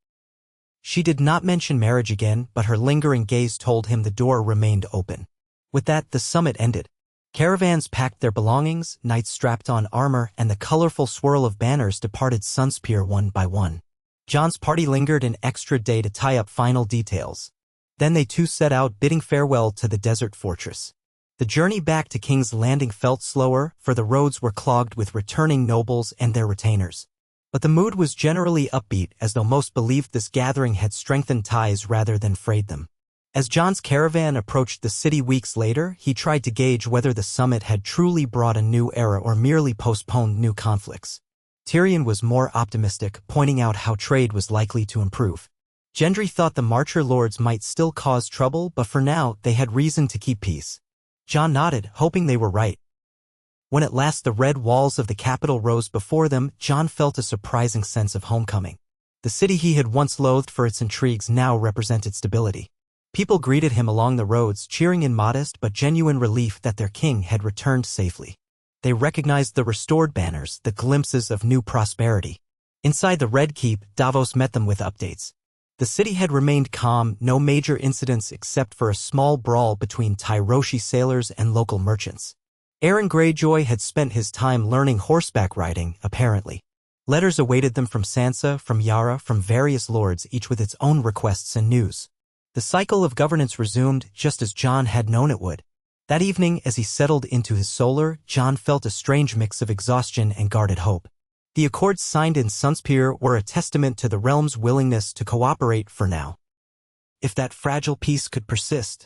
S1: She did not mention marriage again, but her lingering gaze told him the door remained open. With that, the summit ended. Caravans packed their belongings, knights strapped on armor, and the colorful swirl of banners departed Sunspear one by one. Jon's party lingered an extra day to tie up final details. Then they too set out, bidding farewell to the desert fortress. The journey back to King's Landing felt slower, for the roads were clogged with returning nobles and their retainers. But the mood was generally upbeat, as though most believed this gathering had strengthened ties rather than frayed them. As Jon's caravan approached the city weeks later, he tried to gauge whether the summit had truly brought a new era or merely postponed new conflicts. Tyrion was more optimistic, pointing out how trade was likely to improve. Gendry thought the Marcher lords might still cause trouble, but for now, they had reason to keep peace. Jon nodded, hoping they were right. When at last the red walls of the capital rose before them, Jon felt a surprising sense of homecoming. The city he had once loathed for its intrigues now represented stability. People greeted him along the roads, cheering in modest but genuine relief that their king had returned safely. They recognized the restored banners, the glimpses of new prosperity. Inside the Red Keep, Davos met them with updates. The city had remained calm, no major incidents except for a small brawl between Tyroshi sailors and local merchants. Aaron Greyjoy had spent his time learning horseback riding, apparently. Letters awaited them from Sansa, from Yara, from various lords, each with its own requests and news. The cycle of governance resumed, just as Jon had known it would. That evening, as he settled into his solar, Jon felt a strange mix of exhaustion and guarded hope. The accords signed in Sunspear were a testament to the realm's willingness to cooperate for now. If that fragile peace could persist,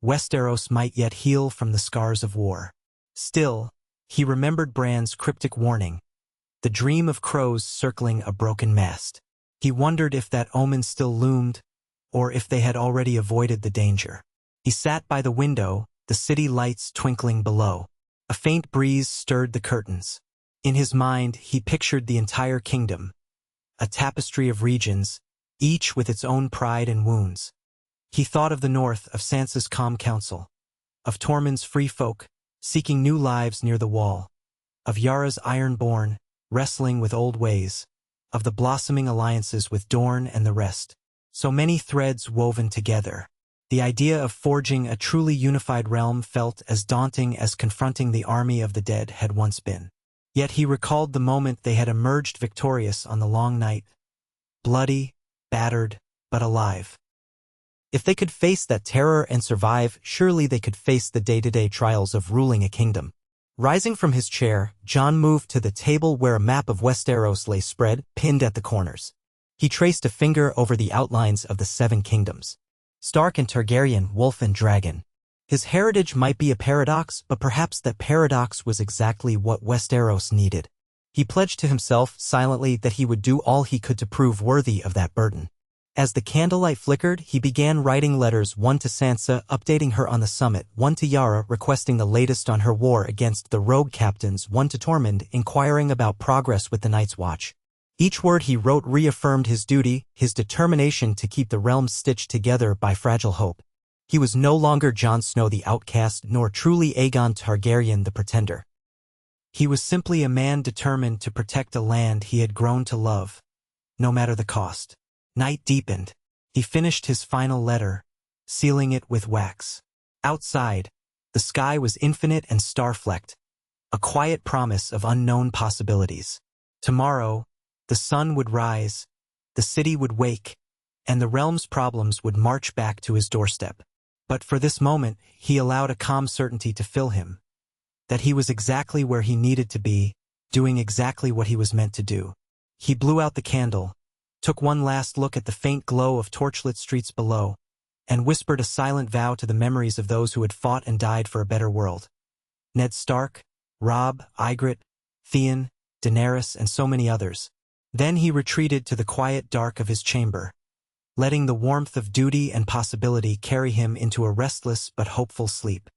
S1: Westeros might yet heal from the scars of war. Still, he remembered Bran's cryptic warning, the dream of crows circling a broken mast. He wondered if that omen still loomed, or if they had already avoided the danger. He sat by the window, the city lights twinkling below. A faint breeze stirred the curtains. In his mind, he pictured the entire kingdom, a tapestry of regions, each with its own pride and wounds. He thought of the north, of Sansa's calm council, of Tormund's free folk, seeking new lives near the wall, of Yara's ironborn, wrestling with old ways, of the blossoming alliances with Dorne and the rest. So many threads woven together. The idea of forging a truly unified realm felt as daunting as confronting the army of the dead had once been. Yet he recalled the moment they had emerged victorious on the long night, bloody, battered, but alive. If they could face that terror and survive, surely they could face the day-to-day trials of ruling a kingdom. Rising from his chair, Jon moved to the table where a map of Westeros lay spread, pinned at the corners. He traced a finger over the outlines of the 7 kingdoms. Stark and Targaryen, wolf and dragon. His heritage might be a paradox, but perhaps that paradox was exactly what Westeros needed. He pledged to himself, silently, that he would do all he could to prove worthy of that burden. As the candlelight flickered, he began writing letters, one to Sansa, updating her on the summit, one to Yara, requesting the latest on her war against the rogue captains, one to Tormund, inquiring about progress with the Night's Watch. Each word he wrote reaffirmed his duty, his determination to keep the realm stitched together by fragile hope. He was no longer Jon Snow the outcast, nor truly Aegon Targaryen the pretender. He was simply a man determined to protect a land he had grown to love, no matter the cost. Night deepened. He finished his final letter, sealing it with wax. Outside, the sky was infinite and star-flecked, a quiet promise of unknown possibilities. Tomorrow, the sun would rise, the city would wake, and the realm's problems would march back to his doorstep. But for this moment, he allowed a calm certainty to fill him, that he was exactly where he needed to be, doing exactly what he was meant to do. He blew out the candle, took one last look at the faint glow of torchlit streets below, and whispered a silent vow to the memories of those who had fought and died for a better world. Ned Stark, Robb, Ygritte, Theon, Daenerys, and so many others. Then he retreated to the quiet dark of his chamber, letting the warmth of duty and possibility carry him into a restless but hopeful sleep.